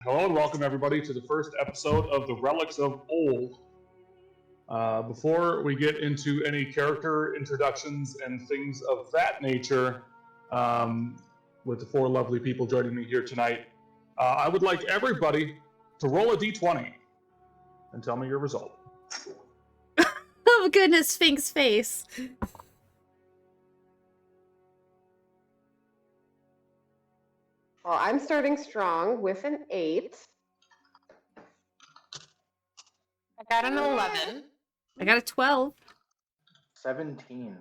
Hello and welcome everybody to the first episode of the Relics of Old. Before we get into any character introductions and things of that nature, with the four lovely people joining me here tonight, I would like everybody to roll a d20 and tell me your result. Oh goodness, Sphinx face. Well, I'm starting strong with an 8. I got an 11. I got a 12. 17.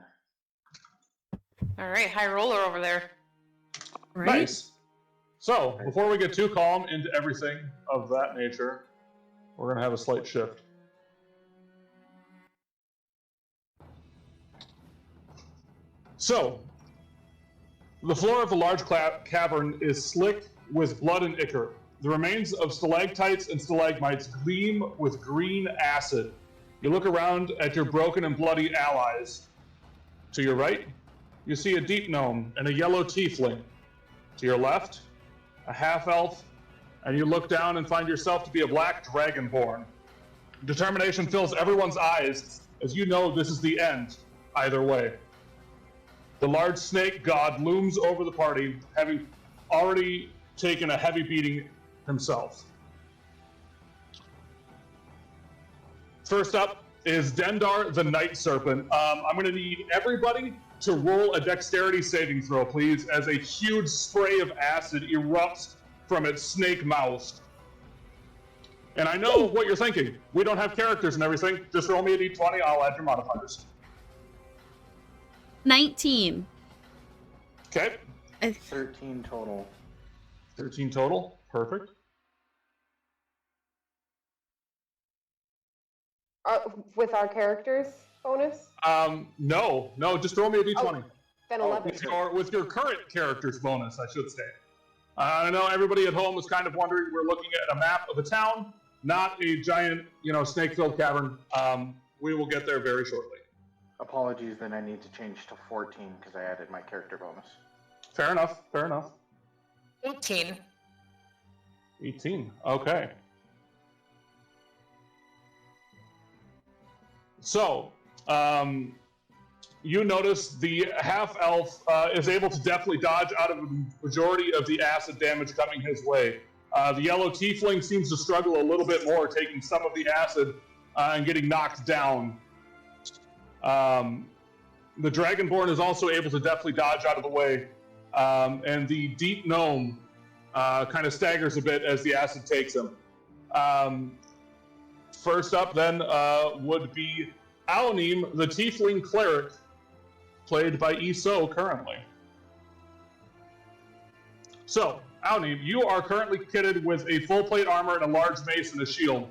All right, high roller over there. Right? Nice. So, before we get too calm into everything of that nature, we're going to have a slight shift. So, the floor of the large cavern is slick with blood and ichor. The remains of stalactites and stalagmites gleam with green acid. You look around at your broken and bloody allies. To your right, you see a deep gnome and a yellow tiefling. To your left, a half-elf, and you look down and find yourself to be a black dragonborn. Determination fills everyone's eyes as you know this is the end, either way. The large snake god looms over the party, having already taken a heavy beating himself. First up is Dendar the Night Serpent. I'm going to need everybody to roll a dexterity saving throw, please, as a huge spray of acid erupts from its snake mouth. And I know what you're thinking. We don't have characters and everything. Just roll me a d20, I'll add your modifiers. 19. Okay. 13 total. 13 total. Perfect. With our characters bonus? No, just roll me a d20. Then 11. With your current character's bonus, I should say. I know everybody at home was kind of wondering, we're looking at a map of a town, not a giant, snake-filled cavern. We will get there very shortly. Apologies, then I need to change to 14 because I added my character bonus. Fair enough. 18. 18, okay. So, you notice the half-elf is able to definitely dodge out of the majority of the acid damage coming his way. The yellow tiefling seems to struggle a little bit more, taking some of the acid and getting knocked down. The Dragonborn is also able to definitely dodge out of the way, and the deep gnome kind of staggers a bit as the acid takes him. First up then would be Alnim, the Tiefling Cleric, played by Iso currently. So, Alnim, you are currently kitted with a full plate armor and a large mace and a shield.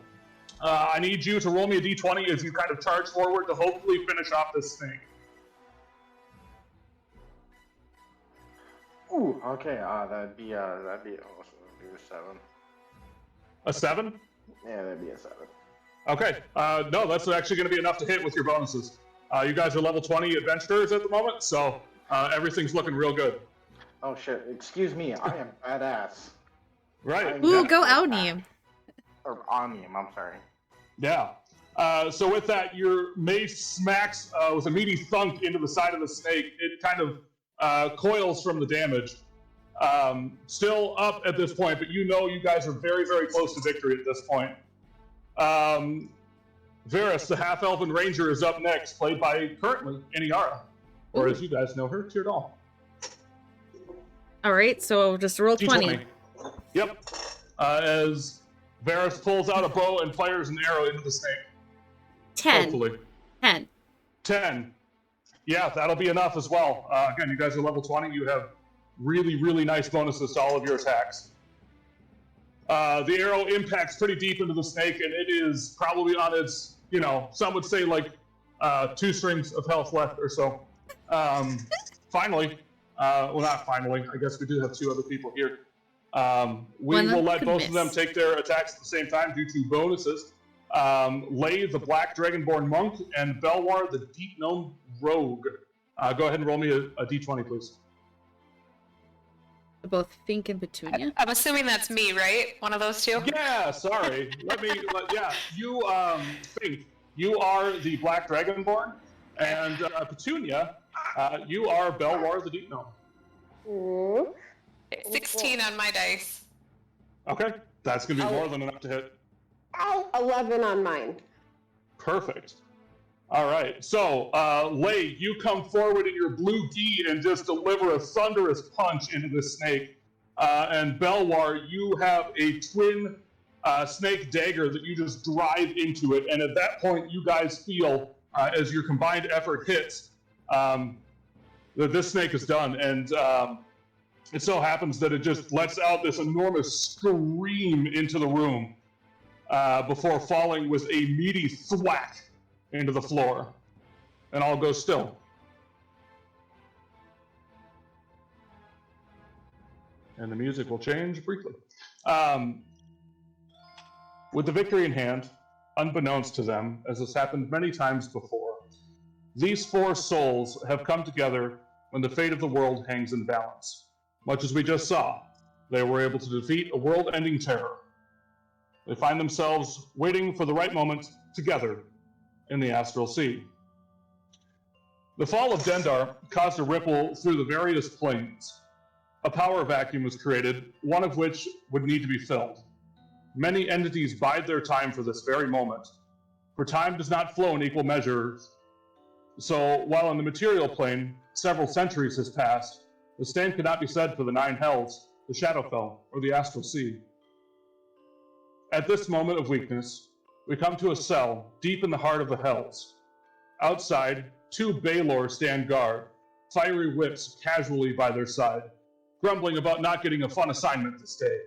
I need you to roll me a d20 as you kind of charge forward to hopefully finish off this snake. Ooh, okay. That'd be a 7. A 7? Yeah, that'd be a 7. Okay. No, that's actually going to be enough to hit with your bonuses. You guys are level 20 adventurers at the moment, so everything's looking real good. Oh shit! Excuse me. I am badass. Right. Ooh, Yeah. go Alnium. Or Omnium. I'm sorry. Yeah. So with that, your mace smacks with a meaty thunk into the side of the snake. It kind of coils from the damage. Still up at this point, but you know you guys are very, very close to victory at this point. Varys, the half-elven ranger, is up next, played by currently Iniara, or as you guys know her, Tyrdal. All right, so just roll 20. Yep. As Varys pulls out a bow and fires an arrow into the snake. 10. Hopefully. 10. 10. Yeah, that'll be enough as well. Again, you guys are level 20. You have really, really nice bonuses to all of your attacks. The arrow impacts pretty deep into the snake, and it is probably on its, some would say like 2 strings of health left or so. Finally, well, not finally, I guess we do have 2 other people here. We will let both of them take their attacks at the same time due to bonuses. Lay, the Black Dragonborn Monk, and Belwar, the Deep Gnome Rogue. Go ahead and roll me a d20, please. Both Fink and Petunia. I'm assuming that's me, right? One of those two? Yeah, sorry. You, Fink, you are the Black Dragonborn, and Petunia, you are Belwar the Deep Gnome. Ooh. 16 on my dice. Okay, that's going to be more than enough to hit. 11 on mine. Perfect. All right, so Lay, you come forward in your blue gi and just deliver a thunderous punch into the snake. And Belwar, you have a twin snake dagger that you just drive into it. And at that point, you guys feel, as your combined effort hits, that this snake is done. And it so happens that it just lets out this enormous scream into the room before falling with a meaty thwack into the floor. And all goes still. And the music will change briefly. With the victory in hand, unbeknownst to them, as has happened many times before, these four souls have come together when the fate of the world hangs in balance. Much as we just saw, they were able to defeat a world-ending terror. They find themselves waiting for the right moment together in the Astral Sea. The fall of Dendar caused a ripple through the various planes. A power vacuum was created, one of which would need to be filled. Many entities bide their time for this very moment, for time does not flow in equal measures. So, while in the material plane, several centuries has passed, the same could not be said for the Nine Hells, the Shadowfell, or the Astral Sea. At this moment of weakness, we come to a cell deep in the heart of the Hells. Outside, two Baelor stand guard, fiery whips casually by their side, grumbling about not getting a fun assignment this day.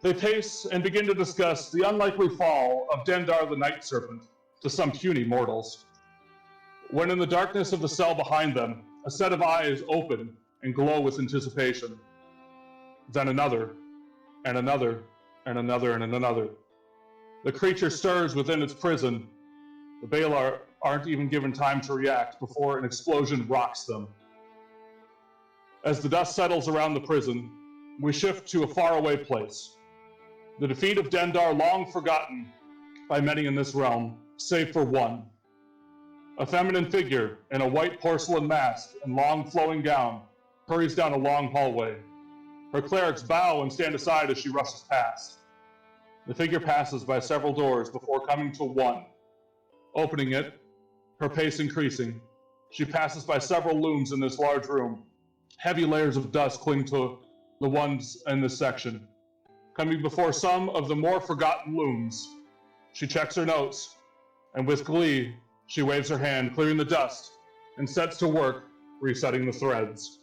They pace and begin to discuss the unlikely fall of Dendar the Night Serpent to some puny mortals. When in the darkness of the cell behind them, a set of eyes open and glow with anticipation. Then another, and another, and another, and another. The creature stirs within its prison. The Baelor aren't even given time to react before an explosion rocks them. As the dust settles around the prison, we shift to a faraway place. The defeat of Dendar long forgotten by many in this realm, save for one. A feminine figure in a white porcelain mask and long flowing gown hurries down a long hallway. Her clerics bow and stand aside as she rushes past. The figure passes by several doors before coming to one. Opening it, her pace increasing, she passes by several looms in this large room. Heavy layers of dust cling to the ones in this section. Coming before some of the more forgotten looms, she checks her notes, and with glee, she waves her hand, clearing the dust, and sets to work, resetting the threads.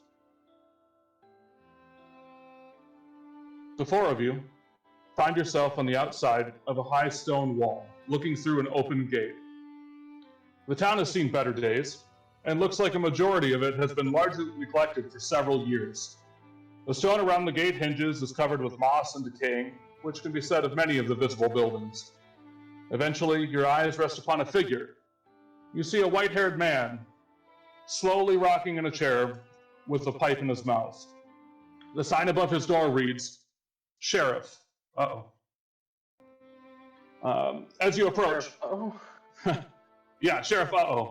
The four of you find yourself on the outside of a high stone wall, looking through an open gate. The town has seen better days, and looks like a majority of it has been largely neglected for several years. The stone around the gate hinges is covered with moss and decaying, which can be said of many of the visible buildings. Eventually, your eyes rest upon a figure. You see a white-haired man, slowly rocking in a chair with a pipe in his mouth. The sign above his door reads, Sheriff. As you approach... Yeah, Sheriff,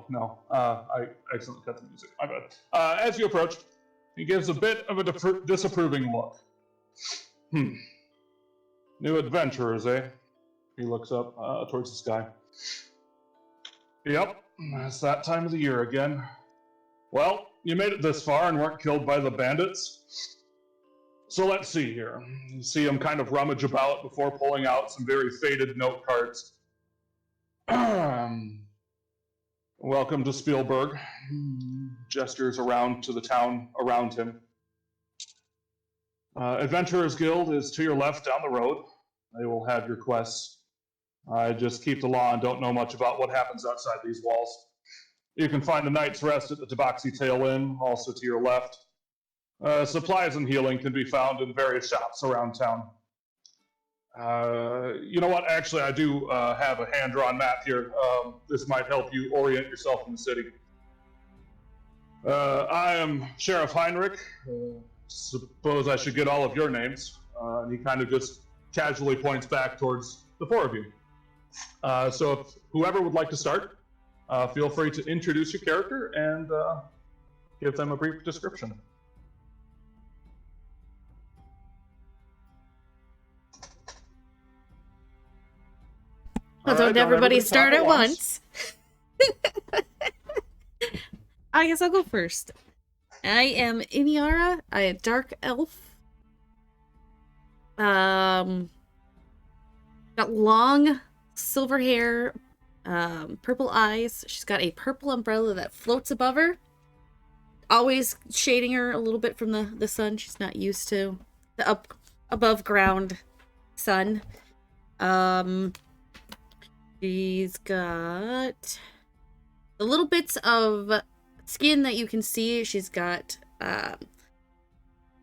no, I accidentally cut the music, my bad. As you approach, he gives a bit of a disapproving look. New adventurers, eh? He looks up towards the sky. Yep, it's that time of the year again. Well, you made it this far and weren't killed by the bandits. So let's see here. You see him kind of rummage about before pulling out some very faded note cards. Welcome to Spielburg. Gestures around to the town around him. Adventurers Guild is to your left down the road. They will have your quests. I just keep the law and don't know much about what happens outside these walls. You can find a night's rest at the Tabaxi Tail Inn, also to your left. Supplies and healing can be found in various shops around town. You know what? Actually, I do have a hand-drawn map here. This might help you orient yourself in the city. I am Sheriff Heinrich, suppose I should get all of your names. And he kind of just casually points back towards the four of you. So if whoever would like to start, feel free to introduce your character and give them a brief description. Well, don't everybody start at once. I guess I'll go first. I am Iniara, a dark elf. Got long silver hair, purple eyes. She's got a purple umbrella that floats above her, always shading her a little bit from the sun. She's not used to the above ground sun. She's got the little bits of skin that you can see. She's got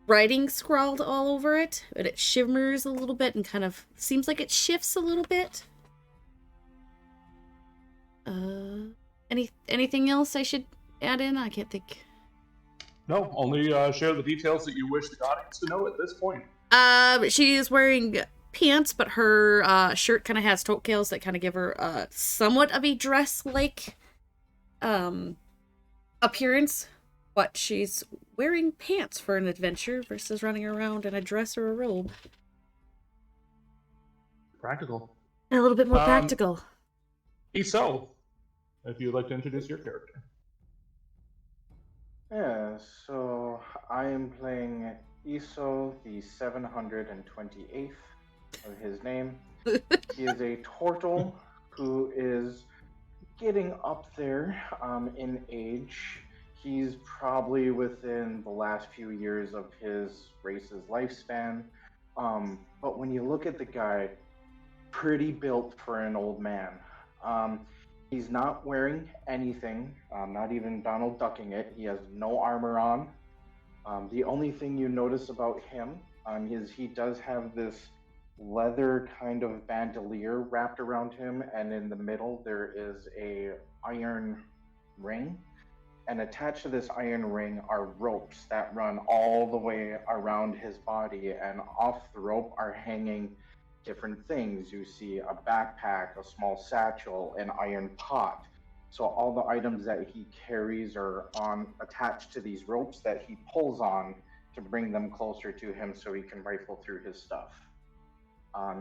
writing scrawled all over it, but it shimmers a little bit and kind of seems like it shifts a little bit. Anything else I should add in? I can't think. No, only share the details that you wish the audience to know at this point. She is wearing pants, but her shirt kind of has coattails that kind of give her somewhat of a dress-like appearance. But she's wearing pants for an adventure versus running around in a dress or a robe. Practical. A little bit more practical. Iso, if you'd like to introduce your character. Yeah, so I am playing Iso, the 728th of his name. He is a turtle who is getting up there in age. He's probably within the last few years of his race's lifespan. But when you look at the guy, pretty built for an old man. He's not wearing anything, not even Donald ducking it. He has no armor on. The only thing you notice about him is he does have this leather kind of bandolier wrapped around him, and in the middle there is a iron ring. And attached to this iron ring are ropes that run all the way around his body, and off the rope are hanging different things. You see a backpack, a small satchel, an iron pot. So all the items that he carries are attached to these ropes that he pulls on to bring them closer to him so he can rifle through his stuff.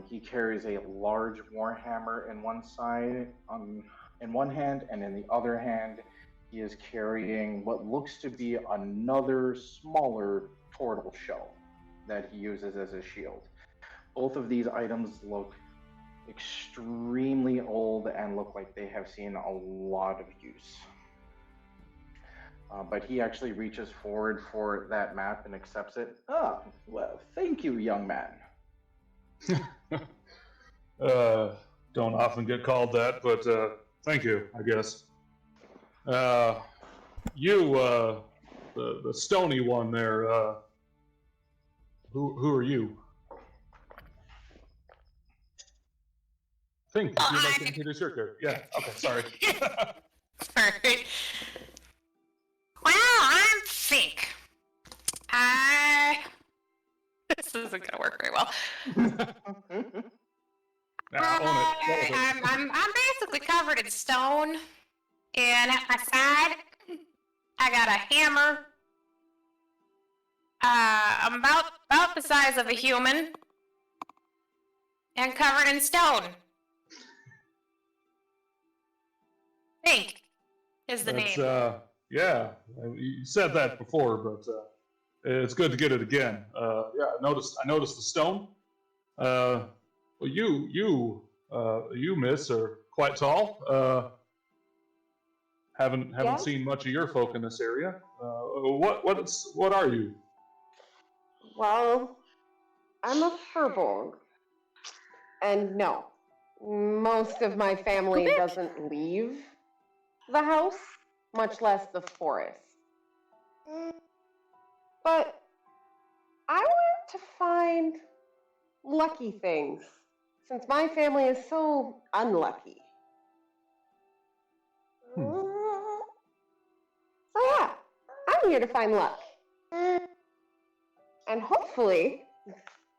He carries a large warhammer in one side, in one hand, and in the other hand he is carrying what looks to be another smaller turtle shell that he uses as a shield. Both of these items look extremely old and look like they have seen a lot of use. But he actually reaches forward for that map and accepts it. Ah, well, thank you, young man. Don't often get called that, but thank you, I guess. You, the stony one there, who are you? Think, if you'd like to introduce your character. Yeah, okay, sorry. Sorry. Well, I'm Fink. This isn't gonna work very well. Nah, own it. I'm basically covered in stone, and at my side, I got a hammer. I'm about the size of a human, and covered in stone. Fink is the name. Yeah, you said that before, but it's good to get it again. Yeah, I noticed the stone. Well, you, miss, are quite tall. Haven't Yeah? seen much of your folk in this area. What are you? Well, I'm a furbolg. And no, most of my family doesn't leave the house, much less the forest. But I want to find lucky things, since my family is so unlucky. So yeah, I'm here to find luck. and hopefully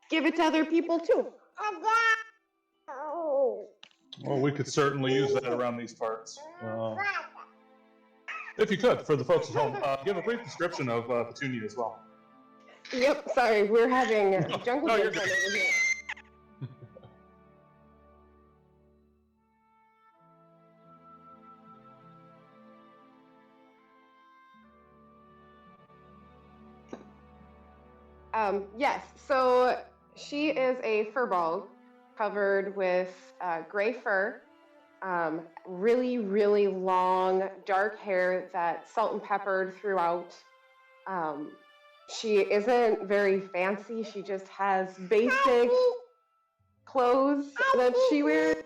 give it to other people too. Well, we could certainly use that around these parts. If you could, for the folks at home, give a brief description of Petunia as well. Yep, sorry, we're having jungle no, you're gym good. over here. Yes, so she is a furball covered with gray fur, really, really long, dark hair that's salt and peppered throughout. She isn't very fancy. She just has basic clothes that she wears.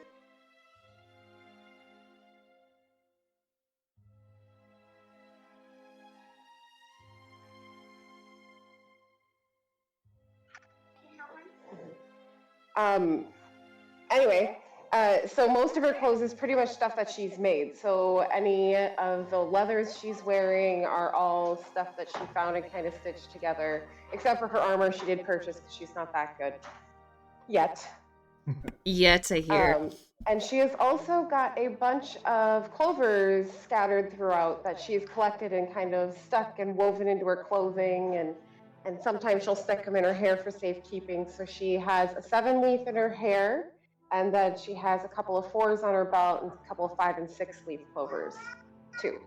Anyway, so most of her clothes is pretty much stuff that she's made. So any of the leathers she's wearing are all stuff that she found and kind of stitched together, except for her armor she did purchase because she's not that good yet. Yet, I hear. And she has also got a bunch of clovers scattered throughout that she's collected and kind of stuck and woven into her clothing, and sometimes she'll stick them in her hair for safekeeping. So she has a 7-leaf in her hair, and then she has a couple of 4s on her belt and a couple of 5- and 6-leaf clovers too.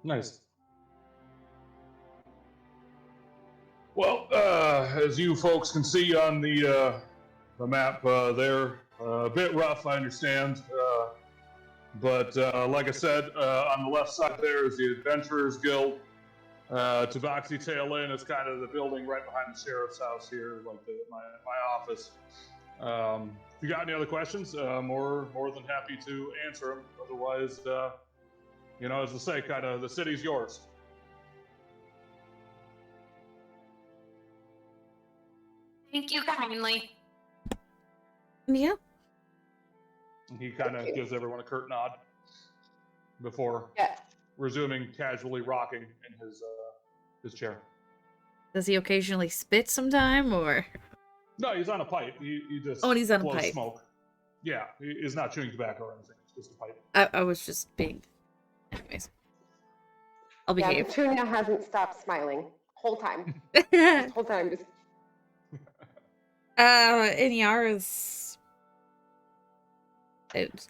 Nice. Well, as you folks can see on the map, they're a bit rough, I understand. But like I said, on the left side there is the Adventurers Guild. Tabaxi Tail Inn is kind of the building right behind the sheriff's house here, like my office. If you got any other questions, more than happy to answer them. Otherwise, as I say, kind of the city's yours. Thank you kindly. Yeah. He kind of gives everyone a curt nod before resuming casually rocking in his chair. Does he occasionally spit sometime, or? No, he's on a pipe. He just he's on a blows pipe. Smoke. Yeah, he's not chewing tobacco or anything. It's just a pipe. I was just being. Anyways, I'll behave. Yeah, Petunia hasn't stopped smiling whole time. Whole time, just. And Yara's. It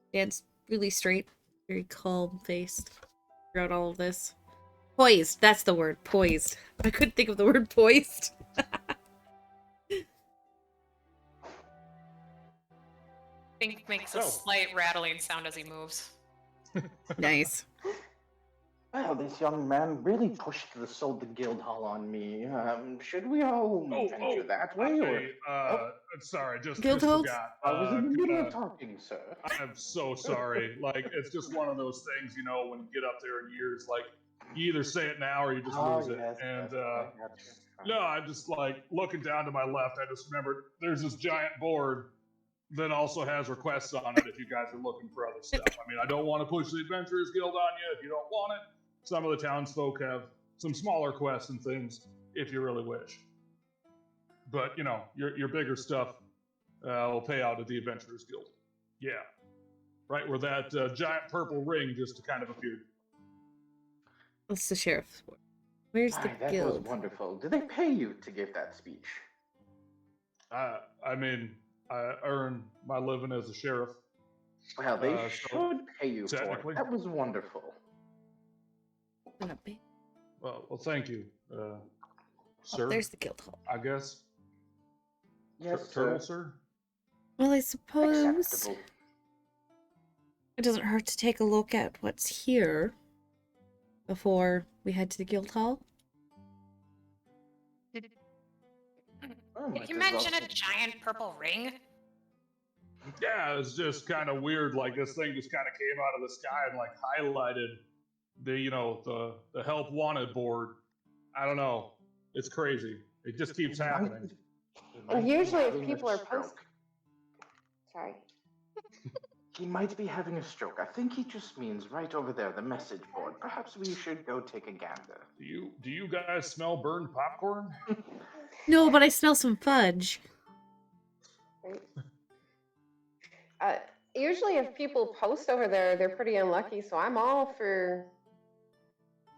stands really straight, very calm faced throughout all of this. Poised, that's the word, poised. I couldn't think of the word poised. Fink makes a slight rattling sound as he moves. Nice. Well, this young man really pushed the Guild Hall on me. Should we all venture that way? Sorry, just Guildhall? forgot. I was in the middle of talking, sir. I'm so sorry. Like, it's just one of those things, when you get up there in years, like, you either say it now or you just lose it. And, no, I'm just, like, looking down to my left, I just remembered there's this giant board that also has requests on it if you guys are looking for other stuff. I mean, I don't want to push the Adventurers Guild on you if you don't want it. Some of the townsfolk have some smaller quests and things if you really wish. But, your bigger stuff will pay out at the Adventurers Guild. Yeah. Right where that giant purple ring just kind of appeared. That's the sheriff's board. Where's the that guild? was wonderful. Did they pay you to give that speech? I mean, I earn my living as a sheriff. Well, they should pay you for it. That was wonderful. Well, thank you, sir. There's the guild hall. I guess. Yes, Turtle, sir. Well, I suppose Acceptable. it doesn't hurt to take a look at what's here before we head to the guild hall. Did you mention a giant purple ring? Yeah, it's just kind of weird. Like, this thing just kind of came out of the sky and, like, highlighted the help wanted board. I don't know. It's crazy. It just keeps happening. And usually if people are Sorry. He might be having a stroke. I think he just means right over there, the message board. Perhaps we should go take a gander. Do you guys smell burned popcorn? No, but I smell some fudge. Right. Usually, if people post over there, they're pretty unlucky. So I'm all for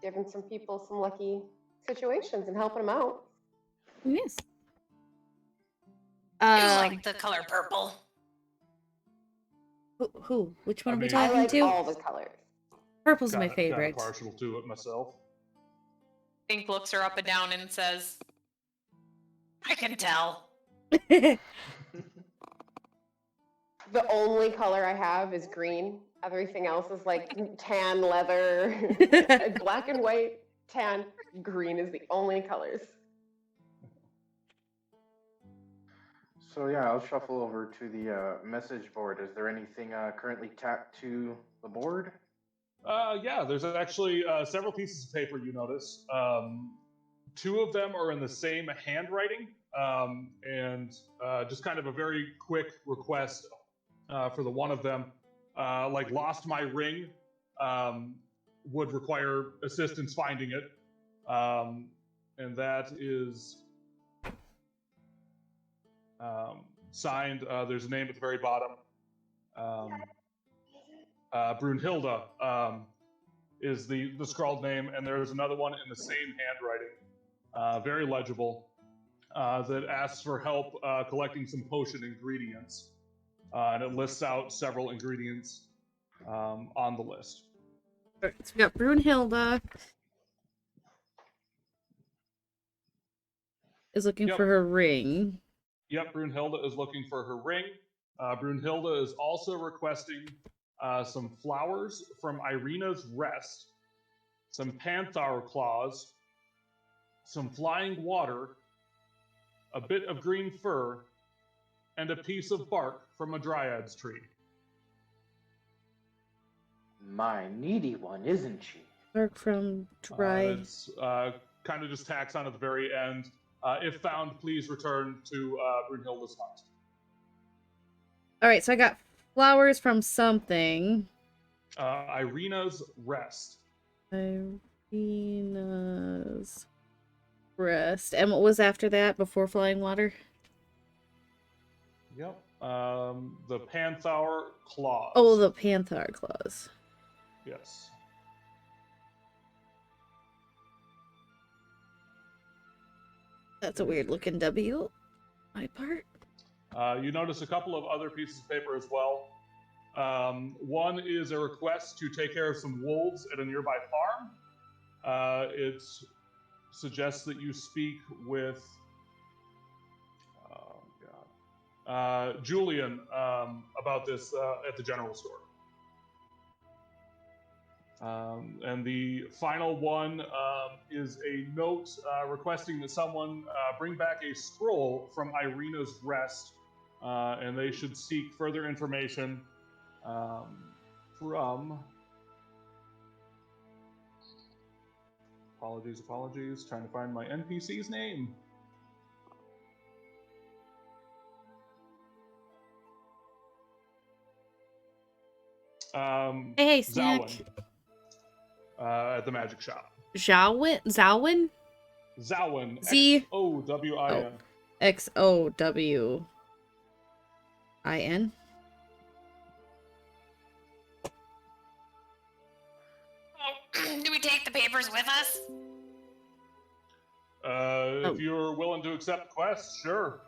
giving some people some lucky situations and helping them out. Yes. You like the color purple. Who? Which one I are we mean- I talking like to? all the colors. Purple's my Kinda favorite. partial to it myself. Pink looks her up and down and says, I can tell. The only color I have is green. Everything else is like tan, leather, black and white, tan. Green is the only colors. So yeah, I'll shuffle over to the message board. Is there anything currently tacked to the board? Yeah, there's actually several pieces of paper you notice. Two of them are in the same handwriting, and just kind of a very quick request for the one of them. Like, lost my ring, would require assistance finding it. And that is signed. There's a name at the very bottom. Brunhilde is the scrawled name, and there's another one in the same handwriting, very legible, that asks for help collecting some potion ingredients, and it lists out several ingredients on the list. So we got Brunhilde is looking Yep. for her ring. Yep, Brunhilde is looking for her ring. Brunhilde is also requesting some flowers from Irina's Rest, some panther claws, some flying water, a bit of green fur, and a piece of bark from a dryad's tree. My needy one, isn't she? Bark from dry. It's kind of just tacks on at the very end. If found, please return to Brunhilde's hut. All right, so I got flowers from something. Irina's Rest. Irina's Rest. And what was after that, before flying water? Yep. The panther claws. Oh, the panther claws. Yes. That's a weird looking W. My part. You notice a couple of other pieces of paper as well. One is a request to take care of some wolves at a nearby farm. It suggests that you speak with Julian about this at the general store. And the final one is a note requesting that someone bring back a scroll from Irina's Rest, and they should seek further information from... Apologies, trying to find my NPC's name. Hey, snack. Zawin, at the magic shop. Zawin? Zawin? Zawin. Z- Xowin. Xowin. Do we take the papers with us? If you're willing to accept quests, sure.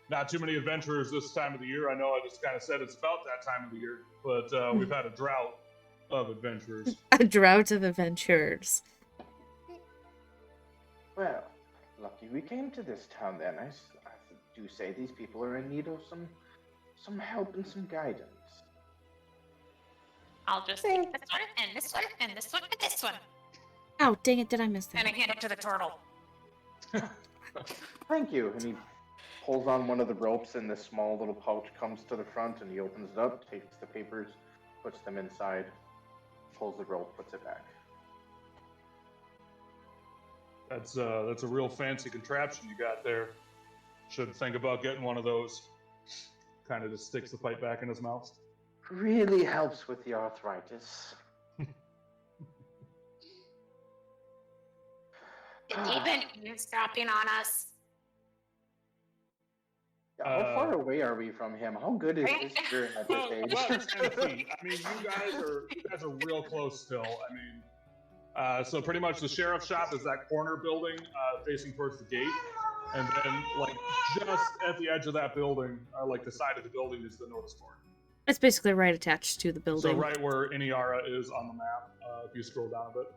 Not too many adventurers this time of the year. I know I just kind of said it's about that time of the year, but we've had a drought of adventurers. A drought of adventurers. Well, lucky we came to this town then. I do say these people are in need of some help and some guidance. I'll just take this one, and this one, and this one, and this one. Oh, dang it, did I miss that? And I hand it to the turtle. Thank you. And he pulls on one of the ropes, and this small little pouch comes to the front, and he opens it up, takes the papers, puts them inside, pulls the rope, puts it back. That's a real fancy contraption you got there. Should think about getting one of those. Kind of just sticks the pipe back in his mouth. really helps with the arthritis. The demon is dropping on us. How far away are we from him? How good is his hearing at this age? About 10 feet. I mean, you guys are real close still. I mean, so pretty much the sheriff's shop is that corner building facing towards the gate, and then like just at the edge of that building, like the side of the building, is the North Store. It's basically right attached to the building. So right where Iniara is on the map, if you scroll down a bit.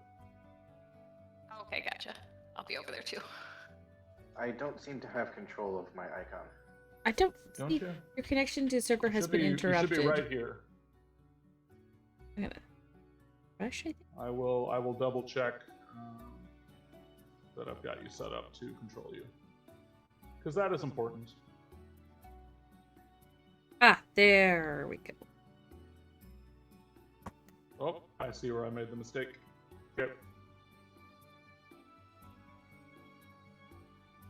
Okay, gotcha. I'll be over there too. I don't seem to have control of my icon. I don't Don't see you? your connection to the server has Should been be- interrupted. You should be right here. I'm gonna refresh, I think. I will double check that I've got you set up to control you, because that is important. Ah, there we go. Oh, I see where I made the mistake. Yep.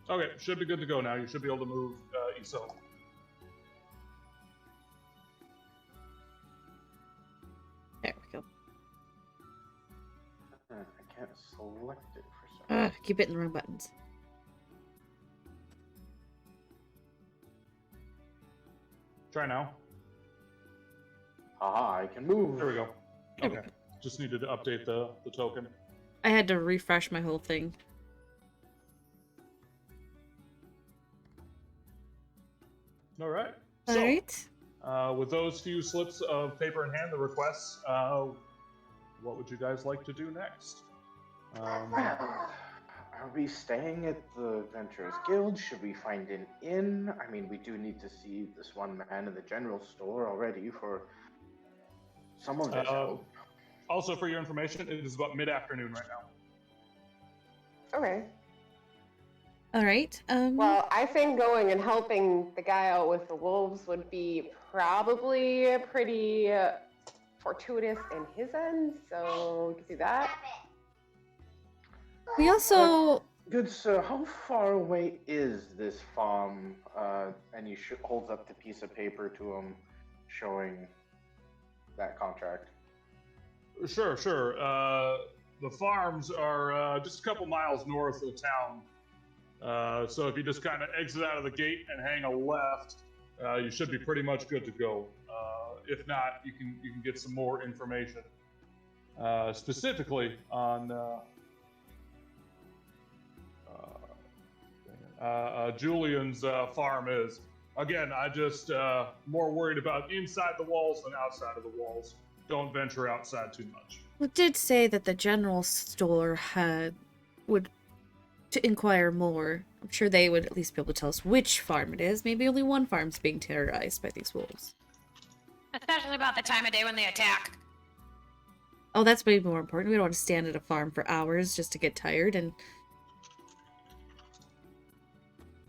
Okay, should be good to go now. You should be able to move ESO. There we go. I can't select it for some reason. Keep hitting the wrong buttons. Try now. Aha, I can move. There we go. There we Okay. Just needed to update the token. I had to refresh my whole thing. All right. All So, right. with those few slips of paper in hand, the requests, what would you guys like to do next? Well, are we staying at the Adventurers Guild? Should we find an inn? I mean, we do need to see this one man in the general store already for some of this help. Also, for your information, it is about mid-afternoon right now. Okay. All right. Well, I think going and helping the guy out with the wolves would be probably pretty fortuitous in his end, so we could do that. we also Good sir, how far away is this farm? And he holds up the piece of paper to him, showing that contract. Sure. The farms are just a couple miles north of town. So if you just kind of exit out of the gate and hang a left, you should be pretty much good to go. If not, you can get some more information specifically on Julian's farm is. Again, I just more worried about inside the walls than outside of the walls. Don't venture outside too much. we did say that the general store would to inquire more. I'm sure they would at least be able to tell us which farm it is. Maybe only one farm's being terrorized by these wolves. Especially about the time of day when they attack. Oh, that's way more important. We don't want to stand at a farm for hours just to get tired and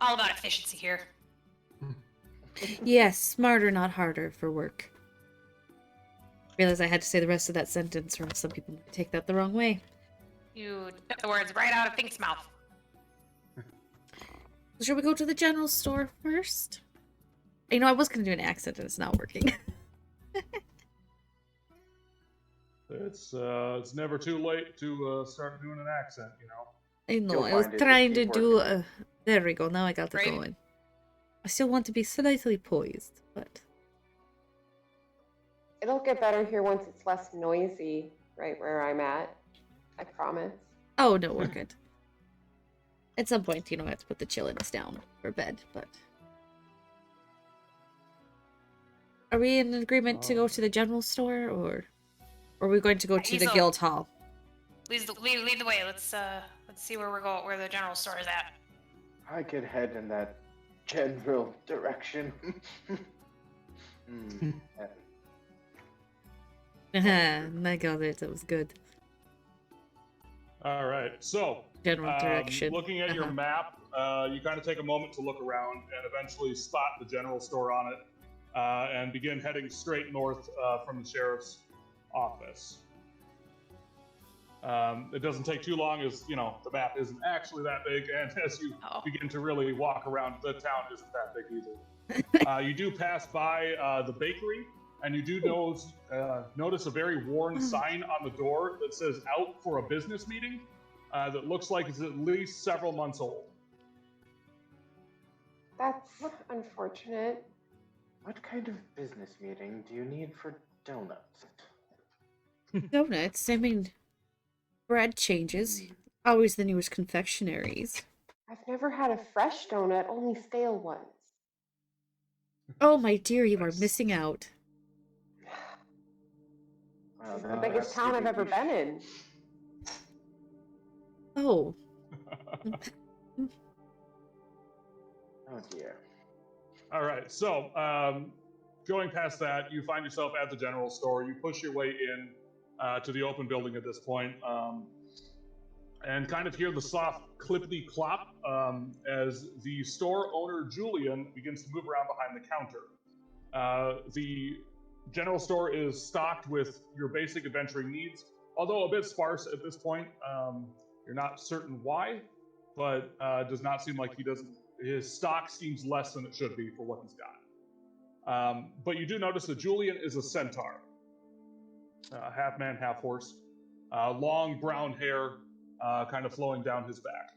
All about efficiency here. yes, smarter, not harder for work. Realize I had to say the rest of that sentence, or else some people might take that the wrong way. You took the words right out of Pink's mouth. Should we go to the general store first? You know, I was going to do an accent and it's not working. It's never too late to start doing an accent, you know. I know, You'll I was find it, trying to keep do working. there we go, now I got it Right. going. I still want to be slightly poised, but... It'll get better here once it's less noisy, right where I'm at. I promise. Oh, no, we're good. At some point, you know, I have to put the chillins down for bed, but... Are we in agreement to go to the general store, or are we going to go to the Easel. guild hall? Lead the way. Let's see where we're going. Where the general store is at. I could head in that general direction. My god, that was good. All right, so General direction. looking at your Uh-huh. map, you kind of take a moment to look around and eventually spot the general store on it, and begin heading straight north from the sheriff's office. It doesn't take too long, as you know, the map isn't actually that big, and as you Oh. begin to really walk around, the town isn't that big either. You do pass by the bakery, and you do notice a very worn sign on the door that says "Out for a business meeting." That looks like it's at least several months old. That's unfortunate. What kind of business meeting do you need for donuts? Donuts? I mean, bread changes. Always the newest confectionaries. I've never had a fresh donut, only stale ones. Oh, my dear, you are missing out. This is the biggest town I've ever been in. Oh. Oh dear. All right, so going past that, you find yourself at the general store. You push your way in to the open building at this point, and kind of hear the soft clippity clop as the store owner Julian begins to move around behind the counter. The general store is stocked with your basic adventuring needs, although a bit sparse at this point. You're not certain why, but does not seem like his stock seems less than it should be for what he's got. But you do notice that Julian is a centaur, half man, half horse, long brown hair, kind of flowing down his back.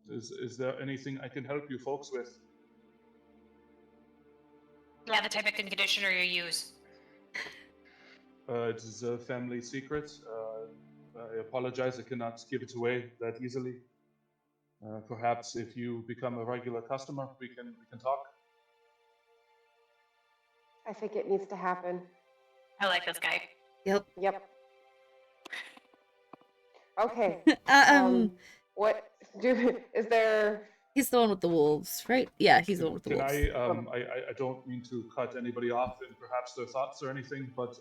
Is there anything I can help you folks with? Yeah, the type of conditioner you use. It is a family secret. I apologize, I cannot give it away that easily. Perhaps if you become a regular customer, we can talk. I think it needs to happen. I like this guy. Yep. Okay. What is there? He's the one with the wolves, right? Yeah, he's the one with the Can wolves. I don't mean to cut anybody off in perhaps their thoughts or anything, but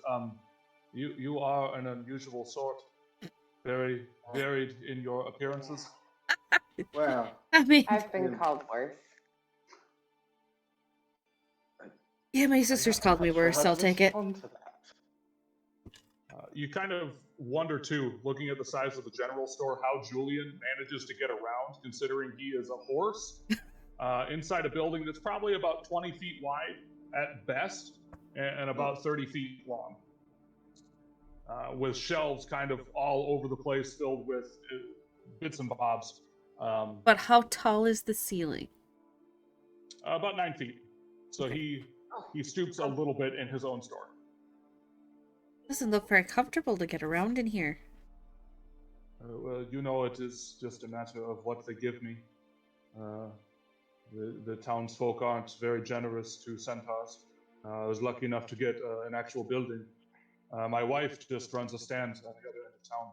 you are an unusual sort. Very varied in your appearances. Well, I mean, I've been called worse. yeah, my sister's called me worse. I'll take it. You kind of wonder too, looking at the size of the general store, how Julian manages to get around, considering he is a horse inside a building that's probably about 20 feet wide at best and about 30 feet long. With shelves kind of all over the place filled with bits and bobs. But how tall is the ceiling? About 9 feet. So he stoops a little bit in his own store. Doesn't look very comfortable to get around in here. Well, you know, it is just a matter of what they give me. The townsfolk aren't very generous to centaurs. I was lucky enough to get an actual building. My wife just runs a stand at the other end of town.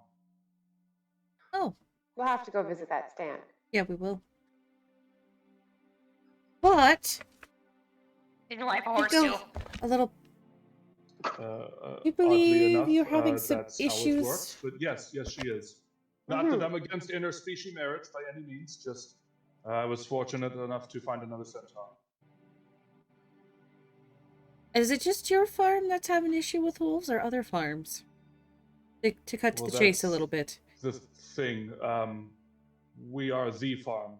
Oh. We'll have to go visit that stand. Yeah, we will. But Did you like a horse too? a little. You Oddly believe enough, you're having some that's how it issues? works, but yes, she is. Not that I'm against interspecies marriage by any means, just I was fortunate enough to find another centaur. Is it just your farm that's having issue with wolves, or other farms? To cut to the chase a little bit. The thing, we are the farm.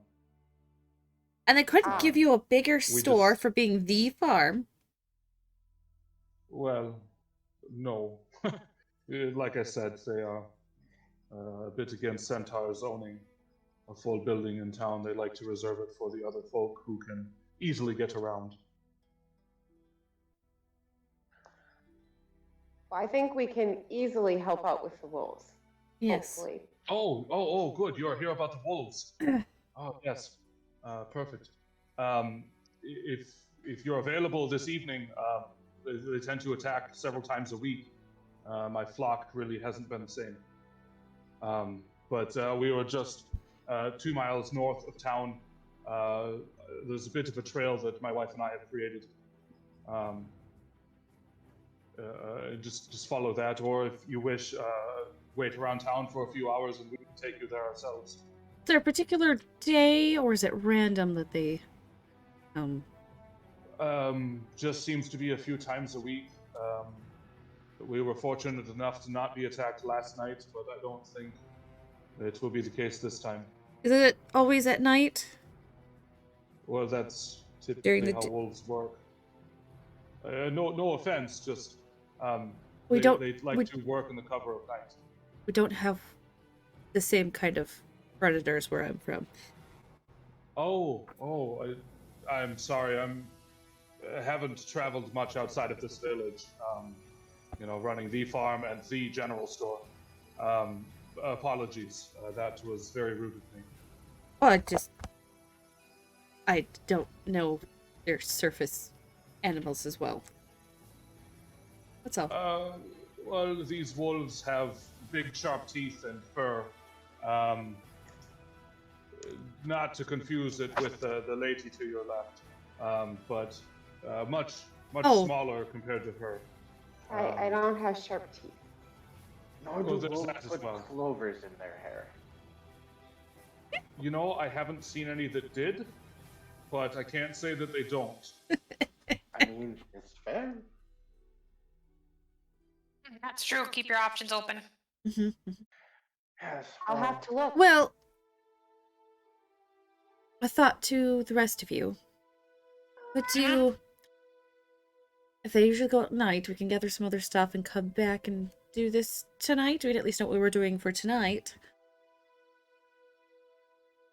And they couldn't give you a bigger store for being the farm. Well, no. Like I said, they are a bit against centaurs owning a full building in town. They like to reserve it for the other folk who can easily get around. Well, I think we can easily help out with the wolves. Yes. Hopefully. Oh, good. You're here about the wolves. Oh, yes. Perfect. If you're available this evening, they tend to attack several times a week. My flock really hasn't been the same. But we were just 2 miles north of town. There's a bit of a trail that my wife and I have created. Just follow that, or if you wish, wait around town for a few hours and we can take you there ourselves. Is there a particular day, or is it random that they Just seems to be a few times a week. We were fortunate enough to not be attacked last night, but I don't think it will be the case this time. Is it always at night? Well, that's During typically the how wolves work. No offense, just We don't- they like to work in the cover of night. We don't have the same kind of predators where I'm from. I'm sorry. I haven't traveled much outside of this village. Running the farm and the general store. Apologies. That was very rude of me. Well, I don't know they're surface animals as well. That's all. Well, these wolves have big, sharp teeth and fur. Not to confuse it with the lady to your left, but much Oh. smaller compared to her. I don't have sharp teeth. Nor do Well, there's wolves that as put well. clovers in their hair. I haven't seen any that did, but I can't say that they don't. I mean, it's fair. That's true. Keep your options open. Yes. I'll have to look. Well, a thought to the rest of you. What do you... If they usually go at night, we can gather some other stuff and come back and do this tonight. We'd at least know what we were doing for tonight.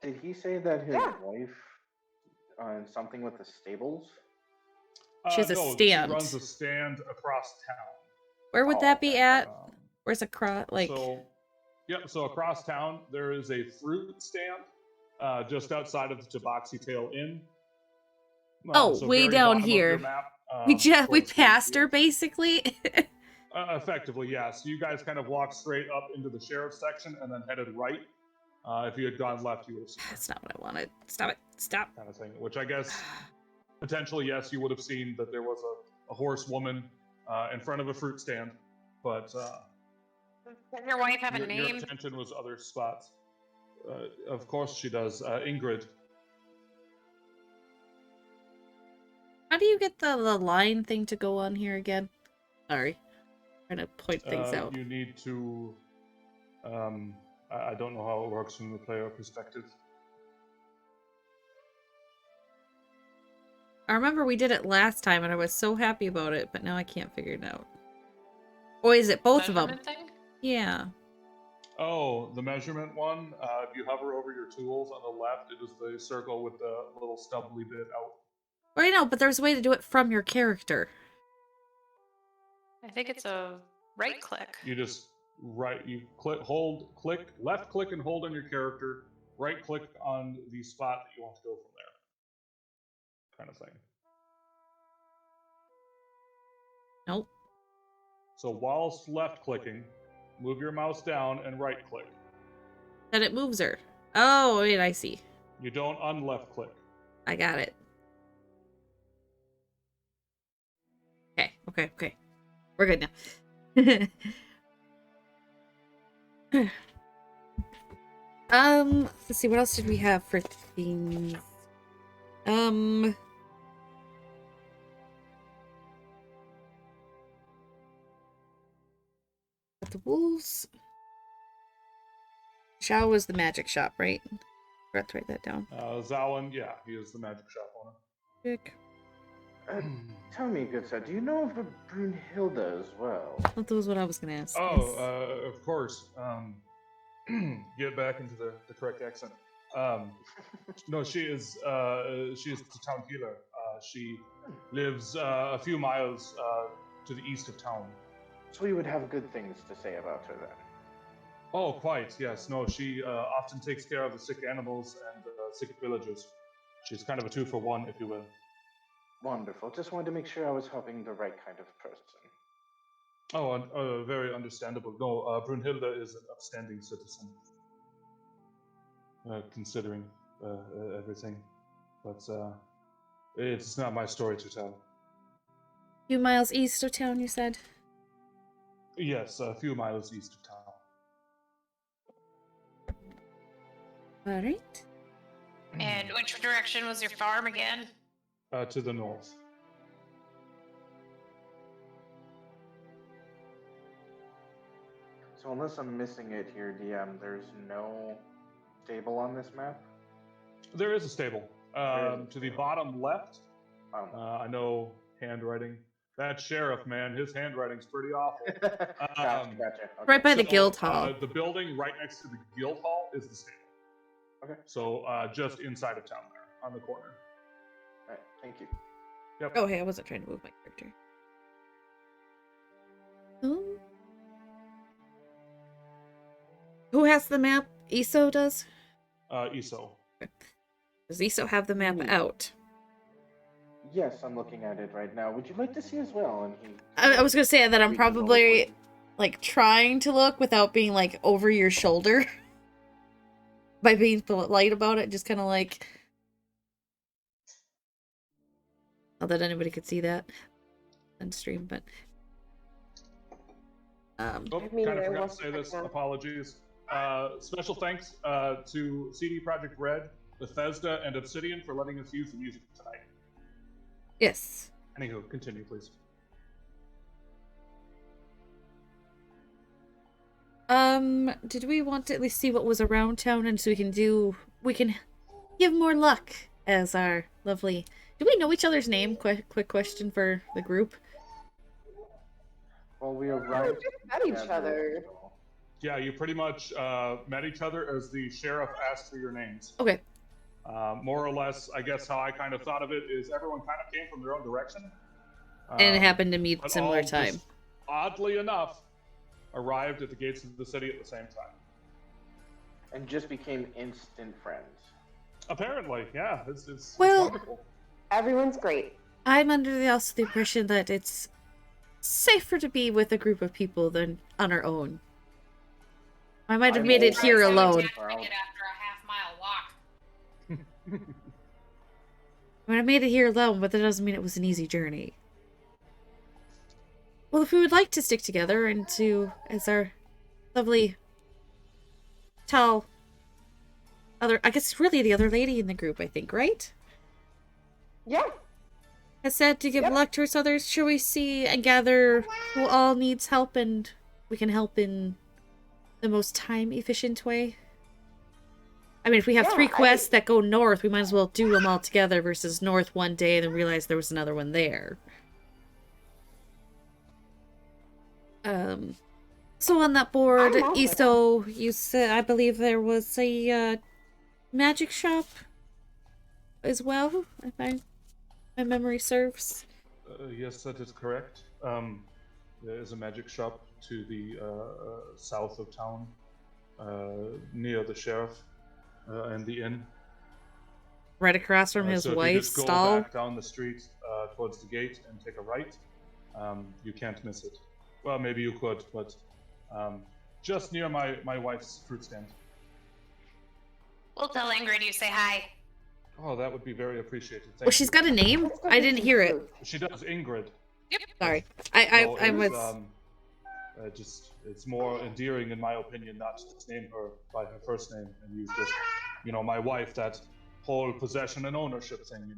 Did he say that his Yeah. wife something with the stables? She has a no, stand. She runs a stand across town. Where would that be okay. at? Um, Where's across, like... So across town, there is a fruit stand just outside of the Tabaxi Tail Inn. Way very down bottom of here. your map, we towards the passed her, east. basically. Effectively, yeah. So you guys kind of walked straight up into the sheriff's section and then headed right. If you had gone left, you would have seen That's not what I wanted. Stop it. Stop. kind of thing. Which I guess, potentially, yes, you would have seen that there was a horsewoman in front of a fruit stand. But Does your wife have a your name? attention was other spots. Of course she does. Ingrid. How do you get the line thing to go on here again? Sorry. Trying to point things out. You need to... I don't know how it works from the player perspective. I remember we did it last time and I was so happy about it, but now I can't figure it out. Or is it both of them? Measurement thing? Yeah. Oh, the measurement one. If you hover over your tools on the left, it is the circle with the little stubbly bit out. Well, I know, but there's a way to do it from your character. I think it's a right click. You just click, left click and hold on your character, right click on the spot that you want to go from there. Kind of thing. Nope. So whilst left clicking, move your mouse down and right click. Then it moves her. Oh, wait, I see. You don't unleft click. I got it. Okay. We're good now. Let's see, what else did we have for things? The wolves. Shao was the magic shop, right? Forgot to write that down. Zawin, yeah, he is the magic shop owner. Magic. Tell me, good sir, do you know of a Brunhilde as well? That was what I was gonna ask. Oh, of course. Get back into the correct accent. No, she is the town healer. She lives a few miles to the east of town. So you would have good things to say about her then. Oh, quite, yes. No, she often takes care of the sick animals and sick villagers. She's kind of a 2-for-1, if you will. Wonderful. Just wanted to make sure I was helping the right kind of person. Oh, and very understandable. No, Brunhilde is an upstanding citizen, considering everything. But it's not my story to tell. A few miles east of town, you said? Yes, a few miles east of town. Alright. And which direction was your farm again? To the north. So unless I'm missing it here, DM, there's no stable on this map? There is a stable. To the bottom left, I know handwriting. That sheriff, man, his handwriting's pretty awful. Gotcha. Okay. Right by the guild hall. The building right next to the guild hall is the stable. Okay. So just inside of town there, on the corner. All right. Thank you. Yep. Oh, hey, I wasn't trying to move my character. Oh. Who has the map? Iso does? Iso. Does Iso have the map out? Yes, I'm looking at it right now. Would you like to see as well? And I was gonna say that I'm we can roll probably for you. like trying to look without being like over your shoulder. By being polite about it, just kind of like, not that anybody could see that on stream, but Oh, mean, kind of I forgot to wasn't say this. checking out. Apologies. Special thanks to CD Projekt Red, Bethesda, and Obsidian for letting us use the music tonight. yes. Anywho, continue, please. Did we want to at least see what was around town, and so we can give more luck as our lovely. Do we know each other's name? Quick question for the group. Well, we We arrived. just met each together, other. so- Yeah, you pretty much met each other as the sheriff asked for your names. Okay. More or less, I guess how I kind of thought of it is everyone kind of came from their own direction. And it happened to meet but similar all time. just, oddly enough, arrived at the gates of the city at the same time. And just became instant friends. Apparently, yeah, it's Well- wonderful. Everyone's great. I'm under also the impression that it's safer to be with a group of people than on our own. I might have I'm made it always here down alone. for After a half-mile walk. I mean, I made it here alone, but that doesn't mean it was an easy journey. Well, if we would like to stick together and to, as our lovely, tall, I guess really the other lady in the group, I think, right? Yeah. Has said to give Yep. luck towards others. Shall we see and gather who all needs help, and we can help in the most time-efficient way? I mean, if we have Yeah, 3 I quests that go north, we might as well do them all together versus north one day and then realize there was another one there. So on that board, I'm all for Iso, you said, I believe there was a magic shop as well, if my memory serves. Yes, that is correct. There is a magic shop to the south of town, near the sheriff and the inn. Right across from his so if you wife's just go stall. back down the street towards the gate and take a right, you can't miss it. Well, maybe you could, but just near my wife's fruit stand. We'll tell Ingrid you say hi. Oh, that would be very appreciated. Thank Well, she's you. got a name? Let's go I get didn't some hear it. food. She does, Ingrid. Sorry. So I it's, was... just it's more endearing in my opinion not to just name her by her first name and use just my wife, that whole possession and ownership thing,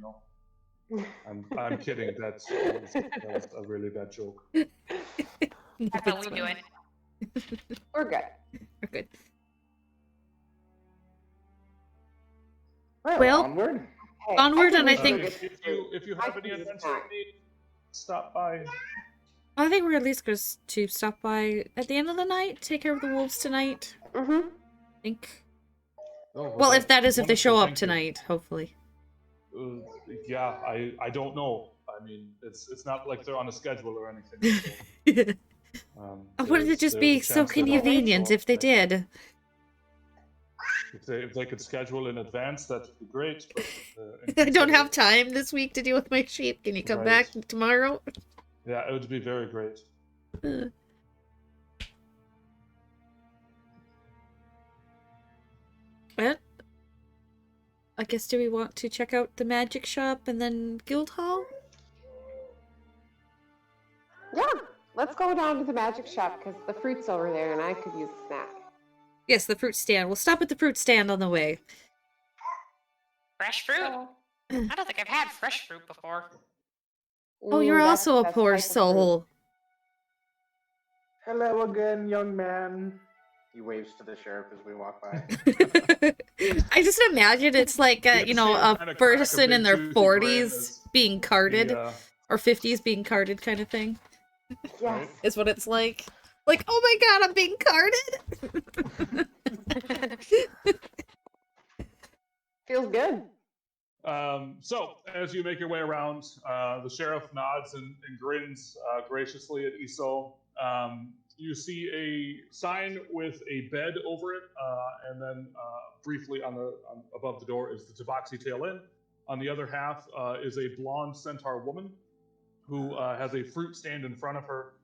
I'm kidding. That's a really bad joke. That's how we do it. We're good. We're good. Well, Well- onward. Hey, Onward, and I we should think- go get some food. If you I have can any use a adventure snack. need, stop by. I think we're at least going to stop by at the end of the night, take care of the wolves tonight. Mm-hmm. I think. Oh, Well, if that is if they wonderful, show up thank you. tonight, hopefully. Yeah, I don't know. I mean, it's not like they're on a schedule or anything. So, Wouldn't it just be there's a so chance they might convenient show if they up. did? If they could schedule in advance, that would be great. But, I don't have time this week to deal with my sheep. Can you come Right. back tomorrow? Yeah, it would be very great. But I guess, do we want to check out the magic shop and then guild hall? Yeah, let's go down to the magic shop because the fruit's over there and I could use a snack. Yes, the fruit stand. We'll stop at the fruit stand on the way. Fresh fruit? I don't think I've had fresh fruit before. Oh, you're Ooh, also a that's poor type of fruit. soul. Hello again, young man. He waves to the sheriff as we walk by. I just imagine it's like You can see him a kinda crack a person in big their toothy grin 40s as being carted. or 50s being carded kind of thing. Yes. Is what it's like. Like, oh my god, I'm being carded. Feels good. So, as you make your way around, the sheriff nods and grins graciously at Iso. You see a sign with a bed over it, and then briefly above the door is the Tabaxi Tail Inn. On the other half is a blonde centaur woman who has a fruit stand in front of her,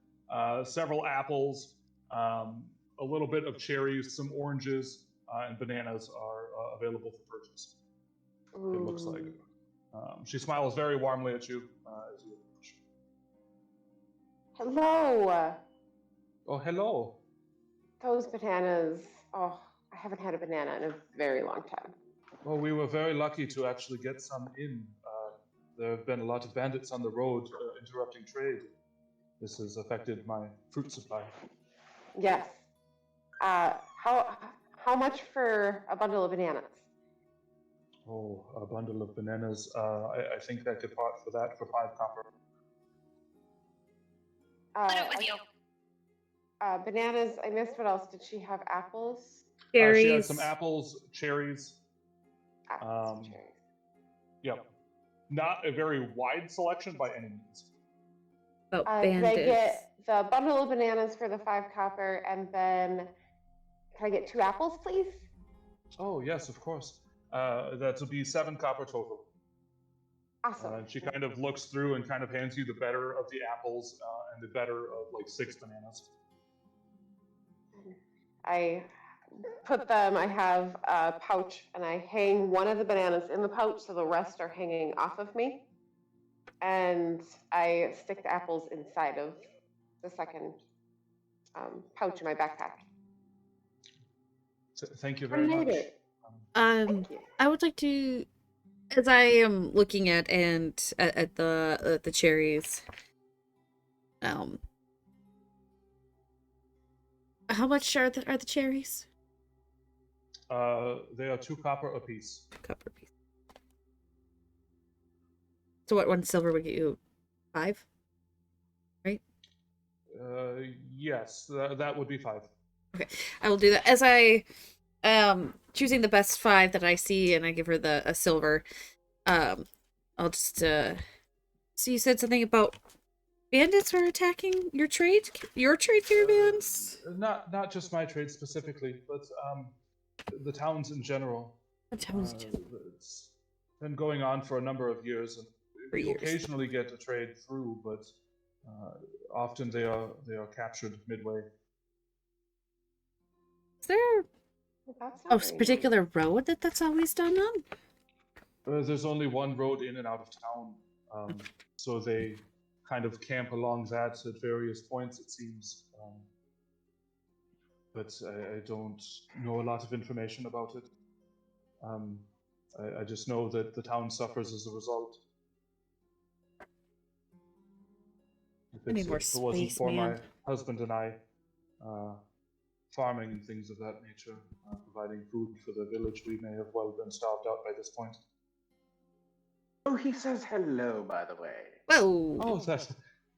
several apples, a little bit of cherries, some oranges, and bananas are available for purchase. It looks like. She smiles very warmly at you as you approach. Hello. Oh, hello. Those bananas. Oh, I haven't had a banana in a very long time. Well, we were very lucky to actually get some in. There have been a lot of bandits on the road interrupting trade. This has affected my fruit supply. Yes. How much for a bundle of bananas? Oh, a bundle of bananas. I think I could part for that for 5 copper. Put it with you. Bananas. I missed. What else? Did she have apples? Cherries. She had some apples, cherries. Apples, cherries. Yep. Not a very wide selection by any means. Oh, Can I bandits. get the bundle of bananas for the 5 copper, and then can I get 2 apples, please? Oh, yes, of course. That would be 7 copper total. Awesome. And she kind of looks through and kind of hands you the better of the apples and the better of like 6 bananas. I put them, I have a pouch, and I hang one of the bananas in the pouch so the rest are hanging off of me. And I stick the apples inside of the second pouch in my backpack. Thank you very much. Thank you. I would like to, as I am looking at the cherries, how much are the cherries? They are 2 copper apiece. Copper piece. So what? 1 silver would get you 5, right? Yes, that would be 5. Okay, I will do that as I choosing the best 5 that I see, and I give her a silver. I'll just so you said something about bandits are attacking your trade caravans? Not just my trade specifically, but the towns in general. The towns in general. It's been going on for a number of years, and For you years. occasionally get a trade through, but often they are captured midway. Is there That's a not very particular road that's always done on? There's only one road in and out of town, so they kind of camp along that at various points, it seems. But I don't know a lot of information about it. I just know that the town suffers as a result. I need more If it wasn't space, for man. my husband and I farming and things of that nature, providing food for the village, we may have well been starved out by this point. Oh, he says hello, by the way. Whoa! Oh, that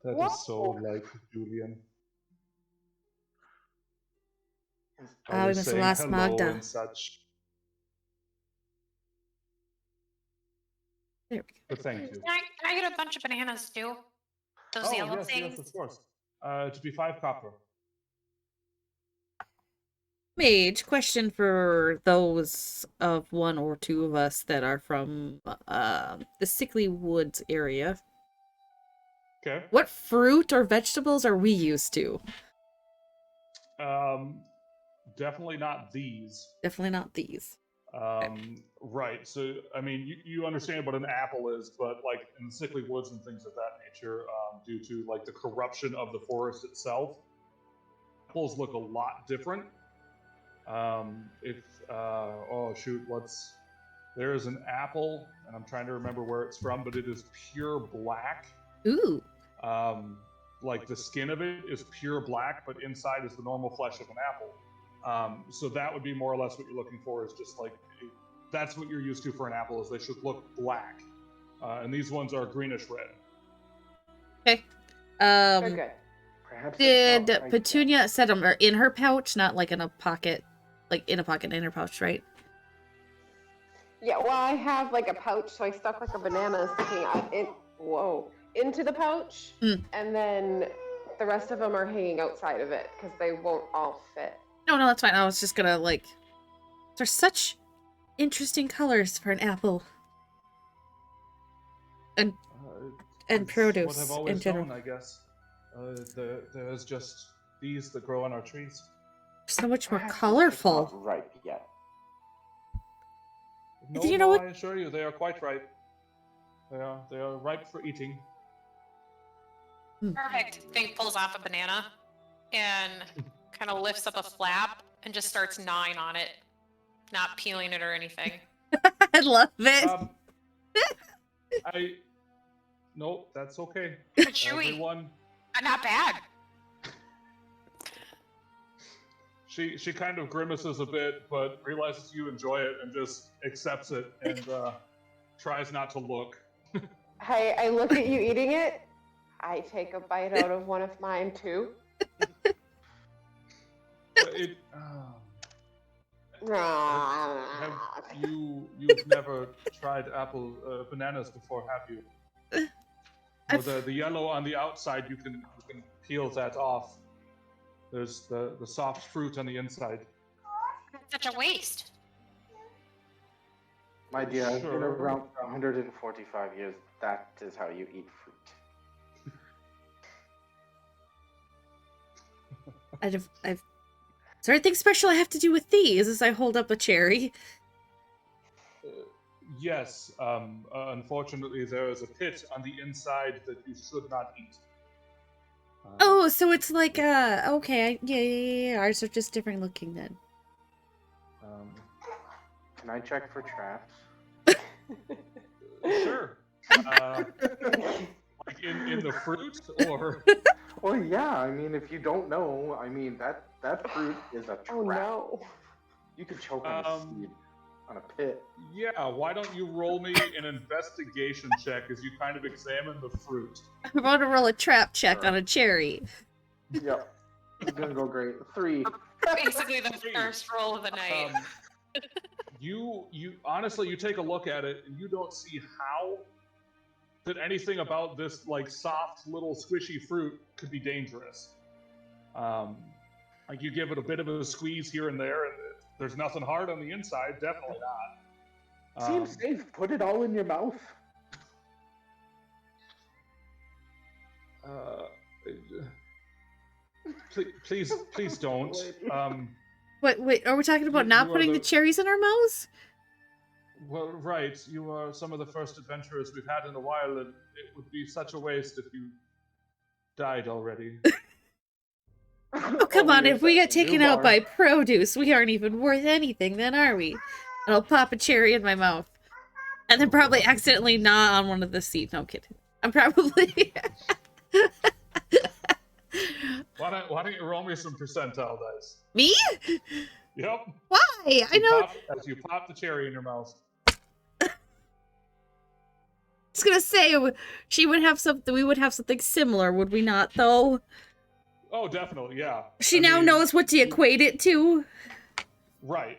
is so like Julian. We Always must have saying lost hello Magda. and such. There we go. But thank you. Can I get a bunch of bananas too? Those yellow yes, things. yes, of course. To be 5 copper. Mage, question for those of 1 or 2 of us that are from the Sickly Woods area. Okay. What fruit or vegetables are we used to? Definitely not these. Definitely not these. Right. So, I mean, you understand what an apple is, but like in the sickly woods and things of that nature, due to like the corruption of the forest itself, apples look a lot different. There is an apple, and I'm trying to remember where it's from, but it is pure black. Ooh. Like the skin of it is pure black, but inside is the normal flesh of an apple. So that would be more or less what you're looking for, is just like, that's what you're used to for an apple, is they should look black. And these ones are greenish red. Okay. They're good. Perhaps it's Did not quite Petunia set them in her pouch, not like in a pocket, like in a pocket in her pouch, right? Yeah, well, I have like a pouch, so I stuck like a banana sticking out into the pouch, Mm. and then the rest of them are hanging outside of it because they won't all fit. No, that's fine. I was just gonna like. There's such interesting colors for an apple. And It's produce what I've in always general. known, I guess. There's just these that grow on our trees. So much more Perhaps it's colorful. not ripe yet. No, You know what? I assure you, they are quite ripe. They are ripe for eating. Perfect. Thing pulls off a banana and kind of lifts up a flap and just starts gnawing on it, not peeling it or anything. I love it. No, that's okay. Chewy. Everyone, Not bad. she kind of grimaces a bit, but realizes you enjoy it and just accepts it and tries not to look. I look at you eating it. I take a bite out of one of mine too. You've never tried bananas before, have you? Well, the yellow on the outside, you can peel that off. There's the soft fruit on the inside. That's such a waste. My dear, I've been Sure. around for 145 years. That is how you eat fruit. Is there anything special I have to do with these as I hold up a cherry? Yes. Unfortunately, there is a pit on the inside that you should not eat. Oh, so it's like, okay, yeah. Ours are just different looking then. Can I check for traps? Sure. Like in the fruit, or Well, yeah. I mean, if you don't know, I mean that fruit is a trap. Oh no. You could choke on a seed on a pit. yeah. Why don't you roll me an investigation check as you kind of examine the fruit? I'm going to roll a trap check on a cherry. Yep. It's gonna go great. 3. Basically the first roll of the night. You honestly, you take a look at it and you don't see how that anything about this like soft little squishy fruit could be dangerous. Like you give it a bit of a squeeze here and there, and there's nothing hard on the inside. Definitely not. Seems safe. Put it all in your mouth. Please don't. Wait, are we talking about not you are putting the cherries in our mouths? Well, right. You are some of the first adventurers we've had in a while, and it would be such a waste if you died already. Oh, come on, if we get taken out by produce, we aren't even worth anything then, are we? And I'll pop a cherry in my mouth. And then probably accidentally gnaw on one of the seeds. No, I'm kidding. I'm probably... Why don't you roll me some percentile dice? Me? Yep. Why? I know... As you pop the cherry in your mouth. I was gonna say, she would have something, we would have something similar, would we not, though? Oh, definitely, yeah. She now knows what to equate it to. Right.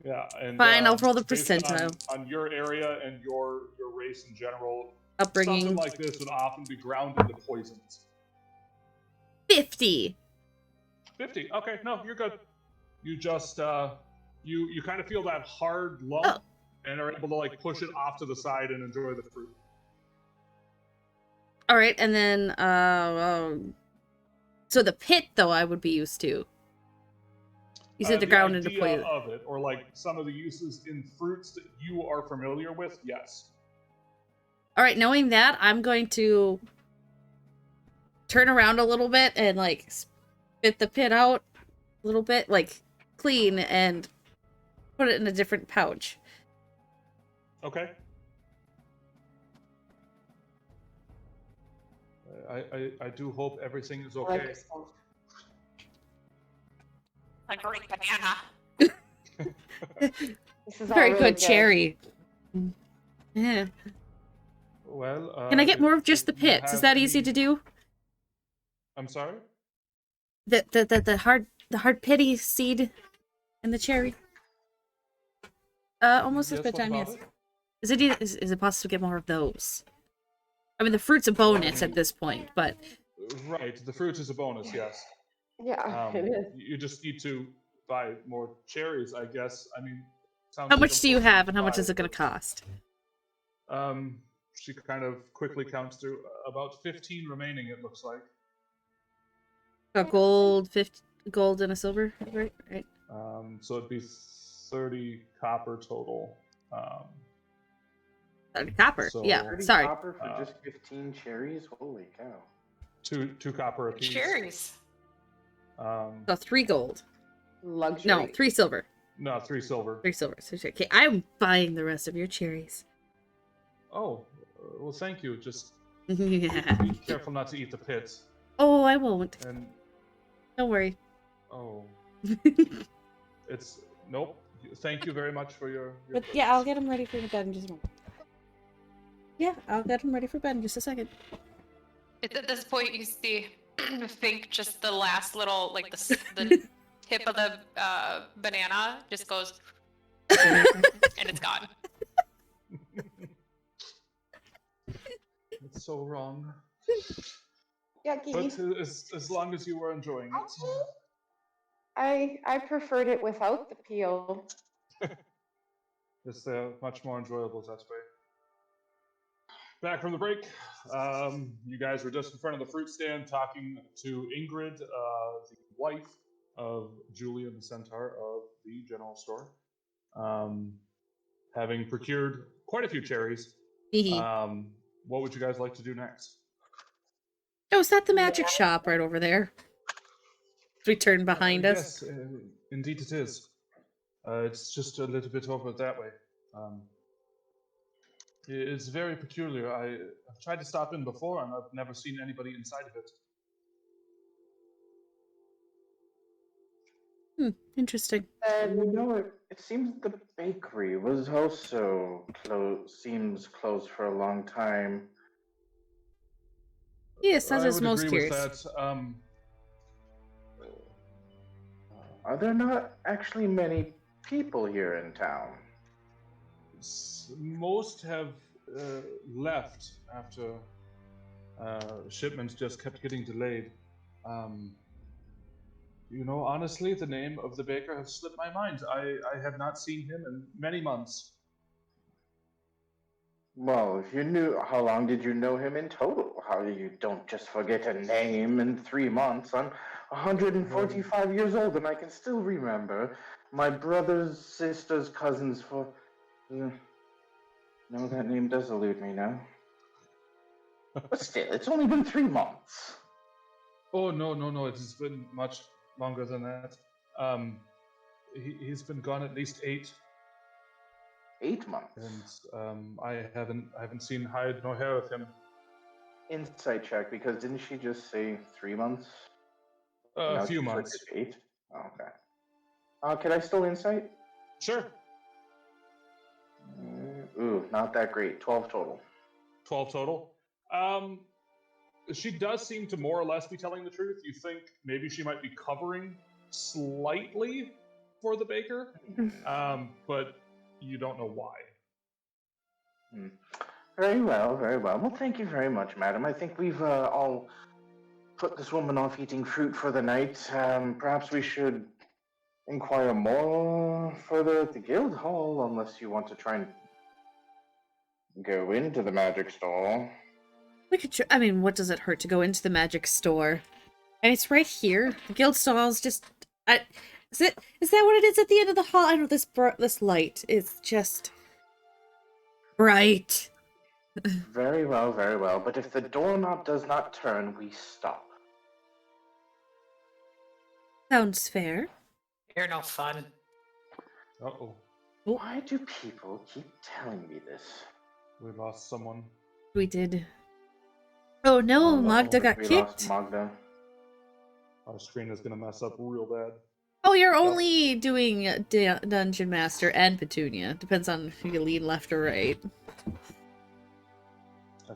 Yeah, and Fine, I'll roll the based percentile. on your area and your race in general. Upbringing. Something like this would often be ground into poisons. 50. 50. Okay, no, you're good. You just you kind of feel that hard lump and are able to like push it off to the side and enjoy the fruit. All right, and then so the pit though I would be used to. You said the ground into poison of it, or like some of the uses in fruits that you are familiar with. Yes. All right, knowing that, I'm going to turn around a little bit and like spit the pit out a little bit, like clean, and put it in a different pouch. Okay. I do hope everything is okay. A great banana. This is all Very really good cherry. Yeah. Well, Can I get more of just the if you pits? Is have that easy to any- do? I'm sorry? The hard pitty seed and the cherry. Almost as Yes, what bedtime, about yes. it? Is it possible to get more of those? I mean, the fruit's a bonus at this point, but Right, the fruit is a bonus, yes. Yeah, it is. You just need to buy more cherries, I guess. I mean, sounds how like much do you unfortunate have, and how much buy is it going but, to cost? She kind of quickly counts through about 15 remaining, it looks like. A gold, 50 gold and a silver, right? Right. So it'd be 30 copper total. Copper. So- Yeah. 30 Sorry. copper for just 15 cherries? Holy cow. two copper apiece. Cherries. So 3 gold. Luxury. No, 3 silver. No, 3 silver. 3 silver. So, okay, I'm buying the rest of your cherries. Oh, well, thank you. Just Yeah. be careful not to eat the pits. Oh, I won't. And Don't worry. oh, it's nope. Thank you very much for your But yeah, I'll get him ready for bed in just a moment. Yeah, I'll get him ready for bed in just a second. At this point, you see, I think just the last little, like the tip of the banana just goes, and it's gone. It's so wrong. Yucky. But as long as you were enjoying it. I preferred it without the peel. It's much more enjoyable that way. Back from the break, you guys were just in front of the fruit stand talking to Ingrid, the wife of Julian the Centaur of the general store. Having procured quite a few cherries, what would you guys like to do next? Oh, is that the magic shop right over there? We turn behind us. Yes, indeed it is. It's just a little bit over that way. It's very peculiar. I've tried to stop in before, and I've never seen anybody inside of it. Interesting. You know, it seems the bakery was also seems closed for a long time. Yes, that I is would most agree curious. with that. Are there not actually many people here in town? Most have left after shipments just kept getting delayed. Honestly, the name of the baker has slipped my mind. I have not seen him in many months. Well, if you knew, how long did you know him in total? How you don't just forget a name in 3 months? I'm 145 years old and I can still remember my brother's sister's cousins for... No, that name does elude me now. But still, it's only been 3 months. Oh, no, it has been much longer than that. He's been gone at least 8. 8 months. And I haven't seen hide nor hair of him. Insight check, because didn't she just say 3 months? A few months. 8? Oh, okay. Can I still insight? Sure. Ooh, not that great. 12 total. 12 total. She does seem to more or less be telling the truth. You think maybe she might be covering slightly for the baker, but you don't know why. Very well, very well. Well, thank you very much, madam. I think we've all put this woman off eating fruit for the night. Perhaps we should inquire more further at the guild hall, unless you want to try and go into the magic store. We could. I mean, what does it hurt to go into the magic store? And it's right here. The guild stall's just. Is that what it is at the end of the hall? I know this light is just bright. Very well, very well. But if the doorknob does not turn, we stop. Sounds fair. You're no fun. Uh-oh. Why do people keep telling me this? We lost someone. We did. Oh no, Magda got we kicked. Lost Magda. Our screen is going to mess up real bad. Oh, you're only doing Dungeon Master and Petunia. Depends on if you lean left or right.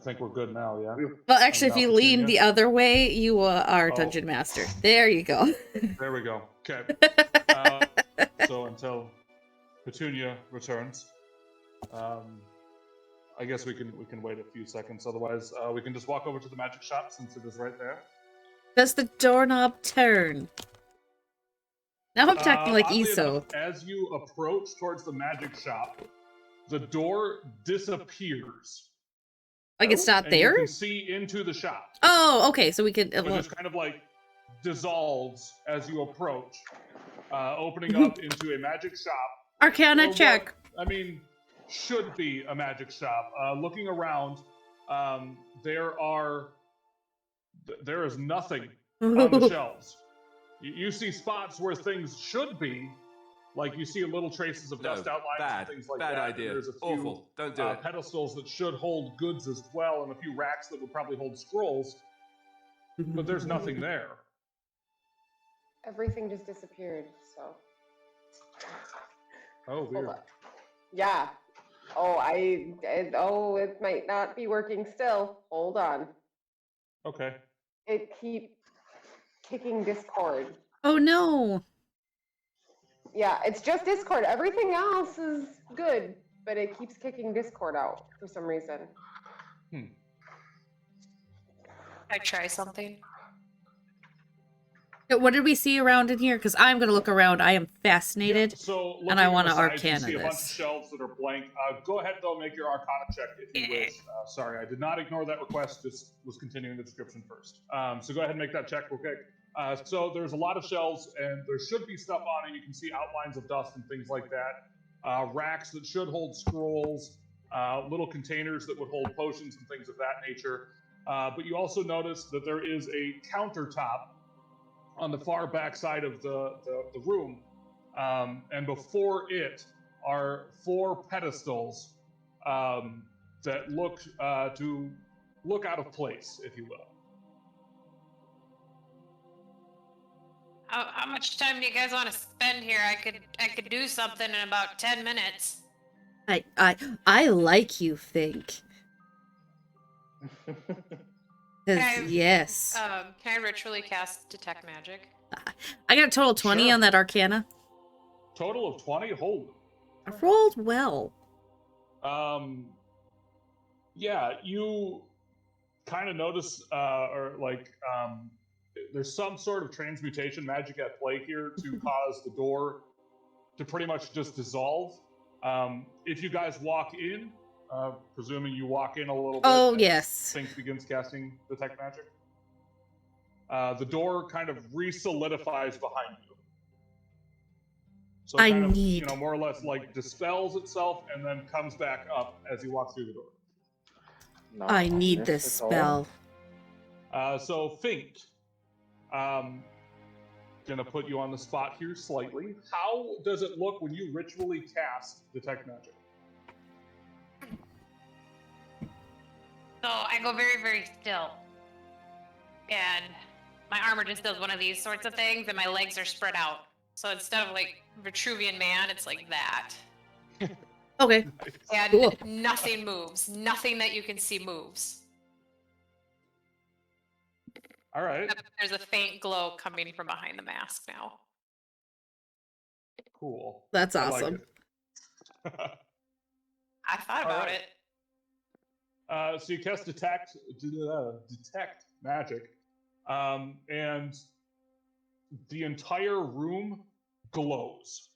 think we're good now, yeah? Well, actually, if now you lean Petunia? the other way, you are Oh. Dungeon Master. There you go. There we go. Okay. So until Petunia returns, I guess we can wait a few seconds. Otherwise, we can just walk over to the magic shop since it is right there. Does the doorknob turn? Now I'm talking like Oddly ESO. enough, as you approach towards the magic shop, the door disappears. Like it's not And there? you can see into the shop. Oh, okay. So we can. So it Well, just kind of like dissolves as you approach, opening up into a magic shop. Arcana Or what- check. I mean, should be a magic shop. Looking around, there is nothing on the shelves. You see spots where things should be, like you see little traces of dust outlines and things like bad that. idea. There's a few Awful. Don't do it. pedestals that should hold goods as well, and a few racks that would probably hold scrolls, but there's nothing there. Everything just disappeared. So. Oh, Hold weird. on. Yeah. Oh, it might not be working still. Hold on. Okay. It keeps kicking Discord. Oh no. Yeah, it's just Discord. Everything else is good, but it keeps kicking Discord out for some reason. I try something. What did we see around in here? Because I'm gonna look around. I am fascinated. Yeah, so and I looking wanna on the sides, Arcana you see a bunch of this. shelves that are blank. Go ahead, though, make your Arcana check if you wish. Sorry, I did not ignore that request. Just was continuing the description first. So go ahead and make that check real quick. So there's a lot of shelves, and there should be stuff on it. You can see outlines of dust and things like that. Racks that should hold scrolls, little containers that would hold potions and things of that nature. But you also notice that there is a countertop on the far back side of the room, and before it are 4 pedestals that look to look out of place, if you will. How much time do you guys want to spend here? I could do something in about 10 minutes. I like you, Fink. Okay. Yes. Can I ritually cast Detect Magic? I got a total 20 Sure. on that Arcana. Total of 20. Holy. I rolled well. Yeah, you kind of notice, there's some sort of transmutation magic at play here to cause the door to pretty much just dissolve. If you guys walk in, presuming you walk in a little bit. Oh, and yes. Fink begins casting Detect Magic. The door kind of re-solidifies behind you. So it kind of, more or less like dispels itself and then comes back up as you walk through the door. Not I need ominous this at all. spell. So Fink, gonna put you on the spot here slightly. How does it look when you ritually cast Detect Magic? So I go very, very still. And my armor just does one of these sorts of things, and my legs are spread out. So instead of like Vitruvian Man, it's like that. Okay. And Cool. nothing moves. Nothing that you can see moves. All right, Except there's a faint glow coming from behind the mask now. cool. That's I like awesome. it. I thought about Alright. it. So you cast detect magic, and the entire room glows.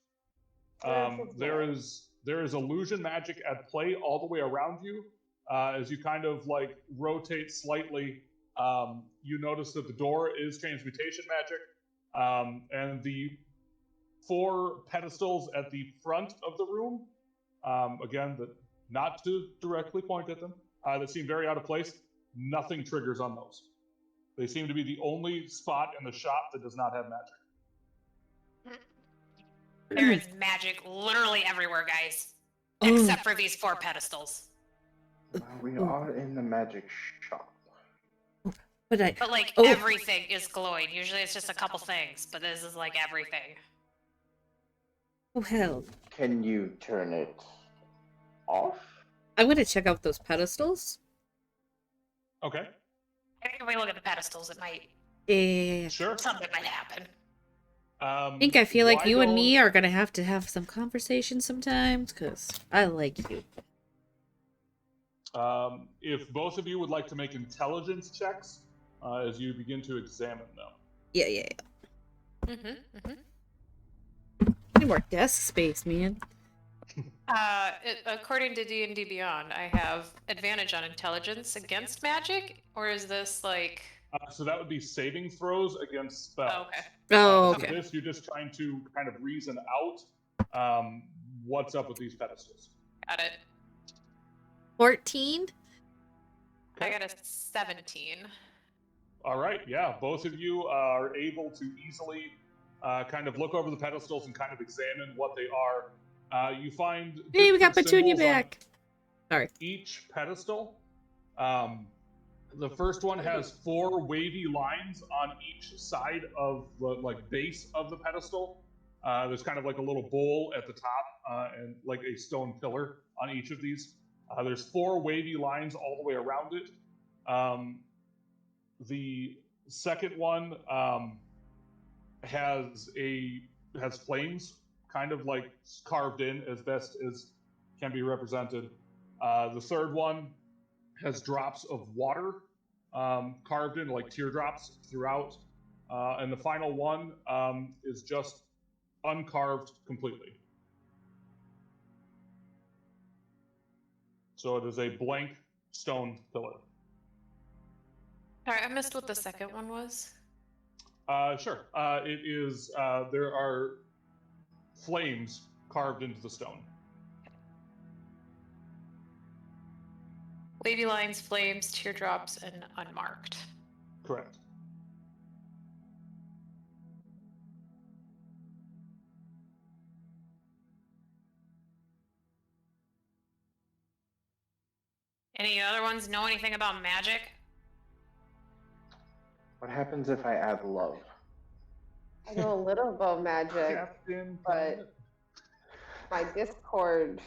There is illusion magic at play all the way around you. As you kind of like rotate slightly, you notice that the door is transmutation magic, and the 4 pedestals at the front of the room, again, not to directly point at them, that seem very out of place. Nothing triggers on those. They seem to be the only spot in the shop that does not have magic. There is magic literally everywhere, guys. Oh. Except for these 4 pedestals. Well, we are in the magic shop. But But like Oh. everything is glowing. Usually it's just a couple things, but this is like everything. Oh hell. Can you turn it off? I'm gonna check out those pedestals. Okay. I think if we look at the pedestals, it might Yeah. Sure. something might happen. I feel like why you and me don't- are gonna have to have some conversation sometimes, because I like you. If both of you would like to make intelligence checks as you begin to examine them. Yeah. Mm-hmm. Need more desk space, man. According to D&D Beyond, I have advantage on intelligence against magic, or is this like? So that would be saving throws against spells. Oh, okay. Oh, So okay. this, you're just trying to kind of reason out what's up with these pedestals. Got it. 14? I got a 17. All right, yeah, both of you are able to easily kind of look over the pedestals and kind of examine what they are. You find Hey, we got different Petunia symbols on back. Sorry. each pedestal. The first one has 4 wavy lines on each side of the base of the pedestal. There's kind of like a little bowl at the top and like a stone pillar on each of these. There's 4 wavy lines all the way around it. The second one has flames kind of like carved in as best as can be represented. The third one has drops of water carved in, like teardrops throughout. And the final one is just uncarved completely. So it is a blank stone pillar. Sorry, I missed what the second one was. Sure. It is, there are flames carved into the stone. Wavy lines, flames, teardrops, and unmarked. Correct. Any other ones know anything about magic? What happens if I add love? I know a little about magic, Captain but Planet. my Discord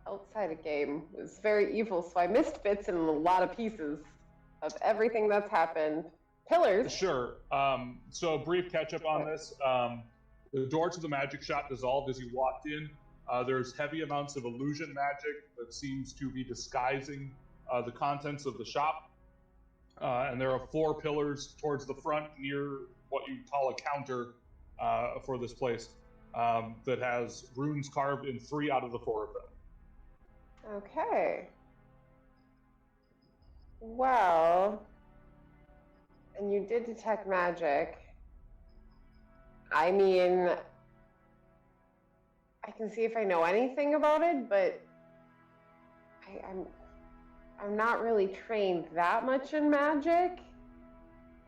outside of game was very evil, so I missed bits and a lot of pieces of everything that's happened. Pillars. Sure. So a brief catch up on this. The door to the magic shop dissolved as you walked in. There's heavy amounts of illusion magic that seems to be disguising the contents of the shop. And there are 4 pillars towards the front near what you call a counter for this place that has runes carved in 3 out of the 4 of them. Okay. Well, and you did detect magic. I mean, I can see if I know anything about it, but I'm not really trained that much in magic.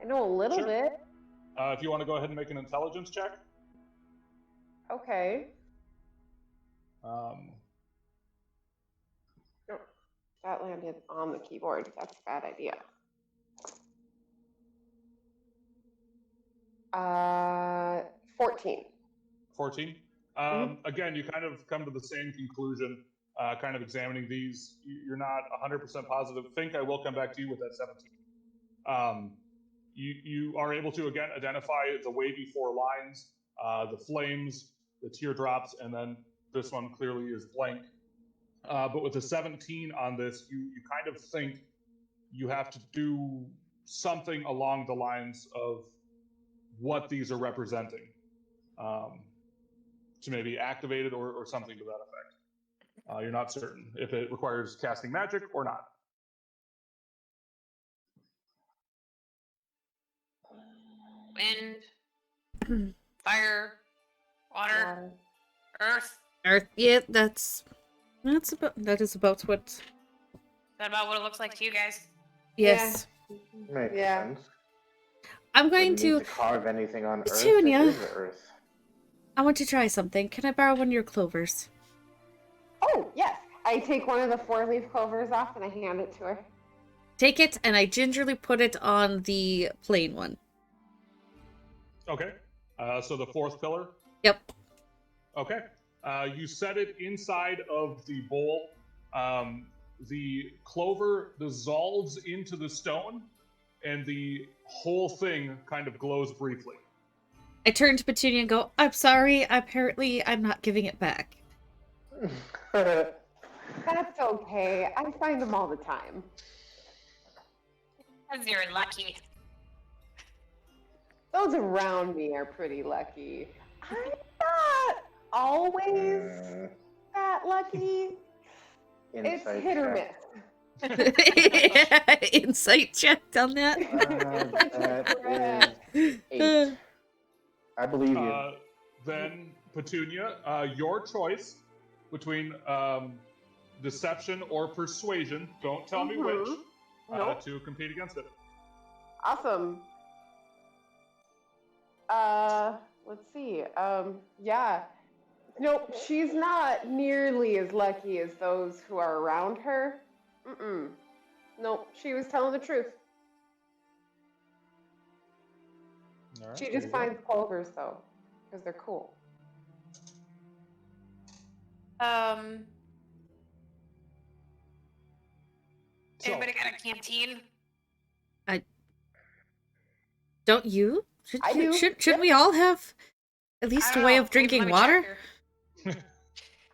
I know a little Sure. bit. If you want to go ahead and make an intelligence check. Okay. That landed on the keyboard. That's a bad idea. 14. 14. Again, you kind of come to the same conclusion, kind of examining these. You're not 100% positive. Think I will come back to you with that 17. You are able to, again, identify the wavy 4 lines, the flames, the teardrops, and then this one clearly is blank. But with the 17 on this, you kind of think you have to do something along the lines of what these are representing to maybe activate it or something to that effect. You're not certain if it requires casting magic or not. Wind, fire, water, earth. Earth. Yeah, that is about what. Is that about what it looks like to you guys? Yes. Makes Yeah. sense. I'm going Wouldn't need to. to carve anything on Earth. Petunia. It is Earth. I want to try something. Can I borrow one of your clovers? Oh, yes. I take one of the 4-leaf clovers off and I hand it to her. Take it, and I gingerly put it on the plain one. Okay. So the 4th pillar. Yep. Okay. You set it inside of the bowl. the clover dissolves into the stone, and the whole thing kind of glows briefly. I turn to Petunia and go, I'm sorry, apparently I'm not giving it back. That's okay. I find them all the time. Because you're lucky. Those around me are pretty lucky. I'm not always that lucky. It's Insight hit or check. miss. Insight check on that. That is 8. I believe you. Then, Petunia, your choice between deception or persuasion, don't tell me which, Nope. to compete against it. Awesome. Let's see. Yeah. Nope, she's not nearly as lucky as those who are around her. Nope, she was telling the truth. All right, She there just you go. finds clovers, though, because they're cool. So, Anybody got a canteen? Don't you? I do. Shouldn't we all have at least a way of drinking Let me water? check here.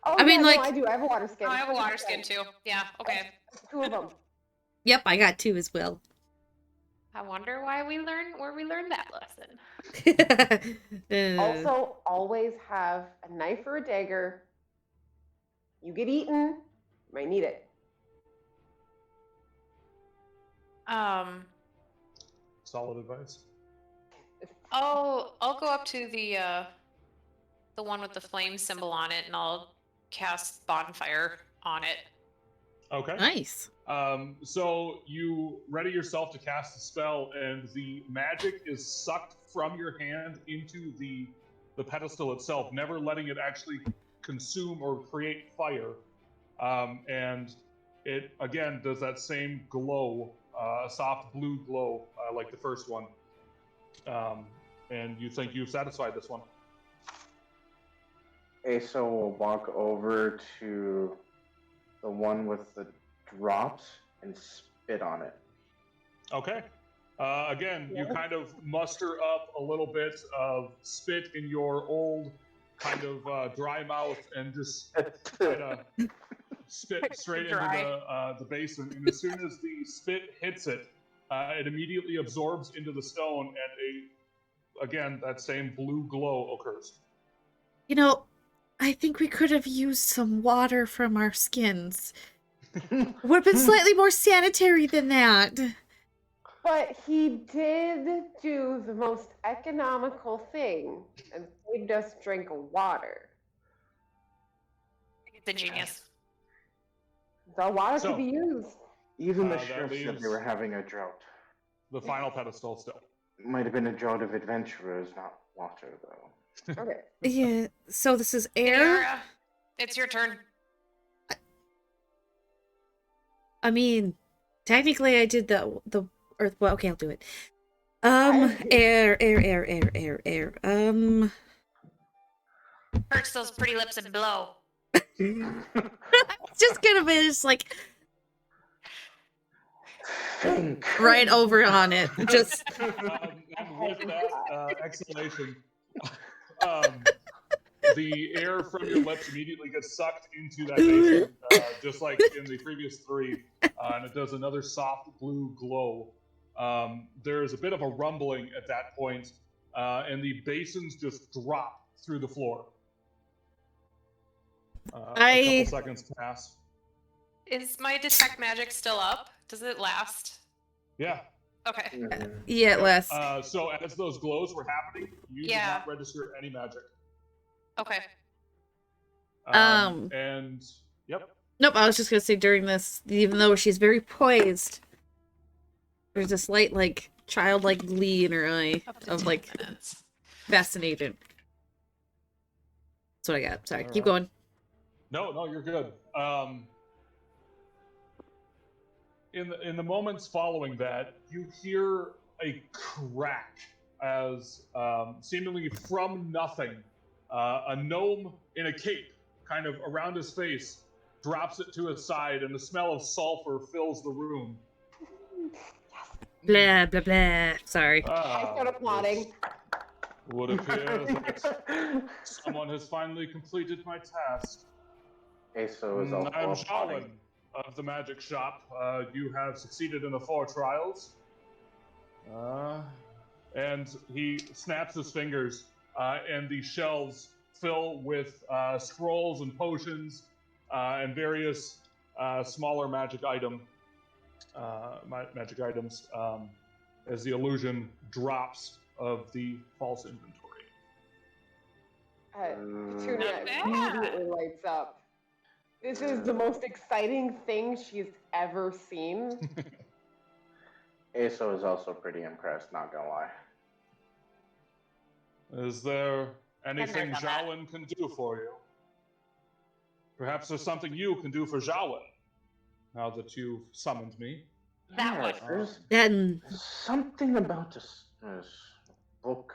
Oh, I mean, yeah, like- no, I do. I have a water skin. Oh, I have a water 100%. skin too. Yeah, okay. 2 of them. Yep, I got 2 as well. I wonder where we learned that lesson. Also, always have a knife or a dagger. You get eaten, you might need it. solid advice. I'll go up to the one with the flame symbol on it, and I'll cast bonfire on it. Okay. Nice. So you ready yourself to cast the spell, and the magic is sucked from your hand into the pedestal itself, never letting it actually consume or create fire. And it again does that same glow, a soft blue glow, like the first one. And you think you've satisfied this one. Asa will walk over to the one with the drops and spit on it. Okay. Again, you kind of muster up a little bit of spit in your old kind of dry mouth and just kind of spit straight into the basin. And as soon as the spit hits it, it immediately absorbs into the stone, and again, that same blue glow occurs. You know, I think we could have used some water from our skins. Would have been slightly more sanitary than that. But he did do the most economical thing and made us drink water. It's a genius. The water So, could be used. Even the that sheriff said leaves- they were having a drought. The final pedestal still. Might have been a drought of adventurers, not water, though. Okay. Yeah, so this is air? Sarah, it's your turn. I mean, technically I did the earth. Well, okay, I'll do it. Air. Perch those pretty lips and blow. It's just gonna be just like Think. right over on it. Just And with that exhalation, the air from your lips immediately gets sucked into that basin, just like in the previous 3, and it does another soft blue glow. There's a bit of a rumbling at that point, and the basins just drop through the floor. A couple seconds pass. Is my detect magic still up? Does it last? Yeah. Okay. yeah, less. So as those glows were happening, you did not register any magic. Okay. And yep. Nope, I was just gonna say during this, even though she's very poised, there's a slight like childlike glee in her eye Up to of 10 like minutes. fascinated. That's what I got. Sorry, All keep right. going. No, you're good. In the moments following that, you hear a crack as seemingly from nothing, a gnome in a cape, kind of around his face, drops it to his side, and the smell of sulfur fills the room. Blah, blah, blah. Sorry. I start applauding. It would appear that someone has finally completed my task. Aso is also I'm applauding. Shaolin of the Magic Shop. You have succeeded in the 4 trials. And he snaps his fingers, and the shelves fill with scrolls and potions and various smaller magic items as the illusion drops of the false inventory. Petunia Not bad. immediately lights up. This is the most exciting thing she's ever seen. Aso is also pretty impressed, not gonna lie. Is there anything done that. Zhaowen can do for you? Perhaps there's something you can do for Zhaowen, now that you've summoned me. That one. There's Then something about this book.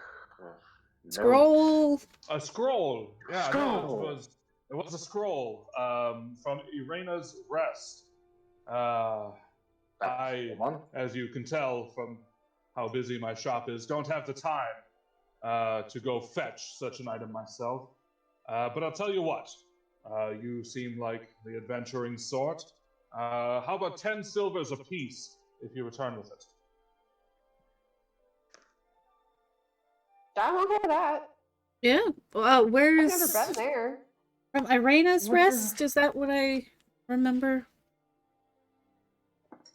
Notes. scroll. A scroll. Yeah, Scroll. No, it was a scroll from Irena's Rest. That's I, the one. as you can tell from how busy my shop is, don't have the time to go fetch such an item myself. But I'll tell you what, you seem like the adventuring sort. How about 10 silvers apiece if you return with it? I'm okay with that. Yeah. I've Where's never been there. from Irena's What the- Rest? Is that what I remember?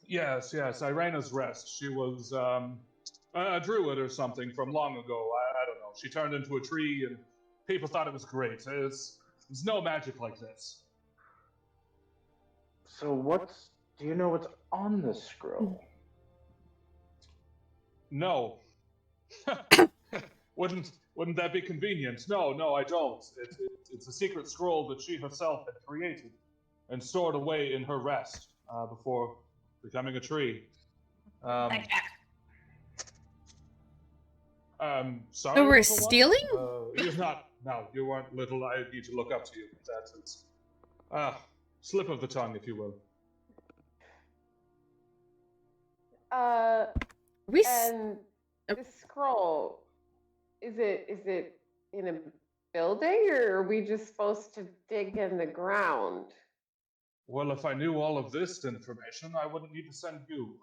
Yes, Irena's Rest. She was a druid or something from long ago. I don't know. She turned into a tree, and people thought it was great. There's no magic like this. So do you know what's on the scroll? No. Wouldn't that be convenient? No, I don't. It's a secret scroll that she herself had created and stored away in her rest before becoming a tree. Like that. Sorry. So we're little one? stealing? You're not. No, you weren't little. I need to look up to you. That's slip of the tongue, if you will. We And the scroll, is it in a building, or are we just supposed to dig in the ground? Well, if I knew all of this information, I wouldn't need to send you.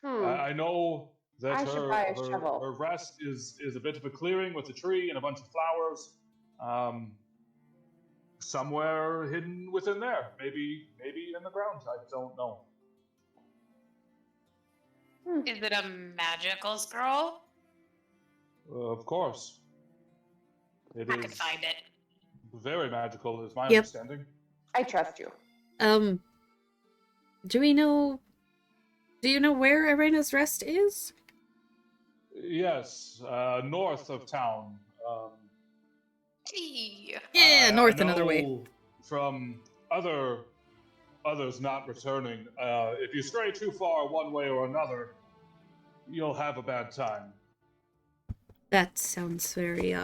Hmm. I know that I should buy a shovel. her rest is a bit of a clearing with a tree and a bunch of flowers. Somewhere hidden within there. Maybe in the ground. I don't know. Is it a magical scroll? Of course. It I can is find it. very magical, is my Yep. understanding. I trust you. do you know where Irena's Rest is? Yes, north of town. Gee. Yeah, I north another way. know from others not returning. If you stray too far one way or another, you'll have a bad time. That sounds very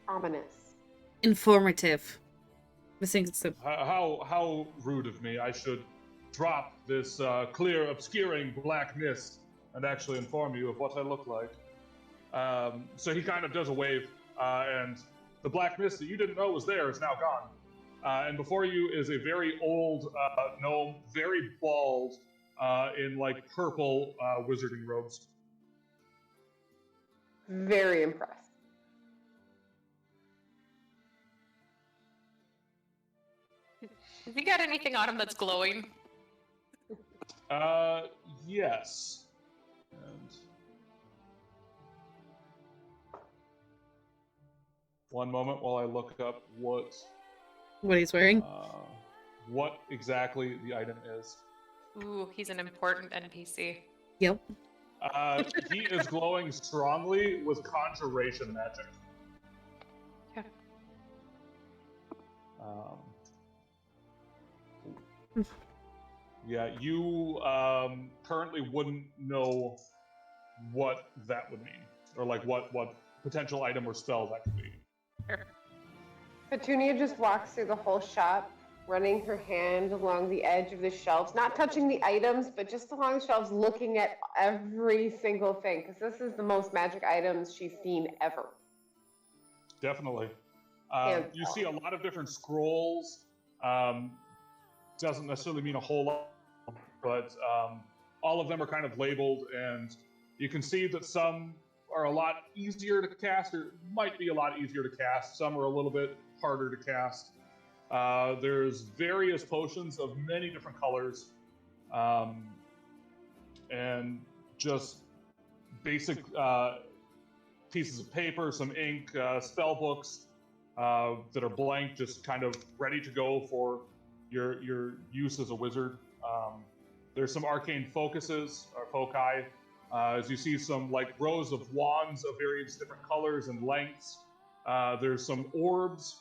Ominous. informative. I think it's a How rude of me! I should drop this clear, obscuring black mist and actually inform you of what I look like. So he kind of does a wave, and the black mist that you didn't know was there is now gone. And before you is a very old gnome, very bald, in like purple wizarding robes. Very impressed. Has he got anything on him that's glowing? Yes. And one moment while I look up what what he's wearing. what exactly the item is. Ooh, he's an important NPC. Yep. He is glowing strongly with conjuration magic. Okay. Yeah, you currently wouldn't know what that would mean, or like what potential item or spell that could be. Sure. Petunia just walks through the whole shop, running her hand along the edge of the shelves, not touching the items, but just along the shelves, looking at every single thing, because this is the most magic items she's seen ever. Definitely. Hands You down. see a lot of different scrolls. Doesn't necessarily mean a whole lot, but all of them are kind of labeled, and you can see that some are a lot easier to cast, or might be a lot easier to cast. Some are a little bit harder to cast. There's various potions of many different colors, and just basic pieces of paper, some ink, spell books that are blank, just kind of ready to go for your use as a wizard. There's some arcane focuses or foci. As you see some like rows of wands of various different colors and lengths. There's some orbs.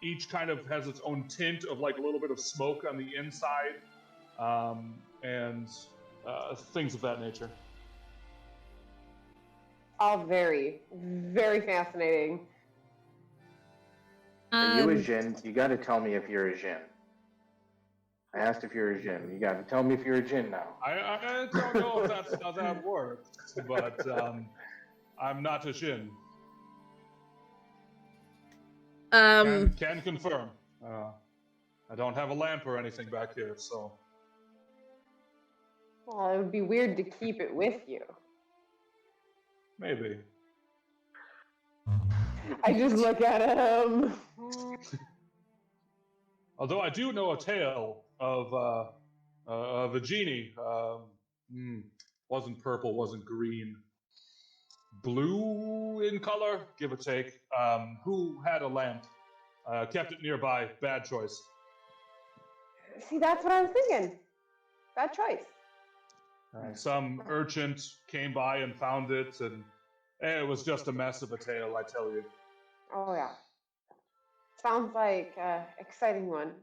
Each kind of has its own tint of like a little bit of smoke on the inside, and things of that nature. All very, very fascinating. Are you a Jinn? You got to tell me if you're a Jinn. I asked if you're a Jinn. You got to tell me if you're a Jinn now. I don't know if that's how that works, but I'm not a Jinn. Can confirm. I don't have a lamp or anything back here, so. Well, it would be weird to keep it with you. Maybe. I just look at him. Although I do know a tale of a genie. Wasn't purple, wasn't green. Blue in color, give or take. Who had a lamp. Kept it nearby. Bad choice. See, that's what I was thinking. Bad choice. Some urchin came by and found it, and it was just a mess of a tale, I tell you. Oh, yeah. Sounds like an exciting one.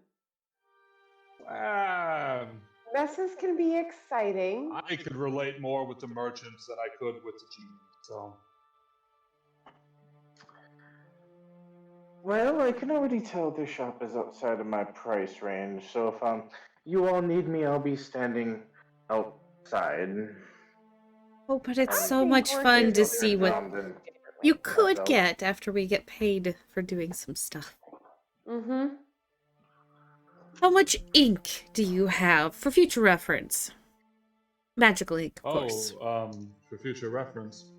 Messes can be exciting. I could relate more with the merchants than I could with the genie, so. Well, I can already tell this shop is outside of my price range, so if you all need me, I'll be standing outside. Oh, but it's I so think much we're fun here to to see do what something you differently. could so. get after we get paid for doing some stuff. Mm-hmm. How much ink do you have for future reference? Magical ink, of course. For future reference.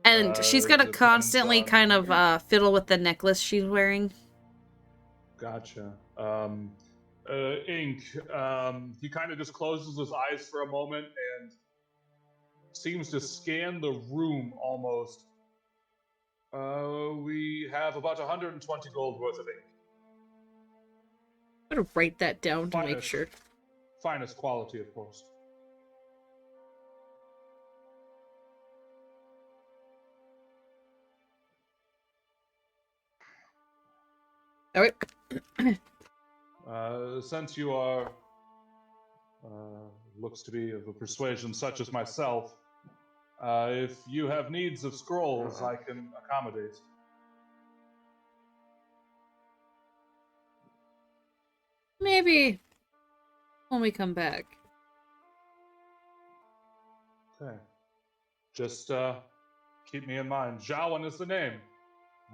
And she's got to depends constantly on- kind of fiddle with the necklace she's wearing. Gotcha. Ink. He kind of just closes his eyes for a moment and seems to scan the room almost. We have about 120 gold worth of ink. I'm gonna write that down to make Finest. sure. Finest quality, of course. Alright. Since you are, looks to be of a persuasion such as myself, if you have needs of scrolls, I can accommodate. Maybe when we come back. Okay. Just keep me in mind. Zhaowen is the name,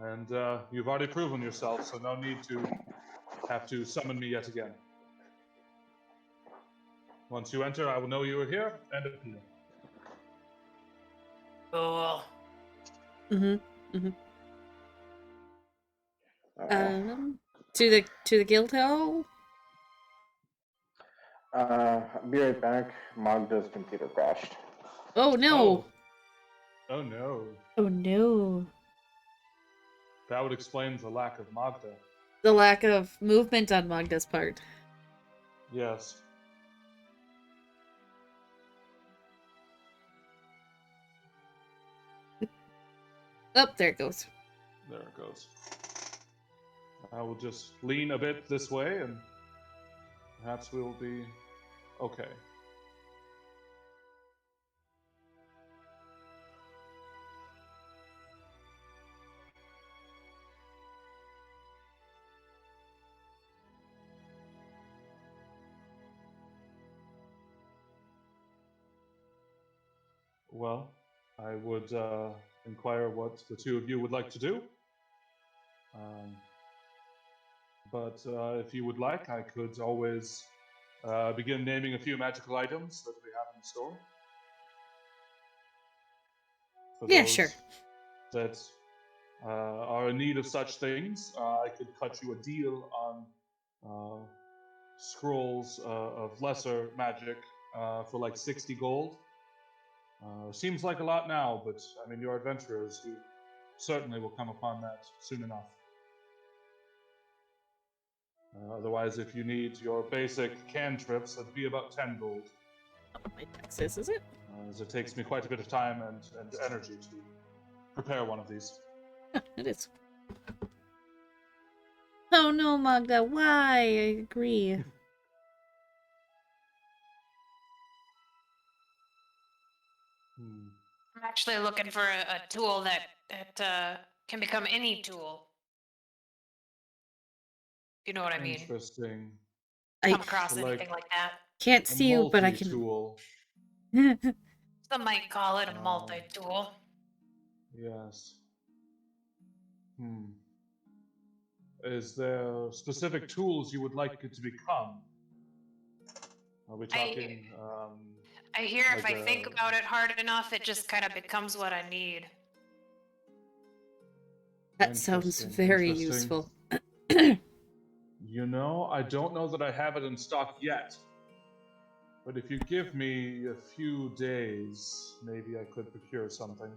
and you've already proven yourself, so no need to have to summon me yet again. Once you enter, I will know you are here and appear. Cool. To the guild hall? I'll be right back. Magda's computer crashed. Oh no! Oh no. Oh no! That would explain the lack of Magda. The lack of movement on Magda's part. Yes. Oh, there it goes. There it goes. I will just lean a bit this way, and perhaps we'll be okay. Well, I would inquire what the two of you would like to do. But if you would like, I could always begin naming a few magical items that we have in the store. For Yeah, those sure. that are in need of such things, I could cut you a deal on scrolls of lesser magic for like 60 gold. Seems like a lot now, but I mean, you're adventurers. You certainly will come upon that soon enough. Otherwise, if you need your basic cantrips, it'd be about 10 gold. My taxes, is it? As it takes me quite a bit of time and energy to prepare one of these. It is. Oh no, Magda, why? I agree. I'm actually looking for a tool that can become any tool. You know what I mean? Interesting. Come I across like anything like that? can't A see you, but I can. multi-tool. Some might call it a multi-tool. Yes. Is there specific tools you would like it to become? Are we talking? I hear if like I think about it hard enough, it just kind of becomes what I need. That sounds very interesting. useful. You know, I don't know that I have it in stock yet. But if you give me a few days, maybe I could procure something.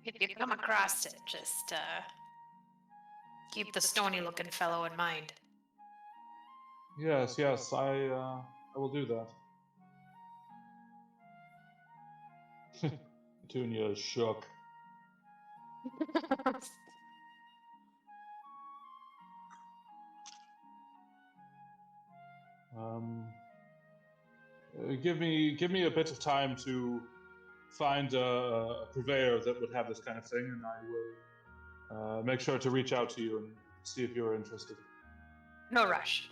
If you come across it, just keep the stony-looking fellow in mind. Yes, I will do that. Petunia is shook. Give me a bit of time to find a purveyor that would have this kind of thing, and I will make sure to reach out to you and see if you're interested. No rush.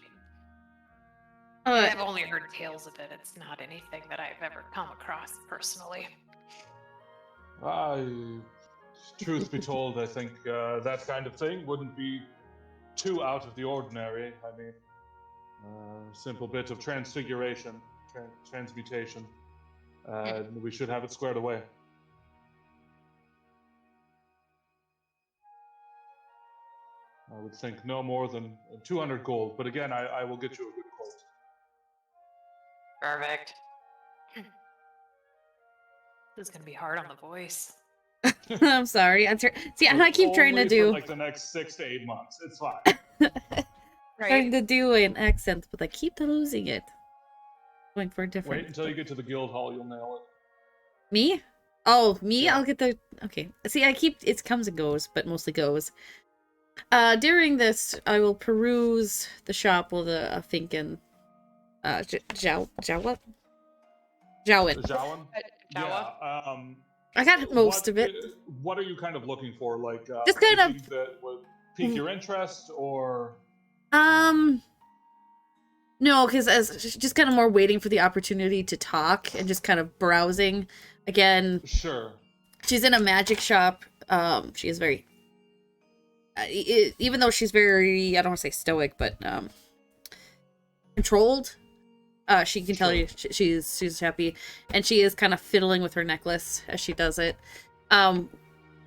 I've only heard tales of it. It's not anything that I've ever come across personally. Truth be told, I think that kind of thing wouldn't be too out of the ordinary. I mean, simple bit of transfiguration, transmutation. We should have it squared away. I would think no more than 200 gold, but again, I will get you a good quote. Perfect. This is gonna be hard on the voice. I'm sorry. See, and I keep trying to Only do for like the next 6 to 8 months. It's fine. trying to do an accent, but I keep losing it. Going for a different. Wait until you get to the guild hall, you'll nail it. Me? Oh, me? Yeah. I'll get the. Okay. See, it comes and goes, but mostly goes. During this, I will peruse the shop with a thinking. Jowen. Jowen? Yeah. I got most of it. What are you kind of looking for? Like, just kind of anything that would pique your interest, or? No, because as just kind of more waiting for the opportunity to talk and just kind of browsing. Again, Sure. She's in a magic shop. She is very, even though she's very, I don't want to say stoic, but controlled. She can tell you she's happy, and she is kind of fiddling with her necklace as she does it.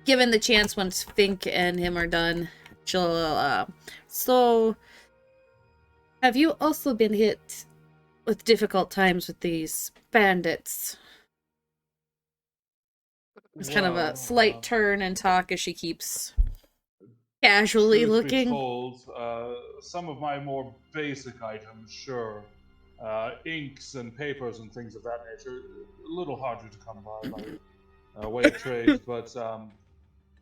Given the chance, once Fink and him are done, she'll. So, have you also been hit with difficult times with these bandits? It's kind of a slight turn and talk as she keeps casually looking. Be told, some of my more basic items, sure. Inks and papers and things of that nature, a little harder to come by way of trade, but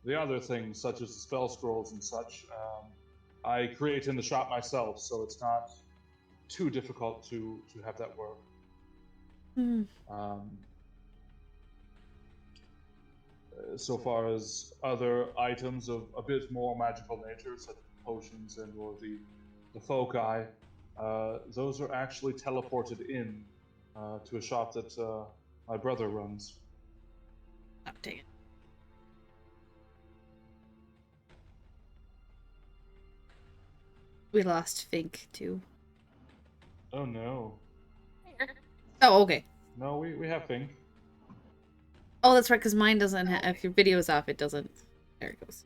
the other things, such as the spell scrolls and such, I create in the shop myself, so it's not too difficult to have that work. So far as other items of a bit more magical nature, such as potions or the foci, those are actually teleported in to a shop that my brother runs. Oh, dang it. We lost Fink, too. Oh no. Oh, okay. No, we have Fink. Oh, that's right, because mine doesn't have... If your video's off, it doesn't... There it goes.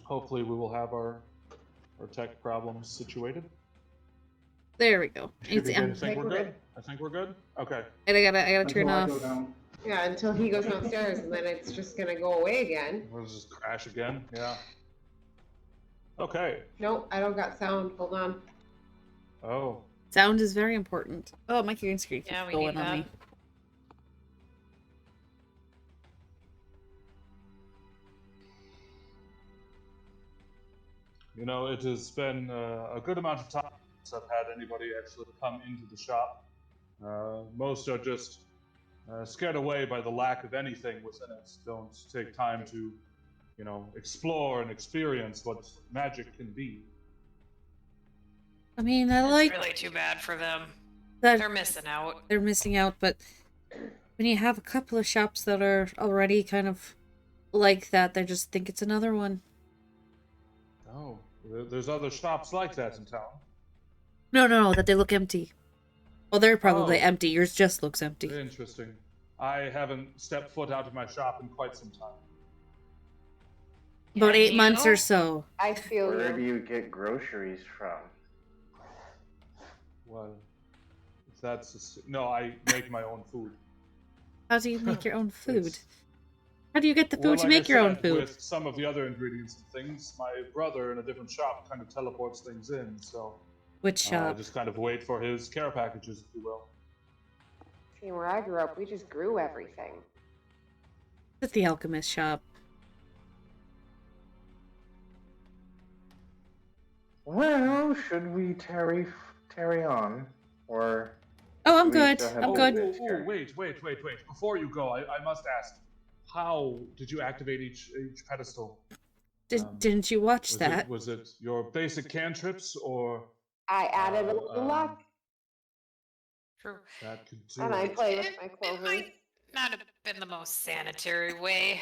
Hopefully we will have our tech problems situated. There we go. Should we It's, I think we're good. I think we're good. Okay. and I gotta turn Until I off. go down. Yeah, until he goes downstairs, and then it's just gonna go away again. We'll just crash again. Yeah. Okay. Nope, I don't got sound. Hold on. Oh. Sound is very important. Oh, my green screen keeps Yeah, we going need on that. me. You know, it has been a good amount of time since I've had anybody actually come into the shop. Most are just scared away by the lack of anything within it. Don't take time to, you know, explore and experience what magic can be. I mean, I It's like really too bad for them. that They're missing out. they're missing out, but when you have a couple of shops that are already kind of like that, they just think it's another one. Oh, there's other shops like that in town. No, that they look empty. Well, they're probably Oh. empty. Yours just looks empty. Interesting. I haven't stepped foot out of my shop in quite some time. About Yeah, 8 months or you? so. I feel Where do you. you get groceries from? Well, if that's no, I make my own food. How do you make your own food? It's- How do you get the food Well, to like make I your own said, food? With some of the other ingredients and things, my brother in a different shop kind of teleports things in, so Which I shop? just kind of wait for his care packages, if you will. See, where I grew up, we just grew everything. At the alchemist shop. Well, should we tarry on, or Oh, I'm we good. still have I'm Oh, good. business oh, here? wait. Before you go, I must ask, how did you activate each pedestal? Didn't you watch Was that? was it your basic cantrips, or I added a little luck, True. that could do and I it? play with It- my It clovers. might not have been the most sanitary way.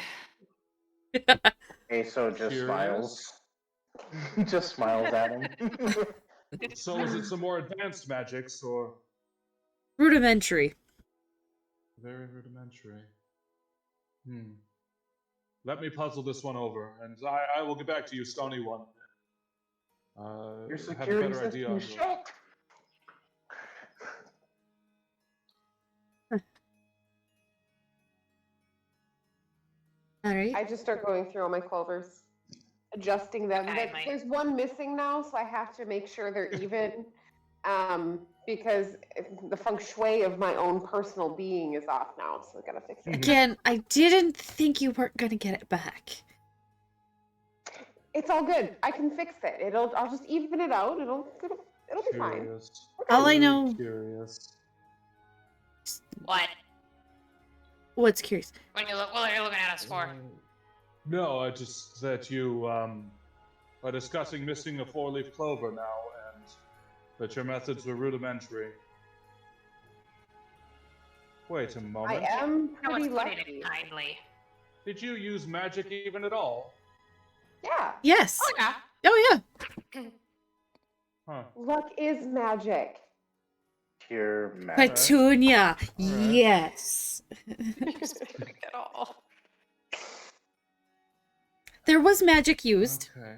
Aso just Curious. smiles. Just smiles at him. So is it some more advanced magics, or Rudimentary. very rudimentary? Let me puzzle this one over, and I will get back to you, Stony One. Your Have a security better idea system on is your- shut. All right. I just start going through all my clovers, adjusting them. Okay, But my- there's one missing now, so I have to make sure they're even. Because the feng shui of my own personal being is off now, so I gotta fix it. Again, I didn't think you weren't gonna get it back. It's all good. I can fix it. I'll just even it out. It'll be fine. Curious. All I Very know- Curious. What? What's curious? What are you looking at us for? No, I just that you are discussing missing a four-leaf clover now, and that your methods were rudimentary. Wait a I moment. am No pretty one's putting lucky. it kindly. Did you use magic even at all? Yeah, Yes. Oh yeah. Oh yeah. Huh. luck is magic. Pure magic. Petunia. Alright. Yes. At all. There was magic used. Okay.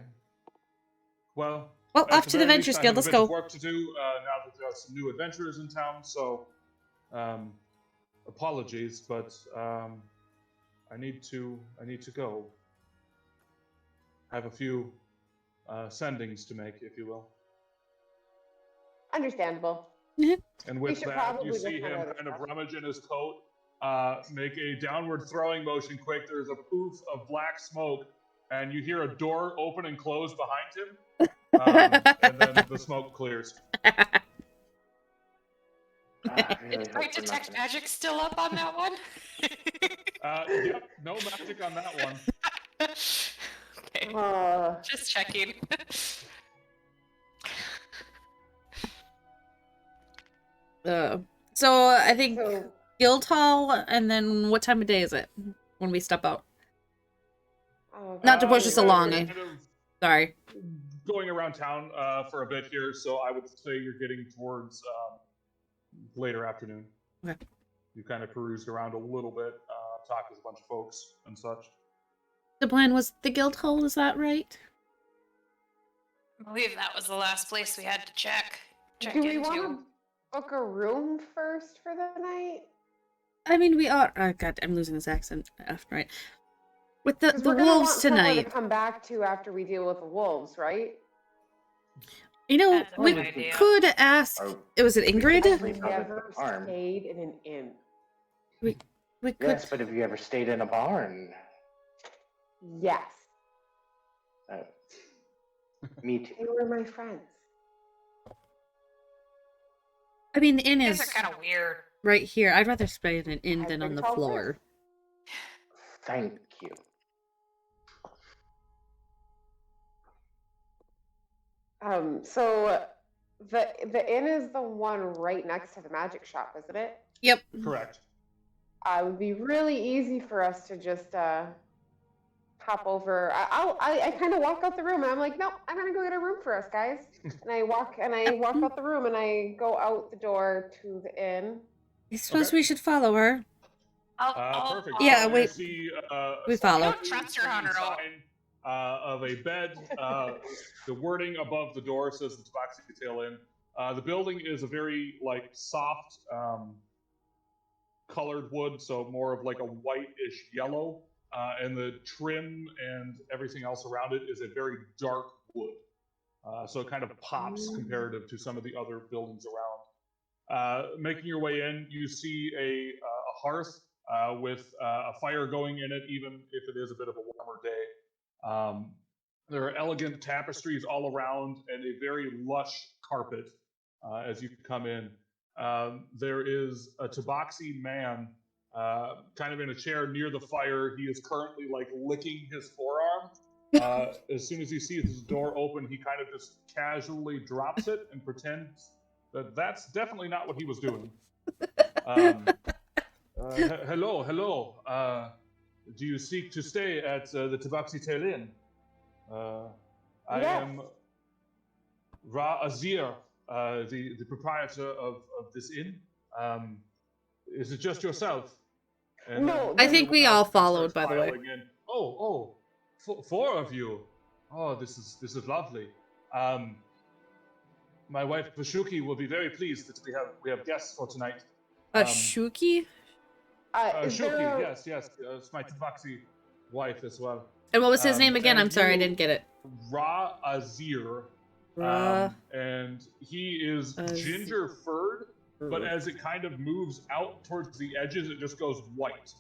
Well. Well, at off to the very Venture least, I Guild. have a Let's bit of go. work to do now that there are some new adventurers in town. So, apologies, but I need to go. I have a few sendings to make, if you will. Understandable. And We with should that, probably you go see find him other kind of stuff. rummage in his coat, make a downward throwing motion quick. There's a poof of black smoke, and you hear a door open and close behind him. And then the smoke clears. Really Is hope my for detect nothing. magic still up on that one? Yep, no magic on that one. Okay. Okay. Just checking. So I think So, Guildhall, and then what time of day is it when we step out? oh, Not to push You us guys along. are kind of Sorry. going around town for a bit here, so I would say you're getting towards later afternoon. Okay. You kind of perused around a little bit, talked with a bunch of folks and such. The plan was the Guildhall, is that right? I believe that was the last place we had to check do we into. want to book a room first for the night? I mean, we are. Oh, God, I'm losing this accent left, right. With the 'Cause we're gonna wolves want somewhere tonight. to come back to after we deal with the wolves, right? You know, That's a we good idea. could ask. Was it Ingrid? I've Sleep out at the never barn. stayed in an inn. We could. Yes, but have you ever stayed in a barn? Yes, Uh, me too. they were my friends. I mean, the inn These is are kind of weird. right here. I'd rather stay in an inn I've than on been the told floor. Thank you. So the inn is the one right next to the magic shop, isn't it? Yep. Correct. It would be really easy for us to just hop over. I kind of walk out the room and I'm like, no, I'm gonna go get a room for us, guys. And I walk out the room and I go out the door to the inn. I suppose Okay. we should follow her. Perfect. Yeah, So wait. You see, We follow. I don't trust her, Hunter. sign of a bed. The wording above the door says the Tabaxi Tail Inn. The building is a very soft colored wood, so more of like a whitish yellow, and the trim and everything else around it is a very dark wood. So it kind of pops comparative to some of the other buildings around. Making your way in, you see a hearth with a fire going in it, even if it is a bit of a warmer day. There are elegant tapestries all around and a very lush carpet as you come in. There is a Tabaxi man kind of in a chair near the fire. He is currently licking his forearm. As soon as he sees his door open, he kind of just casually drops it and pretends that that's definitely not what he was doing. Hello. Do you seek to stay at the Tabaxi Tail Inn? I Yes. am Ra Azir, the proprietor of this inn. Is it just yourself? And No, I think we all starts followed, by the way. filing in. Four of you. Oh, this is lovely. My wife Vashuki will be very pleased that we have guests for tonight. Shuki? Is there Shuki, a- yes, it's my Tabaxi wife as well. And what was his name again? and I'm sorry, I you- didn't get it. Ra Azir. Ra And he is Az- ginger furred, but as it kind of moves out towards the edges, it just goes white.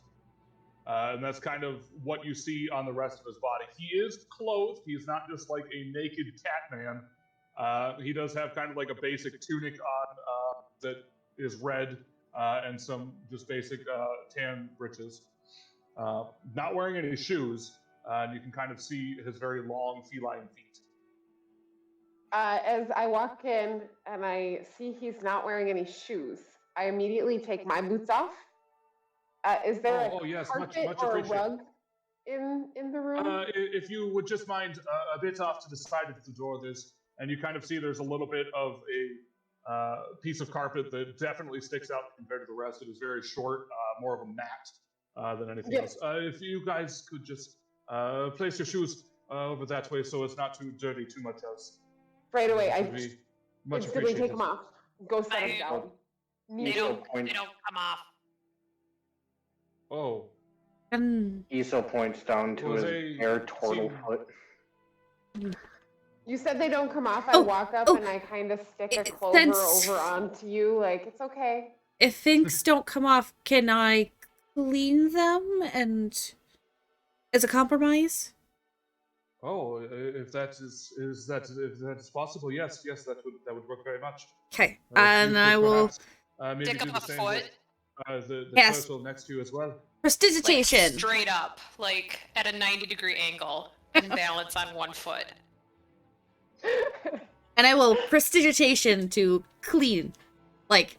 And that's kind of what you see on the rest of his body. He is clothed. He's not just like a naked cat man. He does have kind of like a basic tunic on that is red and some just basic tan breeches. Not wearing any shoes, and you can kind of see his very long feline feet. As I walk in and I see he's not wearing any shoes, I immediately take my boots off. Is there Oh, yes, much carpet or a appreciated. rug in the room? If you would just mind a bit off to the side of the door, and you kind of see there's a little bit of a piece of carpet that definitely sticks out compared to the rest. It is very short, more of a mat than anything Yes. else. If you guys could just place your shoes over that way so it's not too dirty too much else. Right away, That I would be much instantly appreciated. take them off. Go set them I- down. They Neat. don't come off. Oh, Iso points down to Was his a- bare turtle seem- foot. You said they don't come off. I Oh, walk up oh, and I kind of stick a it- clover since- over onto you, like it's okay. If things don't come off, can I clean them and as a compromise? oh, if that is possible, yes, that would work very much. Okay, If you and could I will perhaps, maybe Stick do up the a same foot, with the Yes. turtle next to you as well. like prestidigitation. straight up, like at a 90-degree angle. and balance on one foot. And I will prestidigitation to clean, like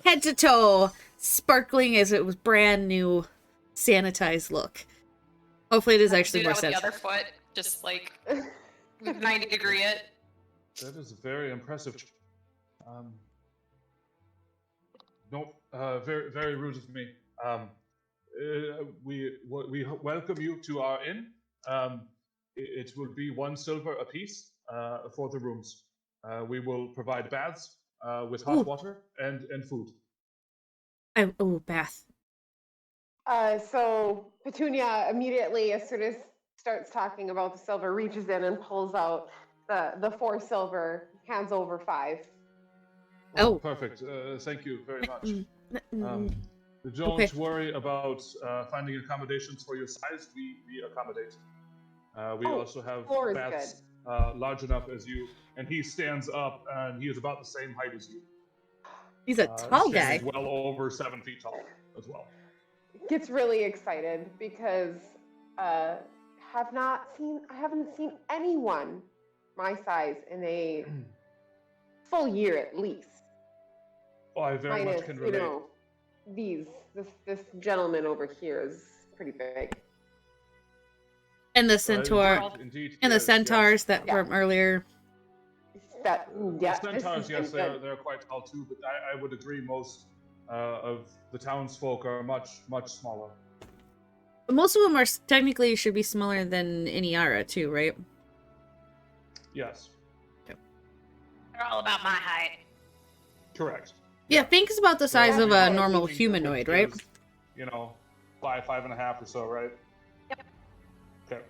head to toe, sparkling as it was brand new, sanitized look. Hopefully, it is actually Do more that with the sanitized. other foot, just like 90-degree it. That is very impressive. Um, no, very very rude of me. We welcome you to our inn. It will be 1 silver apiece for the rooms. We will provide baths with hot Ooh. water and food. Oh, bath. So Petunia immediately, as soon as starts talking about the silver, reaches in and pulls out the 4 silver, hands over 5. Oh. Perfect. Thank you very much. Mm. Don't Okay. worry about finding accommodations for your size. We accommodate. We Oh, also have floor is baths large enough as you. And he stands up, and he is about the same height as you. He's a tall guy. Standing well over 7 feet tall as well. Gets really excited because I haven't seen anyone my size in a full year at least. Oh, I very Minus, much can relate. This gentleman over here is pretty big. And the centaur. Indeed, And the yes, centaurs yes. that from earlier. The Centaurs, yes, they're quite tall too, but I would agree most of the townsfolk are much smaller. Most of them are technically should be smaller than Iniara too, right? Yes, They're all about my height. correct. Yeah, Fink is about the size of a Yeah. normal humanoid, right? Is, 5.5 or so, right? Yep. Okay.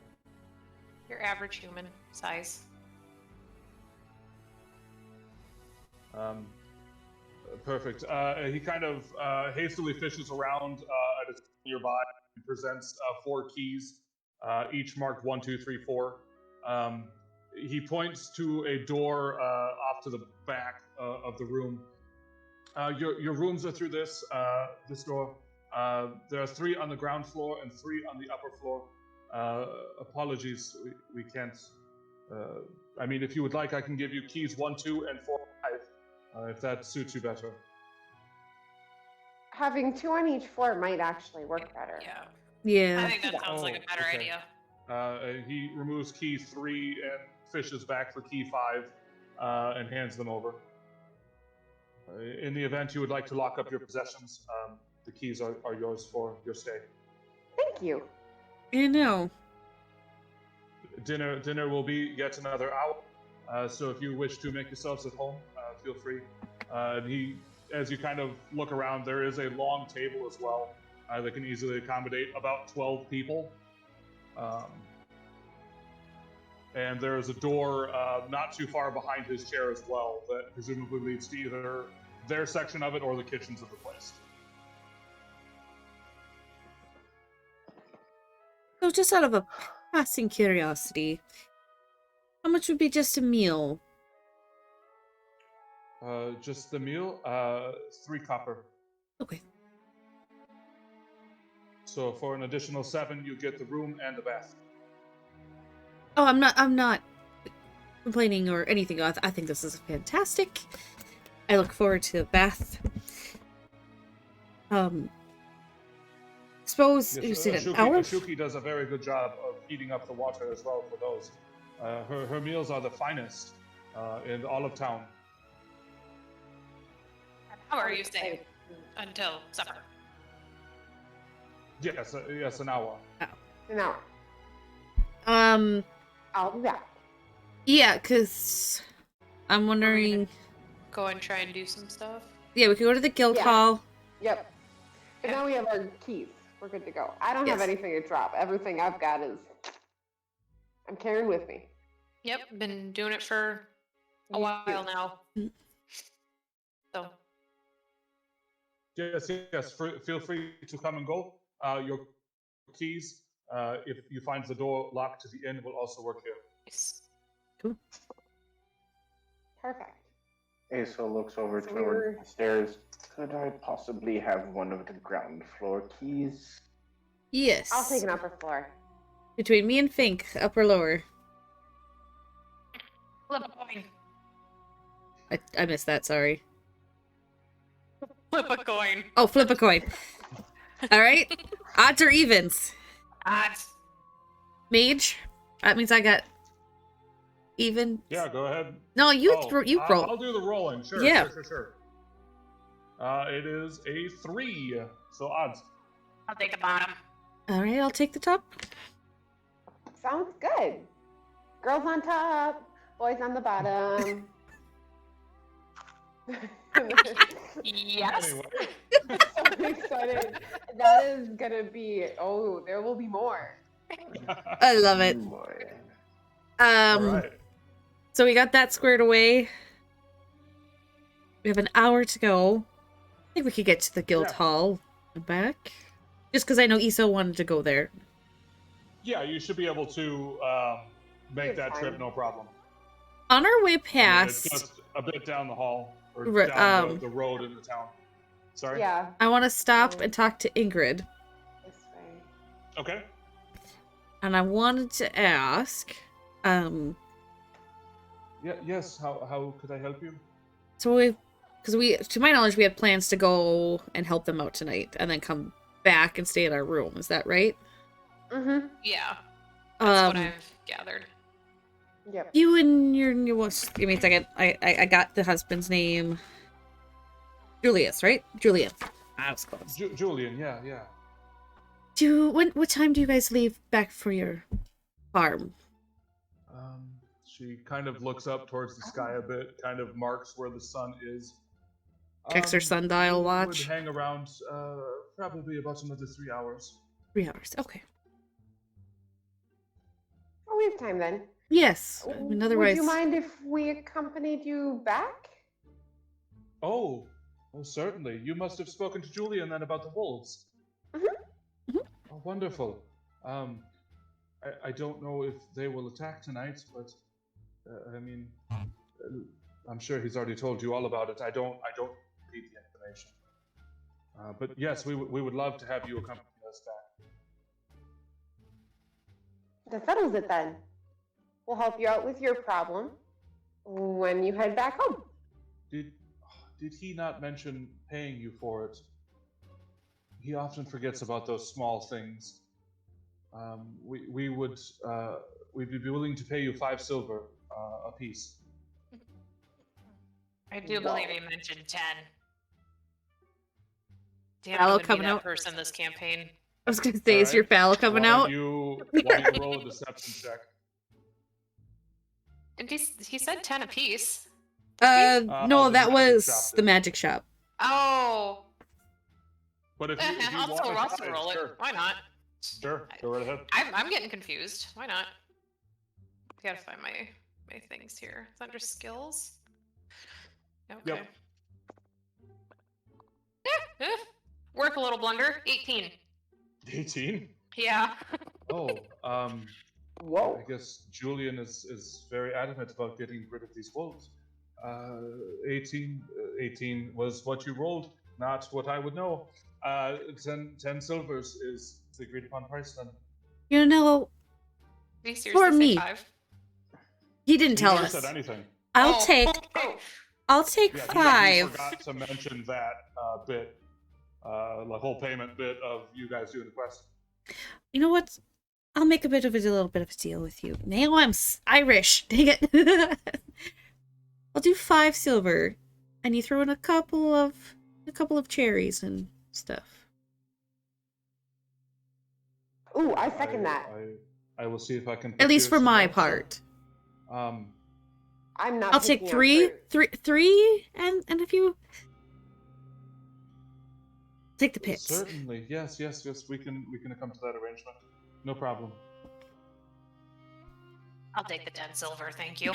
Your average human size. Perfect. He kind of hastily fishes around at his nearby and presents 4 keys, each marked 1, 2, 3, 4. He points to a door off to the back of the room. Your rooms are through this door. There are 3 on the ground floor and 3 on the upper floor. Apologies, we can't. I mean, if you would like, I can give you keys 1, 2, and 4, 5, if that suits you better. Having 2 on each floor might actually work better. Yeah. I Yeah. think that sounds like a better okay. idea. He removes key 3 and fishes back for key 5 and hands them over. In the event you would like to lock up your possessions, the keys are yours for your stay. Thank you. I know. Dinner will be yet another hour, so if you wish to make yourselves at home, feel free. As you kind of look around, there is a long table as well that can easily accommodate about 12 people. And there is a door not too far behind his chair as well that presumably leads to either their section of it or the kitchens of the place. So just out of a passing curiosity, how much would be just a meal? Just the meal, 3 copper. Okay. So for an additional 7, you get the room and the bath. Oh, I'm not complaining or anything. I think this is fantastic. I look forward to the bath. Suppose you said an hour? Ashuki does a very good job of heating up the water as well for those. Her meals are the finest in all of town. How are you staying until supper? Yes, an hour. An hour. I'll be back. Yeah, because I'm wondering. Go and try and do some stuff. Yeah, we could go to the guild Yeah. hall. Yep. But now we have our keys. We're good to go. I don't have Yes. anything to drop. Everything I've got is I'm carrying with me. Yep, been doing it for a while now. So Yes. Feel free to come and go. Your keys, if you find the door locked to the inn, will also work here. nice. Cool. Perfect. Aso looks over So toward the stairs. Could I possibly have one of the ground floor keys? Yes. I'll take an upper floor. Between me and Fink, up or lower? Flip a coin. I missed that, sorry. Flip a coin. Oh, flip a coin. Alright. Odds or evens? Odds. Mage? That means I got even. Yeah, go ahead. No, you I'll roll. do the rolling. Sure, Yeah. sure. It is a 3, so odds. I'll take the bottom. Alright, I'll take the top. Sounds good. Girls on top, boys on the bottom. Yes. Anyway, So excited. That is gonna be. Oh, there will be more. I love it. Boy. all right. So we got that squared away. We have an hour to go. I think we could get to the guild Yeah. hall and back. Just because I know Iso wanted to go there. Yeah, you should be able to make It's that trip fine. no problem. On our way I mean, past, it's just a bit down the hall, or Right, down the road in the town. Sorry? Yeah. I want to stop and talk to Ingrid. This way. Okay. And I wanted to ask, Yeah, yes, how could I help you? so to my knowledge, we had plans to go and help them out tonight and then come back and stay in our room. Is that right? Mm-hmm. Yeah. That's what I've gathered. Yep. You and your give me a second. I got the husband's name. Julius, right? Julian. I was close. Julian, yeah. What time do you guys leave back for your farm? She kind of looks up towards the sky a bit, kind of marks where the sun is. Checks her sundial we watch. Would hang around probably about another 3 hours. 3 hours. Okay. Oh, we have time then. Yes. I mean, otherwise. Would you mind if we accompanied you back? Oh, certainly. You must have spoken to Julian then about the wolves. Mm-hmm. Oh, wonderful. I don't know if they will attack tonight, but I mean, I'm sure he's already told you all about it. I don't repeat the information. But yes, we would love to have you accompany us back. That settles it then. We'll help you out with your problem when you head back home. Did he not mention paying you for it? He often forgets about those small things. We'd be willing to pay you 5 silver a piece. I do believe he mentioned 10. Damn, Fallow I'm gonna be coming that out. person this campaign. I was gonna say, is Alright. your fallow coming Why out? don't you roll a deception check? And he said 10 apiece. No, the that magic was shop the did. magic shop. Oh. But if you I'll want still to try, roll it. sure. Why not? Sure, go right ahead. I'm getting confused. Why not? Gotta find my things here. It's under skills. Okay. Yep. Worth a little blunder. 18. 18? Yeah. Oh, Whoa. I guess Julian is very adamant about getting rid of these wolves. 18 was what you rolled, not what I would know. 10 silvers is the agreed upon price then. You know, Did he seriously For say me. 5? he didn't He tell never us. said anything. I'll Oh, take oh. I'll take Yeah, 5. He forgot to mention that bit, the whole payment bit of you guys doing the quest. You know what? I'll make a little bit of a deal with you. Now I'm Irish. Dang it. I'll do 5 silver, and you throw in a couple of cherries and stuff. Ooh, I second that. I will see if I can. At least for procure my some more. part. I'm not. I'll take picking out 3, fruit. 3, and a few. Take the pits. Certainly, yes. We can come to that arrangement. No problem. I'll take the 10 silver, thank you.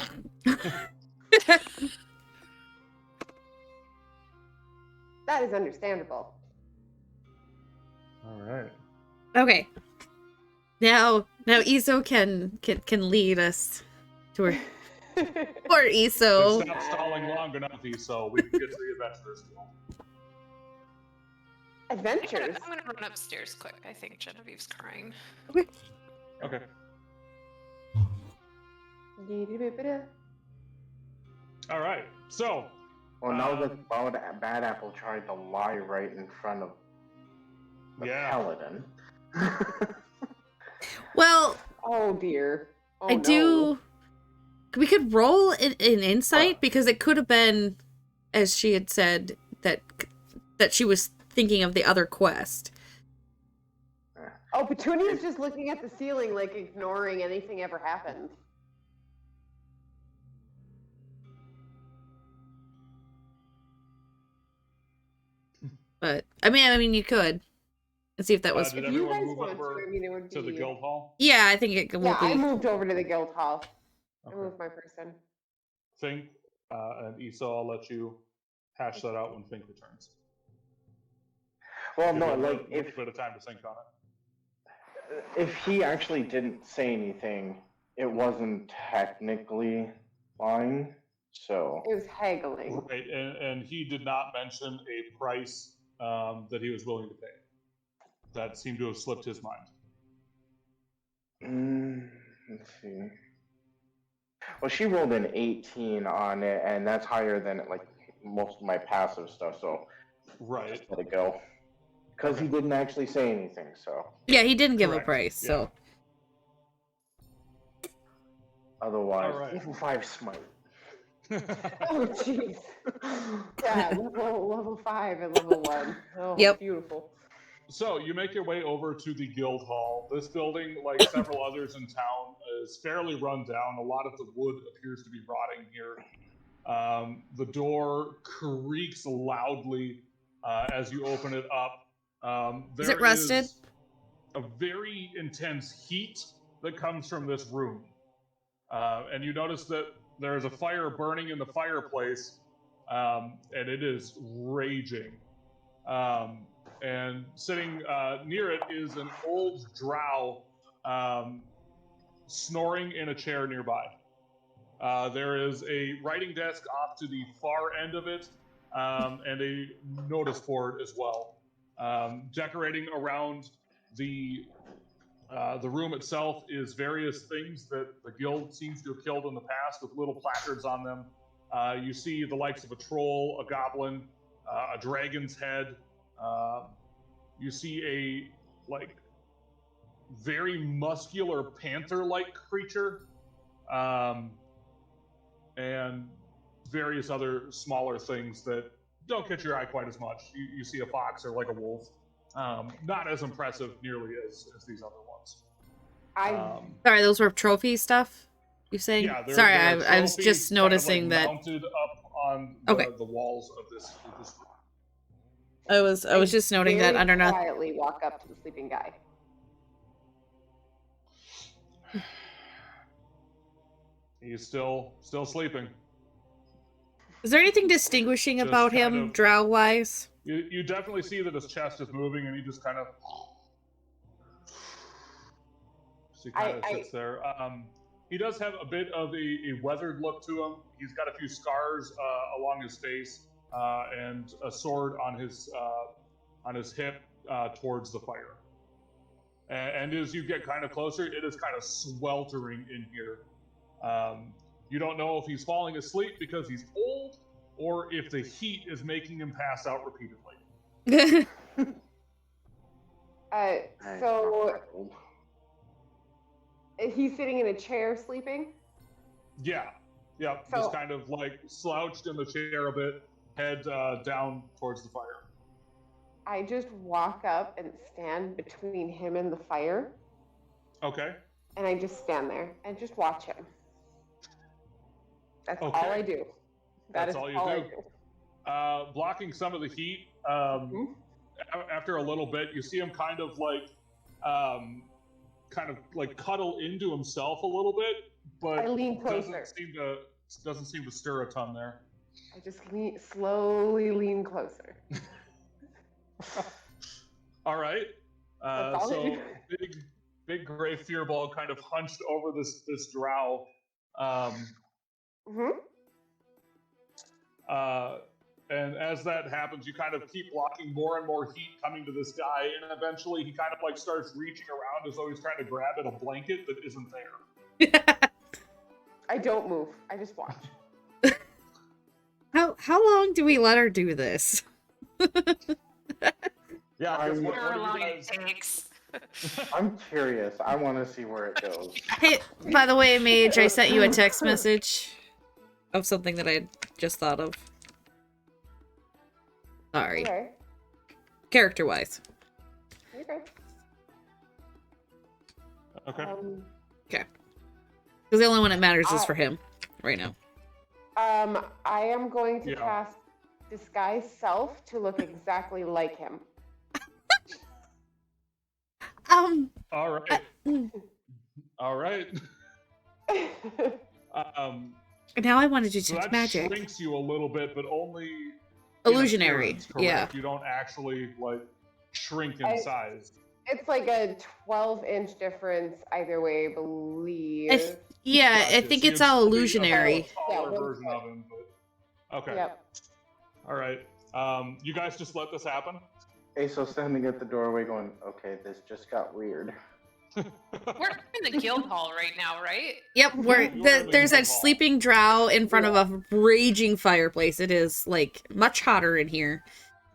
That is understandable. All right. Okay. Now Iso can lead us to her. Poor Iso. Stop stalling long enough, so we can get to the adventurers guild. Adventures. I'm gonna run upstairs quick. I think Genevieve's crying. Okay. All right. So, Well, now that Bad Apple tried to lie right in front of the paladin. Well, Oh dear. Oh I no. do. We could roll an insight because it could have been, as she had said, that she was thinking of the other quest. Oh, Petunia's just looking at the ceiling, like ignoring anything ever happened. But I mean, you could and see if that was. did If you everyone guys move want over to, I mean, it would be. to the guild hall? Yeah, I think it will Yeah, I be. moved over to the guild hall. I Okay. moved my person. Fink and Esau, I'll let you hash that out when Fink returns. Well, Give no, you like a little bit of time to think on it. if he actually didn't say anything, it wasn't technically lying. So It was haggling. Right, and he did not mention a price that he was willing to pay. That seemed to have slipped his mind. let's see. Well, she rolled an 18 on it, and that's higher than like most of my passive stuff. So Right. just let it go. Because he didn't actually say anything. So Yeah, he didn't give a Correct, price. yeah. So otherwise, All right. level 5 smite. Oh jeez. Yeah, level 5 and level 1. Oh, Yep. beautiful. So you make your way over to the guild hall. This building, like several others in town, is fairly run down. A lot of the wood appears to be rotting here. The door creaks loudly as you open it up. Is it rusted? Is a very intense heat that comes from this room. And you notice that there is a fire burning in the fireplace, and it is raging. And sitting near it is an old drow snoring in a chair nearby. There is a writing desk off to the far end of it, and a notice board as well. Decorating around the room itself is various things that the guild seems to have killed in the past with little placards on them. You see the likes of a troll, a goblin, a dragon's head. You see a very muscular panther-like creature, and various other smaller things that don't catch your eye quite as much. You see a fox or like a wolf. Not as impressive nearly as these other ones. Sorry, those were trophy stuff. You saying? Yeah, Sorry, they're I was trophies just noticing kind of that. mounted up on the walls of this room. I was just noting that underneath. Quietly walk up to the sleeping guy. He's still sleeping. Is there anything distinguishing Just about kind him, of- drow-wise? You definitely see that his chest is moving, and he just kind of sits there. He does have a bit of a weathered look to him. He's got a few scars along his face, and a sword on his hip towards the fire. And as you get kind of closer, it is kind of sweltering in here. You don't know if he's falling asleep because he's old, or if the heat is making him pass out repeatedly. So he's sitting in a chair sleeping? Yeah. Just kind of like slouched in the chair a bit, head down towards the fire. I just walk up and stand between him and the fire. Okay. And I just stand there and just watch him. That's all I do. That's all you do. Blocking some of the heat. After a little bit, you see him kind of cuddle into himself a little bit, but I lean closer. Doesn't seem to stir a ton there. I just slowly lean closer. All right. That's all big gray fearball kind of hunched over this drow. And as that happens, you kind of keep blocking more and more heat coming to this guy, and eventually he kind of like starts reaching around as though he's trying to grab at a blanket that isn't there. I don't move. I just watch. How long do we let her do this? Yeah, I'm- what However do you long guys- it takes. I'm curious. I want to see where it goes. Hey, by the way, Mage, I sent you a text message of something that I had just thought of. Sorry. Okay. Character-wise. You're good. Okay. Because the only one that matters is for him right now. I am going to Yeah. cast Disguise Self to look exactly like him. All right. All right. Now I want to So detect that magic. shrinks you a little bit, but only in Illusionary. appearance, correct? Yeah. You don't actually like shrink in I- size. It's like a 12-inch difference either way, I believe. Yeah, I Gotcha. think So it's you'd all still be a illusionary. taller Yeah, version of him, but okay. Yep. All right. You guys just let this happen. Aso standing at the doorway going, okay, this just got weird. We're in the guild hall right now, right? Yep, there's a hall. sleeping drow in front of a raging fireplace. It is, like, much hotter in here.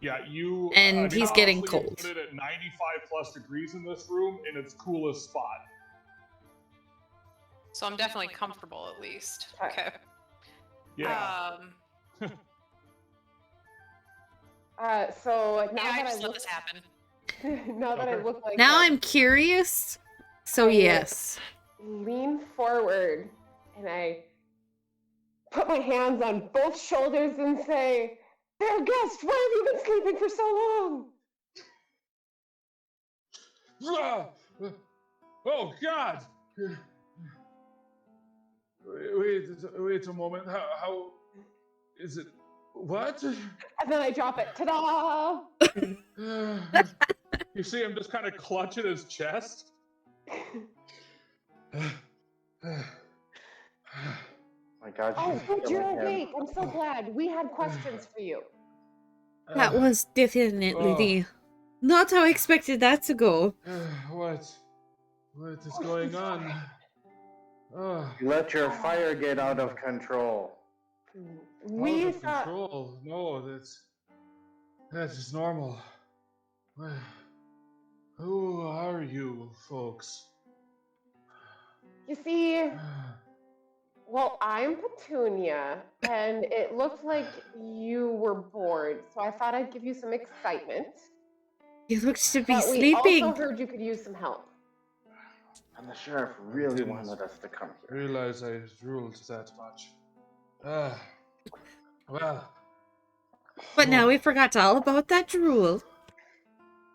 Yeah, you. And I mean, he's getting honestly, you cold. Put it at 95 plus degrees in this room in its coolest spot. So I'm definitely comfortable at least. Okay. Yeah. So now Yeah, I that I just let look, this happen. now that I Okay. look like Now him, I'm curious, so I- yes. lean forward and I put my hands on both shoulders and say, "Fair guest, why have you been sleeping for so long?" Ah! Oh God! Wait a moment. How is it? What? And then I drop it. Ta-da! You see him just kind of clutching his chest. My God, Oh, she's good, you're killing him. awake. I'm so glad. We had questions for you. That was definitely not how I expected that to go. What is going on? Oh, You let your fire get out of control. We out of thought control. No, that is normal. Who are you, folks? you see, well, I'm Petunia, and it looked like you were bored, so I thought I'd give you some excitement. He looks to be But we sleeping. also heard you could use some help. And the sheriff really didn't wanted us to come here. Realize I ruled that much. Well. But now we forgot all about that drool.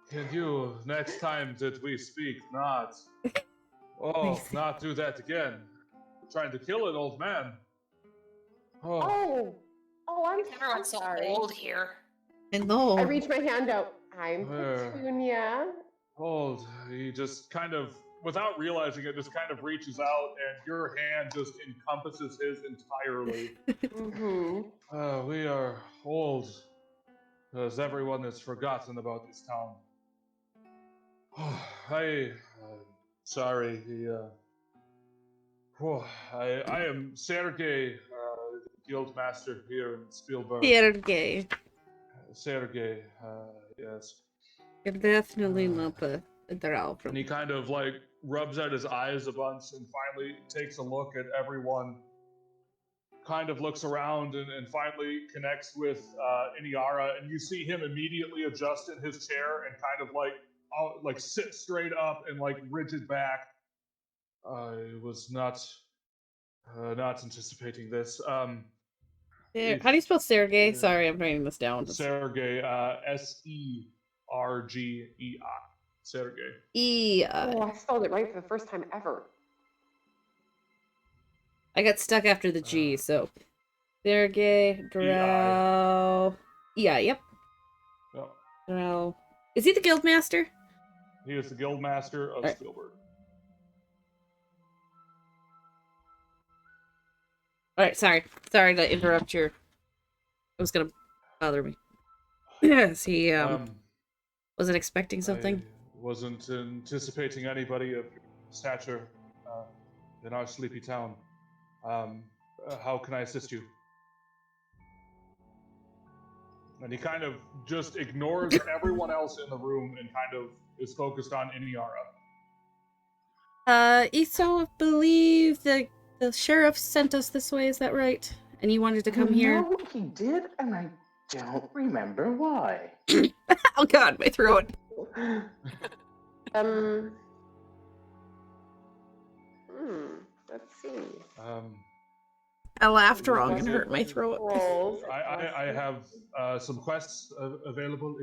Can you, next time that we speak, not do that again? Trying to kill an old man. Oh, I'm Everyone's so sorry. old here. I know. I reach my hand out. I'm Where? Petunia. Old. He just kind of, without realizing it, just kind of reaches out, and your hand just encompasses his entirely. Mm-hmm. We are old, as everyone has forgotten about this town. I'm sorry. I am Sergey, guild master here in Spielburg. Sergey. Sergey, yes. You're definitely not a drow from And he kind of like rubs out his eyes a bunch and finally takes a look at everyone, kind of looks around and finally connects with Iniara, and you see him immediately adjust in his chair and kind of like sit straight up and like rigid back. I was not anticipating this. How do you spell Sergey? Sorry, I'm writing this down. Sergey, Sergei. Sergey. Oh, I spelled it right for the first time ever. I got stuck after the G, so Sergey Drow. Yeah, yep. Yep. Drow. Is he the guild master? He is the guild master of Right. Spielburg. All right, sorry to interrupt your. I was gonna bother me. Yes, he Um, wasn't expecting something. I wasn't anticipating anybody of your stature in our sleepy town. How can I assist you? And he kind of just ignores everyone else in the room and kind of is focused on Iniara. Iso, I believe the sheriff sent us this way, is that right? And you wanted to come here? No, he did, and I don't remember why. Oh god, my throat. Let's see. I laughed Well, wrong that's and it. hurt my throat. Rolls. I have some quests available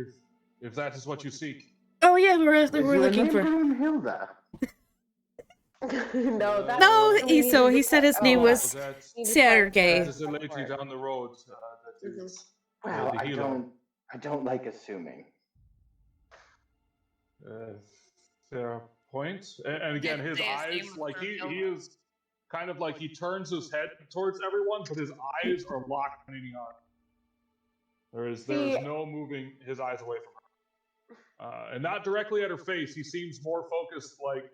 if that is what you seek. Oh yeah, we're Is your looking name for. Brunhilda? No, that's No, what we Iso. needed He to said his check. name Oh, was That need to check Sergey. is a lady down the road. That is Well, the healer. I don't like assuming. Fair point. And again, Didn't his say his eyes, name was like he Brunhilde. is kind of like he turns his head towards everyone, but his eyes are locked on Iniara. There is See- no moving his eyes away from her, and not directly at her face. He seems more focused, like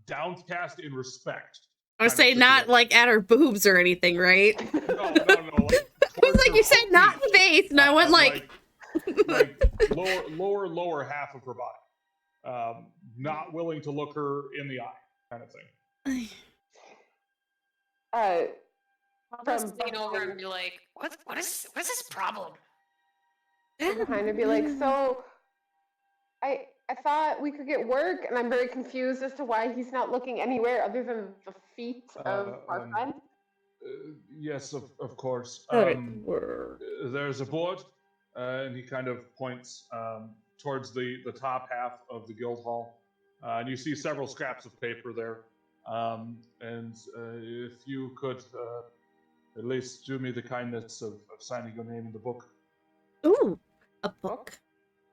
downcast in respect. I was kind of saying not situation. like at her boobs or anything, right? No. Like, I towards was like, her you said not feet. face, and I went like lower half of her body. Not willing to look her in the eye, kind of thing. Uh, I'll just From lean over and be like, what is this problem? behind and be like, so I thought we could get work, and I'm very confused as to why he's not looking anywhere other than the feet of our friend. Yes, of course. Word. There's a board, and he kind of points towards the top half of the guild hall, and you see several scraps of paper there. And if you could at least do me the kindness of signing your name in the book. Ooh, a book.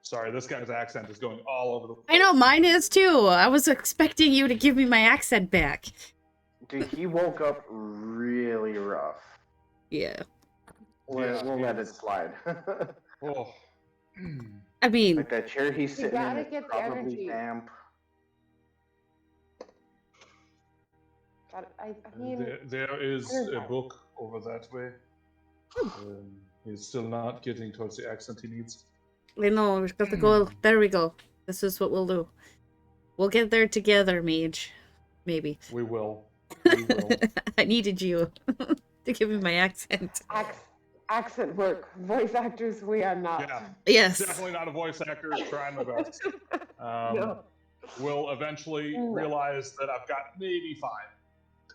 Sorry, this guy's accent is going all over the place. I know, mine is too. I was expecting you to give me my accent back. Dude, he woke up really rough. Yeah. We'll let it slide. Oh. I mean, Like that chair he's sitting in gotta is get the probably energy. damp. I mean, There is a Energy. book over that way. He's still not getting towards the accent he needs. I know, we've got to go. There we go. This is what we'll do. We'll get there together, Mage. Maybe. We will. We will. I needed you to give me my accent. accent work. Voice actors, we are not. Yeah, Yes. definitely not a voice actor. Trying my best. No. We'll eventually realize that I've got maybe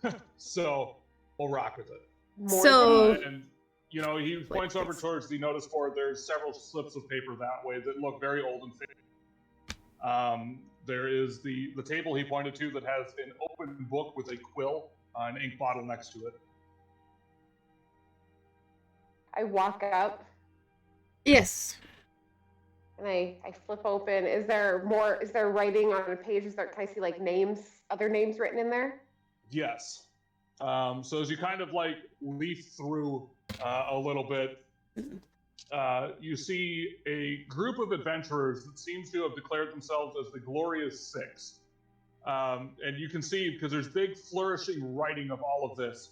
5. So we'll rock with it. So- And you know, he points over towards the notice board. There's several slips of paper that way that look very old and faded. There is the table he pointed to that has an open book with a quill, an ink bottle next to it. I walk up Yes. and I flip open. Is there writing on a page? Can I see like names, other names written in there? Yes. So as you kind of like leaf through a little bit, you see a group of adventurers that seems to have declared themselves as the Glorious Six. And you can see, because there's big flourishing writing of all of this,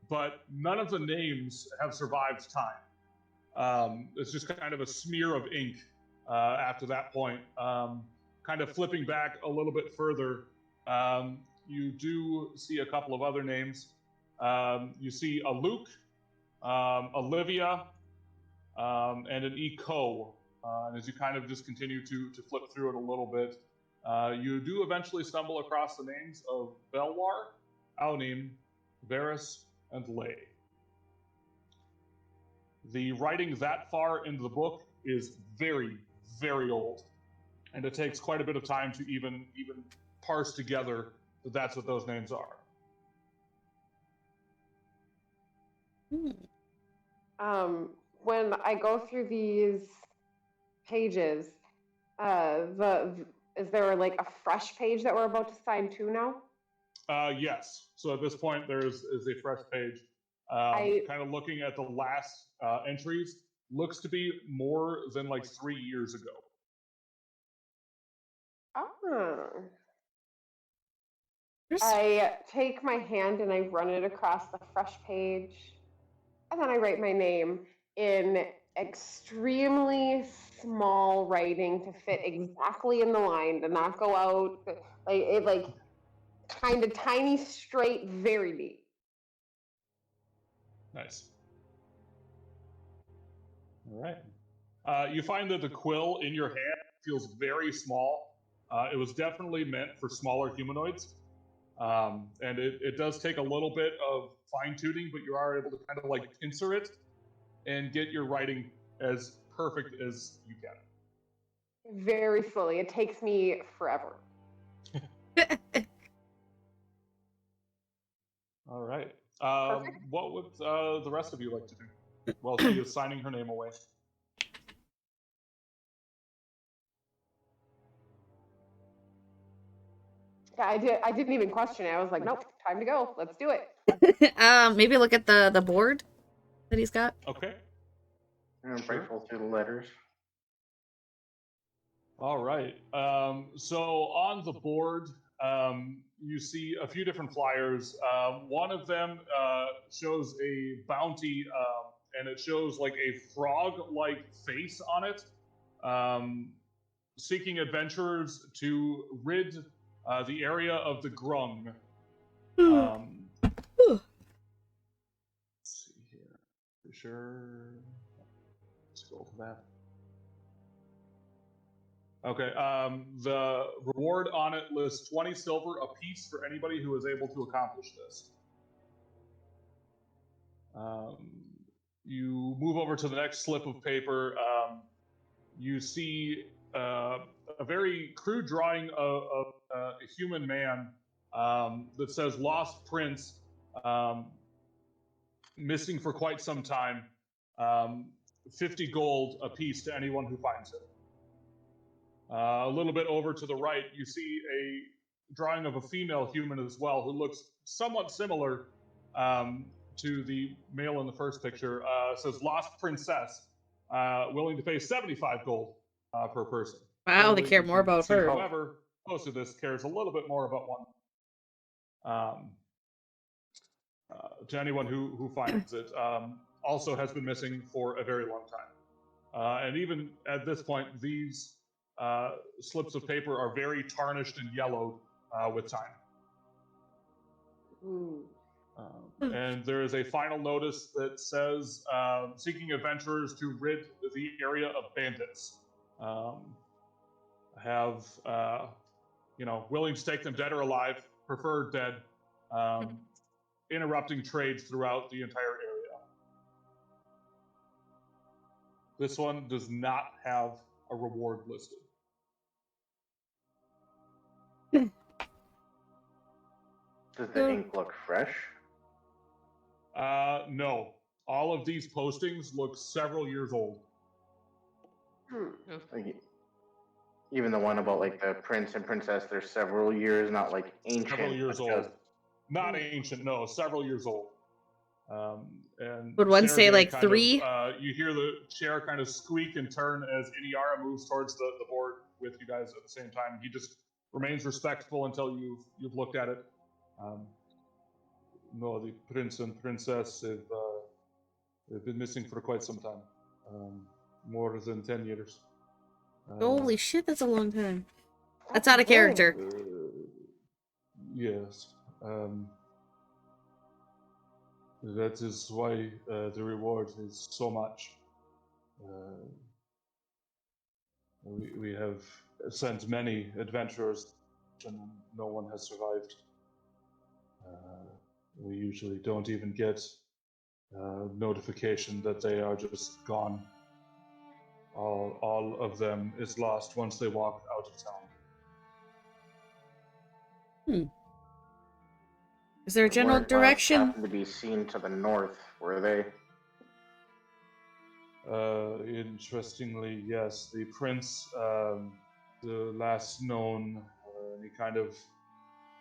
but none of the names have survived time. It's just kind of a smear of ink after that point. Kind of flipping back a little bit further, you do see a couple of other names. You see a Luke, Olivia, and an Eco. And as you kind of just continue to flip through it a little bit, you do eventually stumble across the names of Belwar, Aunim, Varys, and Lay. The writing that far into the book is very, very old, and it takes quite a bit of time to even parse together that that's what those names are. When I go through these pages, is there like a fresh page that we're about to sign to now? Yes. So at this point, there is a fresh page. kind of looking at the last entries, looks to be more than like 3 years ago. I take my hand and I run it across the fresh page, and then I write my name in extremely small writing to fit exactly in the line, to not go out, like kind of tiny, straight, very neat. Nice. All right. You find that the quill in your hand feels very small. It was definitely meant for smaller humanoids. And it does take a little bit of fine tuning, but you are able to kind of like pincer it and get your writing as perfect as you can. Very slowly. It takes me forever. All right. Perfect. What would the rest of you like to do while she is signing her name away? Yeah, I didn't even question it. I was like, nope, time to go. Let's do it. Maybe look at the board that he's got. Okay. I'm grateful to the letters. All right. So on the board, you see a few different flyers. One of them shows a bounty, and it shows like a frog-like face on it, seeking adventurers to rid the area of the Grung. Let's see here. For sure. Let's go for that. Okay, the reward on it lists 20 silver apiece for anybody who is able to accomplish this. You move over to the next slip of paper. You see a very crude drawing of a human man that says Lost Prince, missing for quite some time. 50 gold apiece to anyone who finds it. A little bit over to the right, you see a drawing of a female human as well, who looks somewhat similar to the male in the first picture. It says Lost Princess, willing to pay 75 gold per person. Wow, they Clearly, care you more can about see her. Whoever posted this cares a little bit more about one. To anyone who finds it, also has been missing for a very long time. And even at this point, these slips of paper are very tarnished and yellowed with time. And there is a final notice that says, seeking adventurers to rid the area of bandits. Have, willing to take them dead or alive, preferred dead, interrupting trades throughout the entire area. This one does not have a reward listed. Does the ink look fresh? No. All of these postings look several years old. Like, even the one about like the prince and princess, they're several years, not like ancient. Several years old. Just... Not ancient, no. Several years old. And Would one say Sergei like kind of, 3? you hear the chair kind of squeak and turn as Iniara moves towards the board with you guys at the same time. He just remains respectful until you've looked at it. No, the prince and princess have been missing for quite some time. More than 10 years. Holy shit, that's a long time. That's out of character. Yes. That is why the reward is so much. We have sent many adventurers and no one has survived. We usually don't even get notification that they are just gone. All of them is lost once they walk out of town. Is there a general direction? Happened to be seen to the north, were they? Interestingly, yes. The prince, the last known, he kind of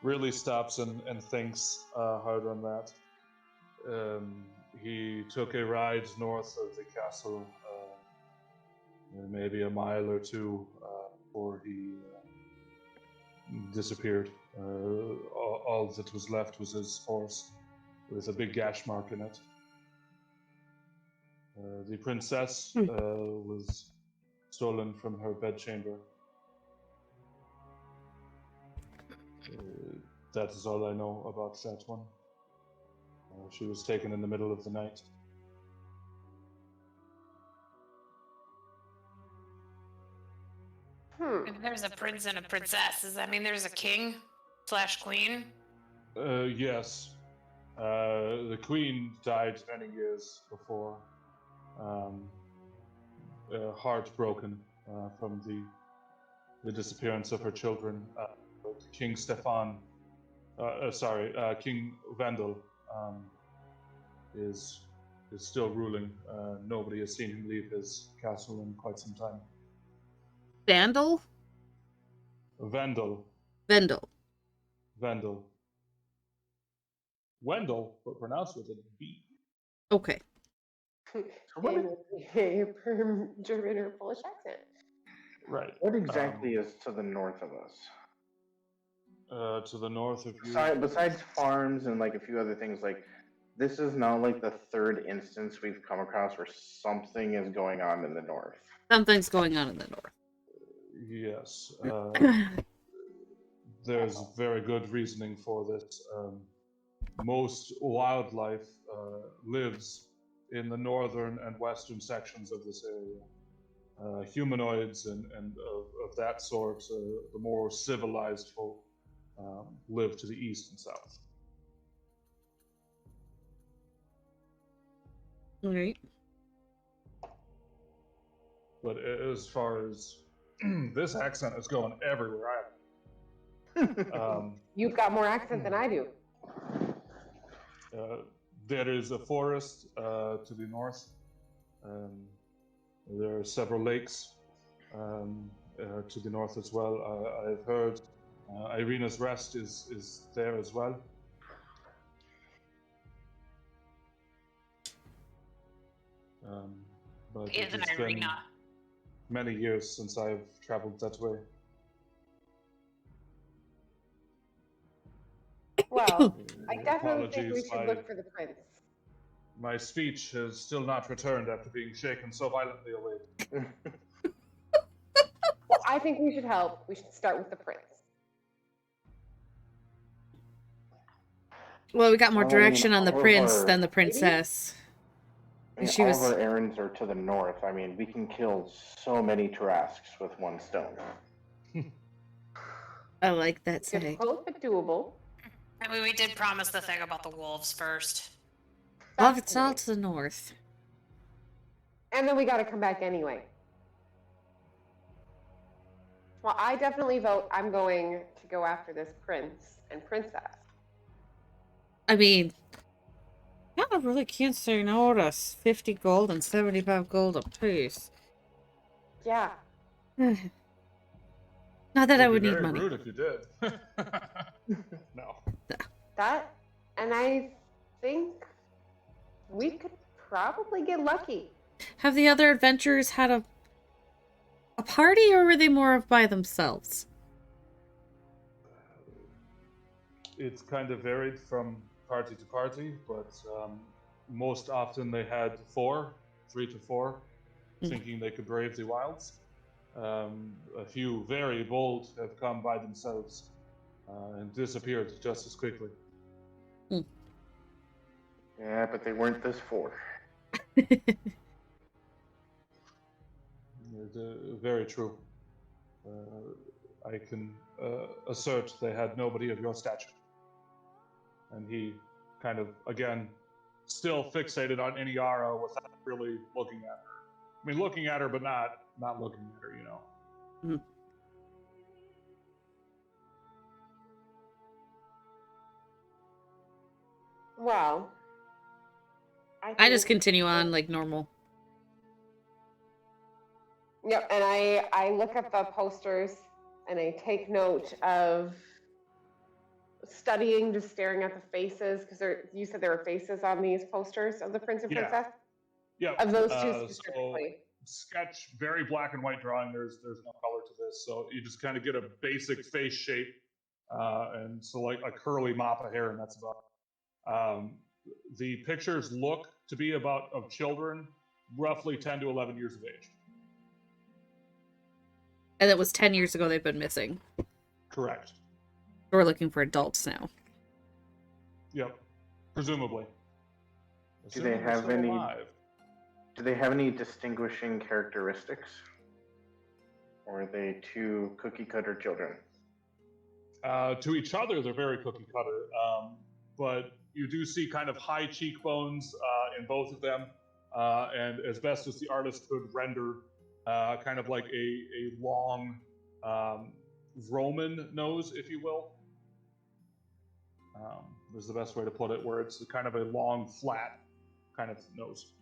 really stops and thinks hard on that. he took a ride north of the castle, maybe a mile or two, before he disappeared. All that was left was his horse, with a big gash mark in it. The princess was stolen from her bedchamber. That is all I know about that one. She was taken in the middle of the night. If there's a prince and a princess, does that mean there's a king / queen? Yes. The queen died many years before. Heartbroken from the disappearance of her children. King King Vendel is still ruling. Nobody has seen him leave his castle in quite some time. Vandal? Vendel. Vendel. Vendel. Wendell, but pronounced with a B. Okay. So what, A German or Polish accent. Right. what exactly is to the north of us? To the north of you. Besides farms and like a few other things, like this is now like the third instance we've come across where something is going on in the north. Something's going on in the north. Yes. There's very good reasoning for this. Most wildlife lives in the northern and western sections of this area. Humanoids and of that sort, the more civilized folk, live to the east and south. All right. But as far as this accent is going everywhere, You've got more accent than I do. there is a forest to the north. There are several lakes to the north as well. I've heard Irina's Rest is there as well. But Is an it's been Irina. many years since I've traveled that way. Well, I definitely think we Apologies, should look for the prince. My speech has still not returned after being shaken so violently awake. Well, I think we should help. We should start with the prince. Well, we got more Well, I mean, direction on the all of prince our- than the princess. I mean, She all was- of our errands are to the north. I mean, we can kill so many Tarasques with one stone. I like that saying. Difficult but doable. I mean, we did promise the thing about the wolves first. Well, it's all to the north. And then we got to come back anyway. Well, I definitely vote I'm going to go after this prince and princess. I mean, I really can't say no to 50 gold and 75 gold apiece. Yeah. Not that I It'd would be need very money. rude if you did. No. That, and I think we could probably get lucky. Have the other adventurers had a party, or were they more of by themselves? It's kind of varied from party to party, but most often they had 3 to 4, thinking they could brave the wilds. A few very bold have come by themselves and disappeared just as quickly. Yeah, but they weren't this four. Very true. I can assert they had nobody of your stature. And he kind of, again, still fixated on Iniara without really looking at her. I mean, looking at her, but not looking at her, you know. Well, I just think- continue on like normal. Yep, and I look at the posters and I take note of studying, just staring at the faces, because you said there were faces on these posters of the prince and Yeah. princess? Yeah. Of those two So specifically. sketch, very black and white drawing. There's no color to this, so you just kind of get a basic face shape, and so like a curly mop of hair, and that's about it. The pictures look to be of children, roughly 10 to 11 years of age. And it was 10 years ago they've been missing. Correct. We're looking for adults now. Yep. Presumably. Do they Assuming they're have still any? alive. Do they have any distinguishing characteristics? Or are they two cookie cutter children? To each other, they're very cookie cutter, but you do see kind of high cheekbones in both of them, and as best as the artist could render, kind of like a long Roman nose, if you will. Is the best way to put it, where it's kind of a long, flat kind of nose.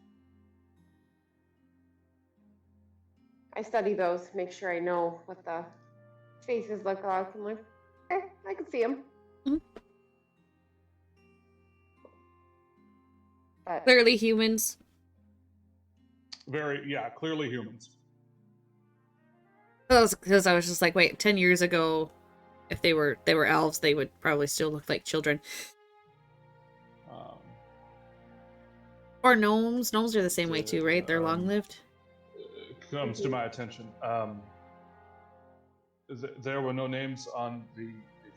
I study those, make sure I know what the faces look like. I'm like, okay, I can see them. Mhm. But Clearly humans. Clearly humans. Because I was just like, wait, 10 years ago, if they were elves, they would probably still look like children. Or gnomes. Gnomes are the same way too, right? They're long-lived. Comes to my attention. There were no names on the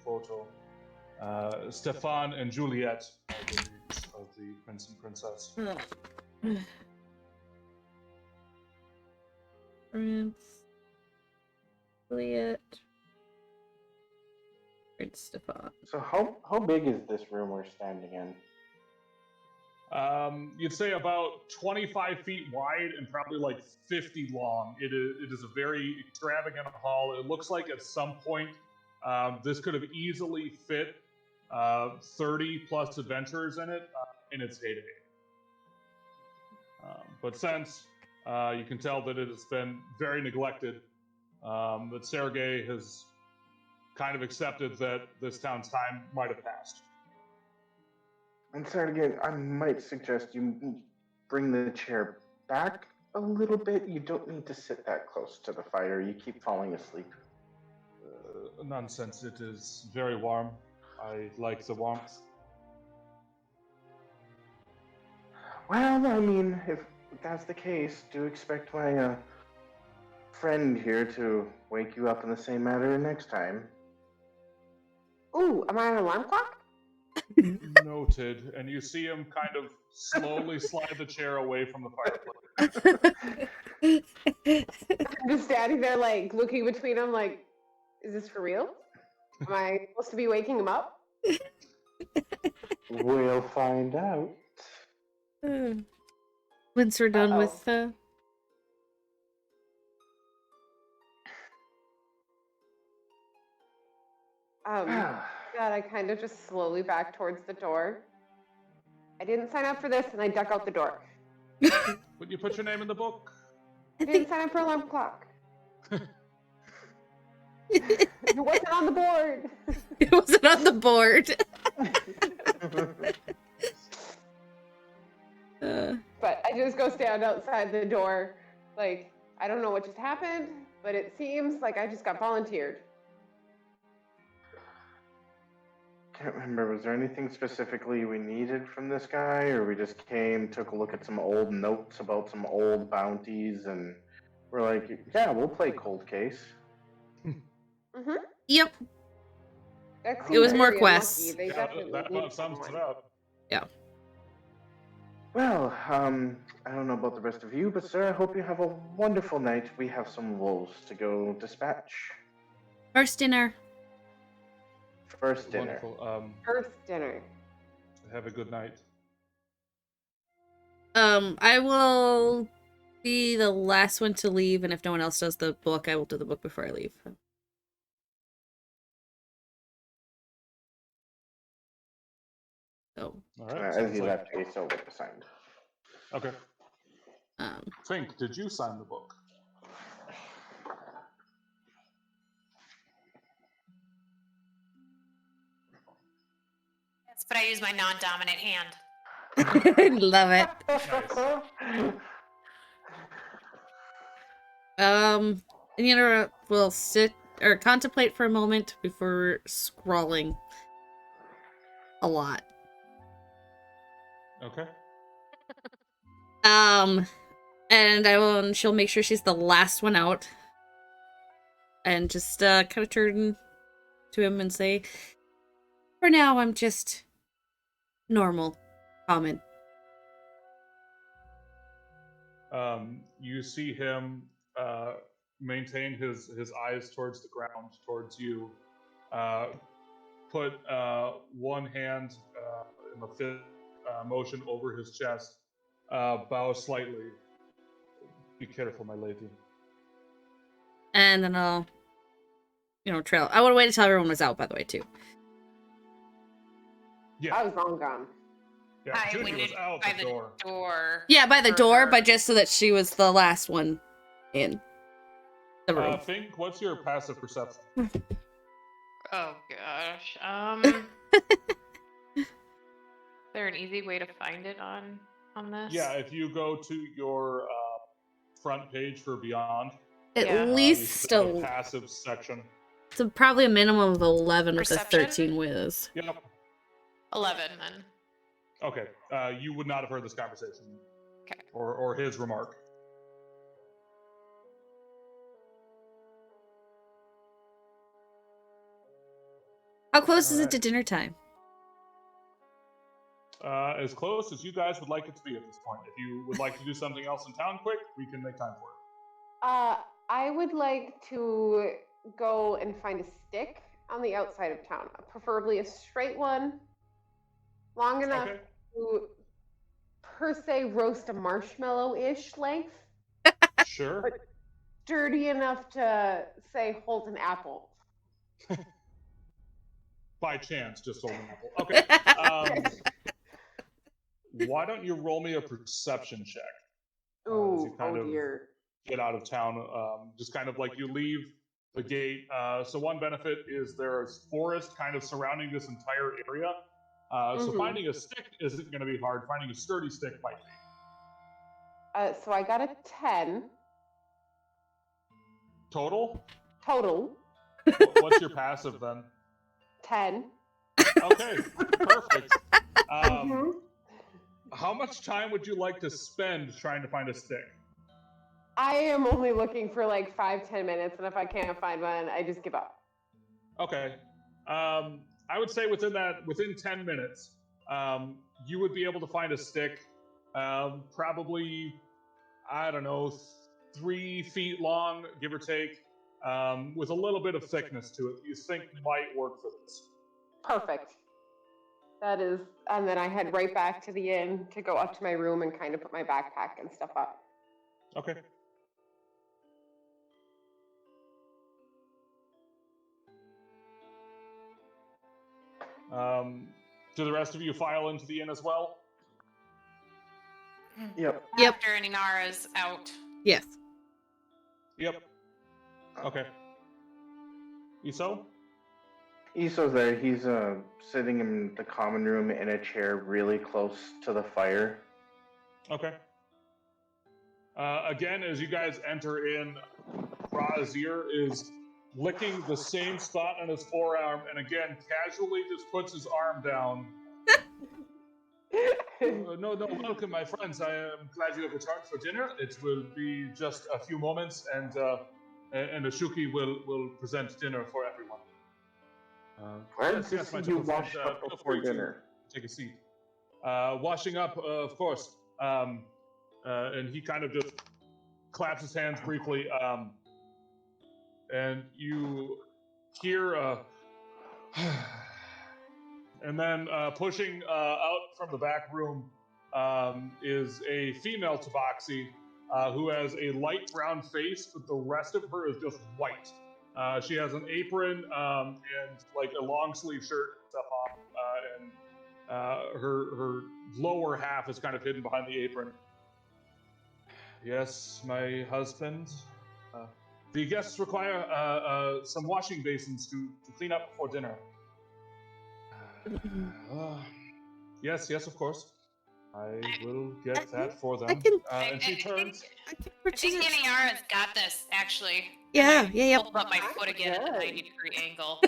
photo. Stefan and Juliet are the names of the prince and princess. Prince, Juliet, Prince Stefan. So how big is this room we're standing in? You'd say about 25 feet wide and probably like 50 long. It is a very extravagant hall. It looks like at some point this could have easily fit 30 plus adventurers in it in its heyday. But since you can tell that it has been very neglected, that Sergei has kind of accepted that this town's time might have passed. And Sergey, I might suggest you bring the chair back a little bit. You don't need to sit that close to the fire. You keep falling asleep. Nonsense. It is very warm. I like the warmth. Well, I mean, if that's the case, do expect my friend here to wake you up in the same manner next time. ooh, am I on an alarm clock? Noted. And you see him kind of slowly slide the chair away from the fireplace. I'm just standing there, like looking between them, like, is this for real? Am I supposed to be waking him up? We'll find out. Once we're done Uh-oh. with God, I kind of just slowly back towards the door. I didn't sign up for this, and I duck out the door. Would you put your name in the book? I didn't sign up for alarm clock. It wasn't on the board. It wasn't on the board. But I just go stand outside the door, like, I don't know what just happened, but it seems like I just got volunteered. Can't remember, was there anything specifically we needed from this guy, or we just came, took a look at some old notes about some old bounties, and we're like, yeah, we'll play cold case. Mm-hmm. Yep. That It seems was more very quests. unlucky. They Yeah, definitely that need about sums it someone. up. Well, I don't know about the rest of you, but sir, I hope you have a wonderful night. We have some wolves to go dispatch. First dinner. First dinner. Wonderful. First dinner. Have a good night. I will be the last one to leave, and if no one else does the book, I will do the book before I leave. So, All right. As sounds you like- left, Ace will get assigned. Okay. um, Fink, did you sign the book? I use my non-dominant hand. Love it. And we'll sit or contemplate for a moment before scrawling a lot. Okay. And she'll make sure she's the last one out. And just kind of turn to him and say, for now, I'm just normal, common. You see him maintain his eyes towards the ground, towards you. Put one hand in the fist motion over his chest. Bow slightly. Be careful, my lady. And then I'll, trail. I would wait until everyone was out, by the way, too. Yeah. I was long gone. Yeah, I Judy was waited out by the door. Yeah, by the for door, her. but just so that she was the last one in the room. Fink, what's your passive perception? Oh gosh. Is there an easy way to find it on this? Yeah, if you go to your front page for Beyond, At Yeah. you least see the a, passive section. so probably a minimum of 11 with a Perception? 13 whiz. Yep. 11 then. Okay. You would not have heard this conversation. Okay. Or his remark. How close is it Alright. to dinner time? As close as you guys would like it to be at this point. If you would like to do something else in town quick, we can make time for it. I would like to go and find a stick on the outside of town, preferably a straight one, long enough Okay. to, per se, roast a marshmallow-ish length, Sure. but sturdy enough to, say, hold an apple. By chance, just hold an apple. Okay. Why don't you roll me a perception check? As Ooh, you kind oh of dear. get out of town. Just kind of like you leave the gate. So one benefit is there's forest kind of surrounding this entire area. So Mhm. finding a stick isn't going to be hard. Finding a sturdy stick might be. So I got a 10 Total? total. What's your passive then? 10. Okay, perfect. Mhm. How much time would you like to spend trying to find a stick? I am only looking for like 5-10 minutes, and if I can't find one, I just give up. Okay. I would say within 10 minutes, you would be able to find a stick, probably, I don't know, 3 feet long, give or take, with a little bit of thickness to it. You think might work for this. Perfect. That is, and then I head right back to the inn to go up to my room and kind of put my backpack and stuff up. Okay. Do the rest of you file into the inn as well? Yep. Yep. After Inara's out. Yes. Yep. Okay. Iso? Iso's there. He's sitting in the common room in a chair really close to the fire. Okay. Again, as you guys enter in, Razir is licking the same spot on his forearm, and again, casually just puts his arm down. No, welcome, my friends. I am glad you have returned for dinner. It will be just a few moments, and Ashuki will present dinner for everyone. Glad to see my you gentle friend, washed up feel before free to dinner. take a seat. Washing up, of course. And he kind of just claps his hands briefly, and you hear and then pushing out from the back room is a female tabaxi who has a light brown face, but the rest of her is just white. She has an apron and like a long sleeve shirt and stuff on, and her lower half is kind of hidden behind the apron. Yes, my husband. The guests require some washing basins to clean up before dinner. Yes, of course. I will get that for them. I can- And she turns. I can I think purchase it. Iniara's got this, actually. Yeah, And yeah. Hold up my I'm foot again at the good. 90-degree angle.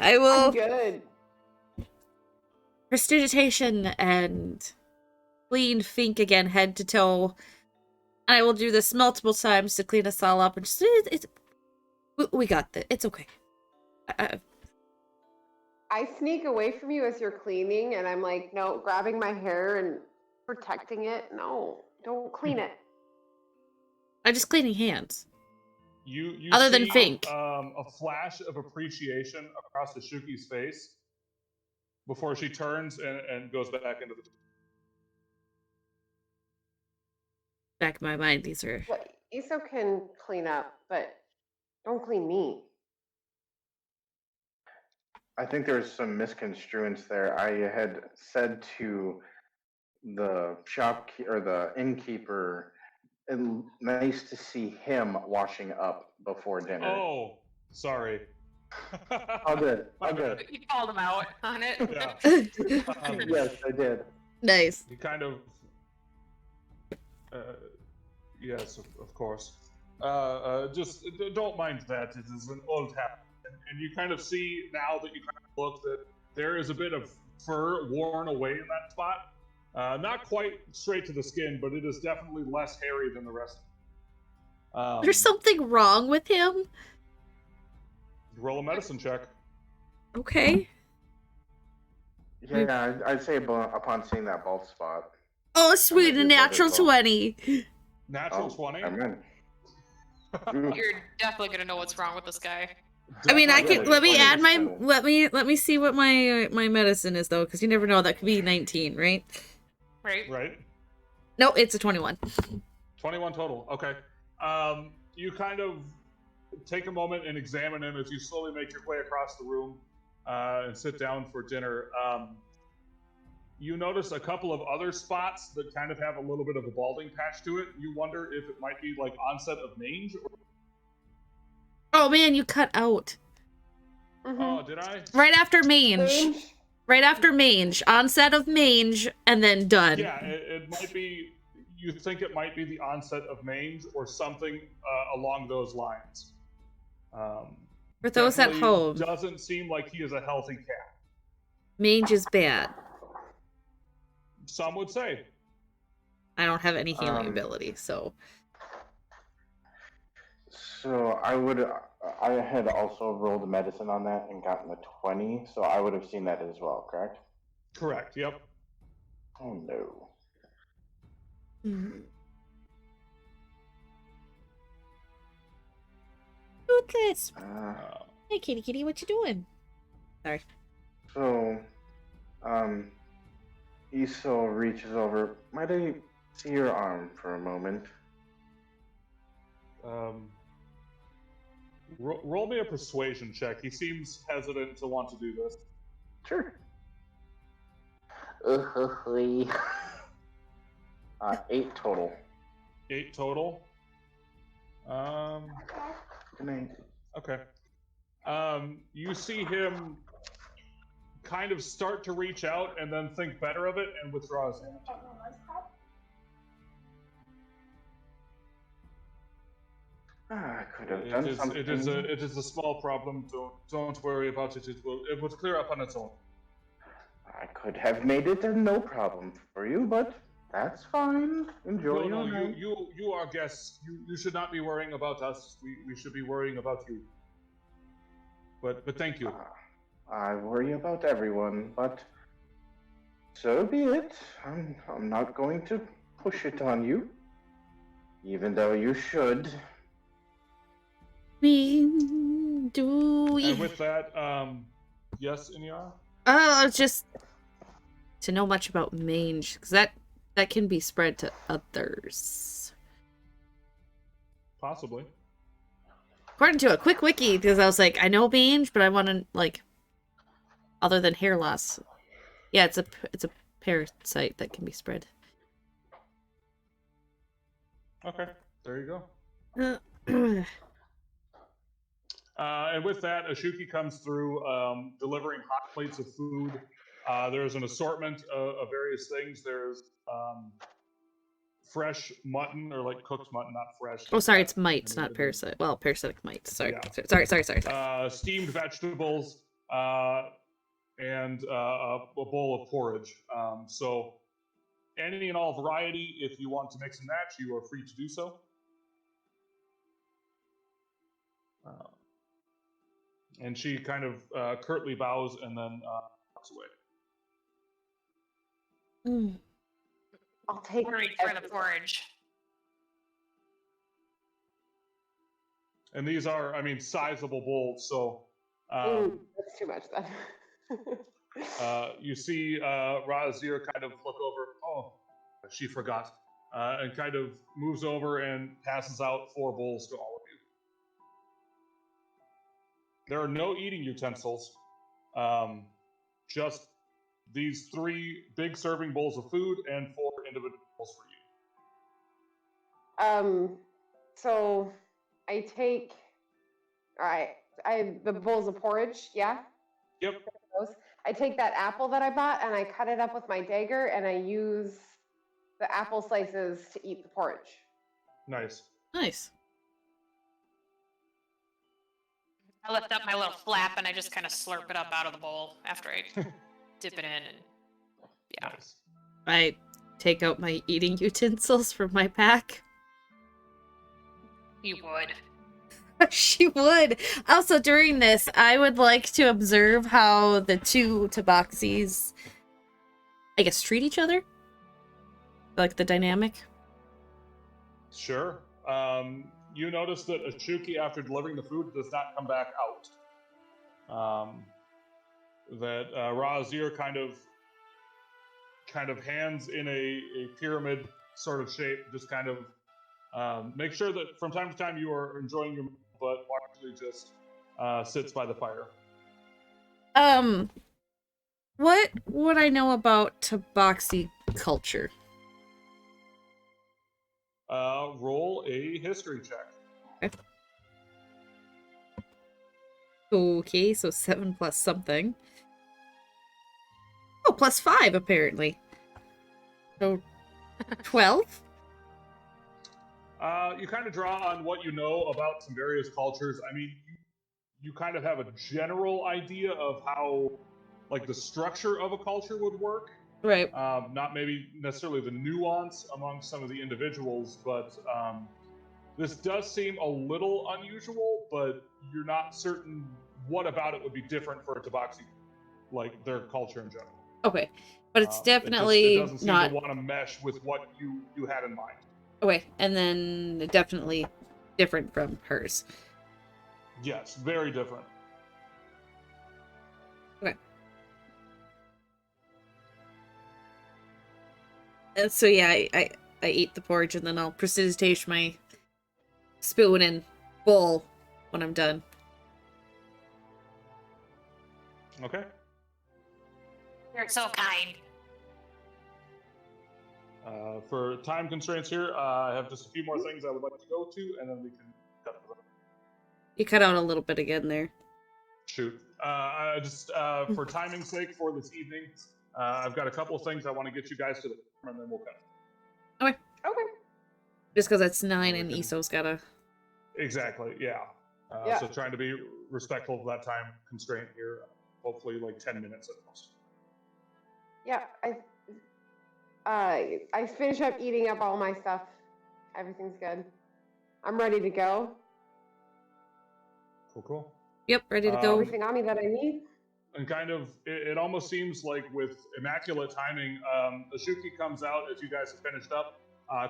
I I'm will good. prestidigitation and clean Fink again, head to toe. And I will do this multiple times to clean us all up. And just, we got this. It's okay. I sneak away from you as you're cleaning, and I'm like, no, grabbing my hair and protecting it. No, don't clean it. I'm just cleaning hands. You Other see, than Fink. a flash of appreciation across the Shuki's face before she turns and goes back into the. Back of my mind, these are. Well, Iso can clean up, but don't clean me. I think there's some misconstruence there. I had said to the shopkeeper or the innkeeper, nice to see him washing up before dinner. Oh, sorry. All good. My All good. bad. You called him out on it. Yeah. Yes, I did. Nice. You kind of. Yes, of course. Just don't mind that. It is an old habit. And you kind of see now that you kind of look that there is a bit of fur worn away in that spot. Not quite straight to the skin, but it is definitely less hairy than the rest. There's something wrong with him? Roll a medicine check. Okay. Yeah, I'd say upon seeing that bald spot. Oh, sweet, a Maybe that natural as well. 20. Natural 20. I'm in. You're definitely gonna know what's wrong with this guy. I mean, I Definitely. can let me add my 100%. let me see what my medicine is though, because you never know. That could be 19, right? Right? Right. No, it's a 21. 21 total. Okay. You kind of take a moment and examine him as you slowly make your way across the room and sit down for dinner. You notice a couple of other spots that kind of have a little bit of a balding patch to it. You wonder if it might be like onset of mange. Oh man, you cut out Oh, did I? right after mange. Mange? Right after mange, onset of mange, and then done. Yeah, it might be. You think it might be the onset of mange or something along those lines. For those at Definitely home, doesn't seem like he is a healthy cat. mange is bad. Some would say. I don't have any healing ability, so. So I had also rolled medicine on that and gotten a 20, so I would have seen that as well, correct? Correct. Yep. Oh no. Who's this? Hey, kitty, kitty, what you doing? Sorry. So, Iso reaches over. Might I see your arm for a moment? Roll me a persuasion check. He seems hesitant to want to do this. Sure. 8 total. 8 total. Good night. Okay. You see him kind of start to reach out and then think better of it and withdraw his hand. I could have done something. It is a small problem. Don't worry about it. It will clear up on its own. I could have made it a no problem for you, but that's fine. Enjoy your No, night. you are guests. You should not be worrying about us. We should be worrying about you. But thank you. I worry about everyone, but so be it. I'm not going to push it on you, even though you should. Do we? And with that, yes, Inyara? Just to know much about mange, because that can be spread to others. Possibly. According to a quick wiki, because I was like, I know mange, but I want to like, other than hair loss. Yeah, it's a parasite that can be spread. Okay, there you go. And with that, Ashuki comes through, delivering hot plates of food There's an assortment of various things. There's fresh mutton, or like cooked mutton, not fresh. Oh, sorry, it's mites, not parasite. Well, parasitic mites. Sorry. Yeah. Sorry. Steamed vegetables, and a bowl of porridge. So any and all variety. If you want to mix and match, you are free to do so. And she kind of curtly bows and then walks away. I'll take Worried for the porridge. And these are, I mean, sizable bowls. So that's too much then. you see Razir kind of look over. Oh, she forgot. And kind of moves over and passes out 4 bowls to all of you. There are no eating utensils. Just these 3 big serving bowls of food and 4 individual bowls for you. So I take, all right, the bowls of porridge, yeah? Yep. I take that apple that I bought and I cut it up with my dagger and I use the apple slices to eat the porridge. Nice. I lift up my little flap and I just kind of slurp it up out of the bowl after I dip it in. And yeah. Nice. I take out my eating utensils from my pack. You would. She would. Also, during this, I would like to observe how the 2 tabaxis, I guess, treat each other. Like the dynamic. Sure. You notice that Ashuki, after delivering the food, does not come back out. That Razir kind of hands in a pyramid sort of shape, just kind of make sure that from time to time you are enjoying your meal, but largely just sits by the fire. What would I know about tabaxi culture? Roll a history check. Okay, so 7 plus something. Oh, plus 5 apparently. So 12? You kind of draw on what you know about some various cultures. I mean, you kind of have a general idea of how, like, the structure of a culture would work. Right. Not maybe necessarily the nuance among some of the individuals, but this does seem a little unusual, but you're not certain what about it would be different for a tabaxi, like their culture in general. Okay, but it's definitely it doesn't seem not to want to mesh with what you had in mind. Okay, and then definitely different from hers. Yes, very different. Okay. And so yeah, I eat the porridge and then I'll prestidigitate my spoon and bowl when I'm done. Okay. You're so kind. For time constraints here, I have just a few more things I would like to go to, and then we can cut the... You cut out a little bit again there. Shoot. For timing's sake for this evening, I've got a couple of things I want to get you guys to the farm, and then we'll cut. Okay. Okay. Just because it's 9 and Iso's gotta... Exactly, yeah. Yeah. So trying to be respectful of that time constraint here. Hopefully like 10 minutes at most. Yeah, I finish up eating up all my stuff. Everything's good. I'm ready to go. Cool. Yep, ready to go. Everything on me that I need. And kind of, it almost seems like with immaculate timing, Ashuki comes out as you guys have finished up,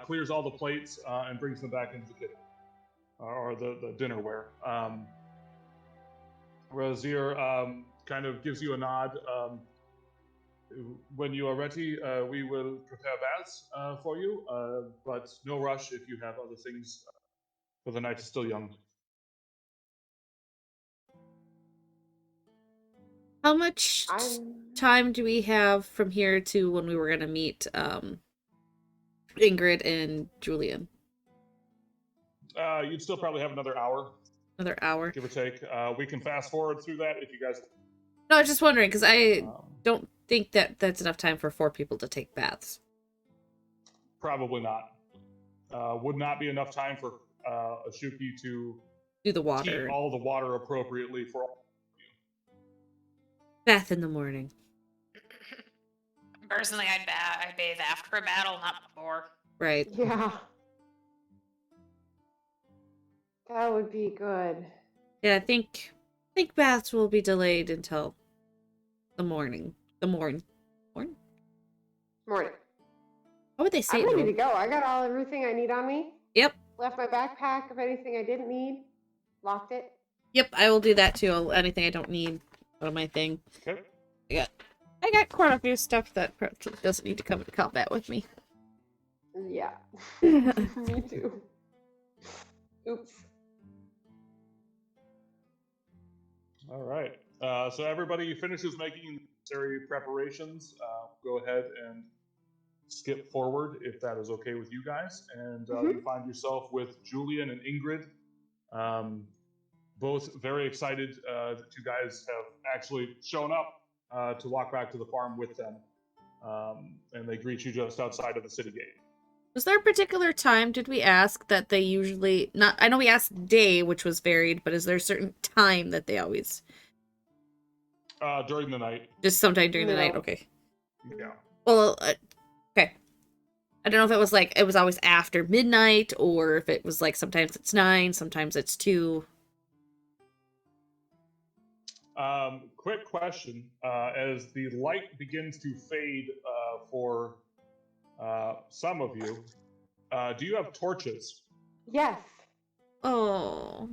clears all the plates, and brings them back into the kitchen. Or the dinnerware. Razir kind of gives you a nod. When you are ready, we will prepare baths for you, but no rush if you have other things, for the night is still young. How much time do we have from here to when we were going to meet Ingrid and Julian? You'd still probably have another hour. Another hour? Give or take. We can fast forward through that if you guys... No, I was just wondering, because I don't think that that's enough time for 4 people to take baths. Probably not. Would not be enough time for Ashuki to Do the heat water. all the water appropriately for all. Bath in the morning. Personally, I bathe after a battle, not before. Right. Yeah. That would be good. Yeah, I think baths will be delayed until the morning. Morning. Morning. How would they say I'm it? ready to go. I got everything I need on me. Yep. Left my backpack of anything I didn't need. Locked it. Yep, I will do that too. Anything I don't need on my thing. Okay. I got quite a few stuff that doesn't need to come into combat with me. Yeah. Me too. Oops. All right. So everybody finishes making necessary preparations. Go ahead and skip forward if that is okay with you guys. And you find yourself with Julian and Ingrid. Both very excited that you guys have actually shown up to walk back to the farm with them. And they greet you just outside of the city gate. Was there a particular time, did we ask, that they usually... not? I know we asked day, which was varied, but is there a certain time that they always... During the night. Just sometime during the No. night? Okay. Yeah. Well, okay. I don't know if it was like, it was always after midnight, or if it was like sometimes it's 9, sometimes it's 2. Quick question. As the light begins to fade for some of you, do you have torches? Yes. Oh.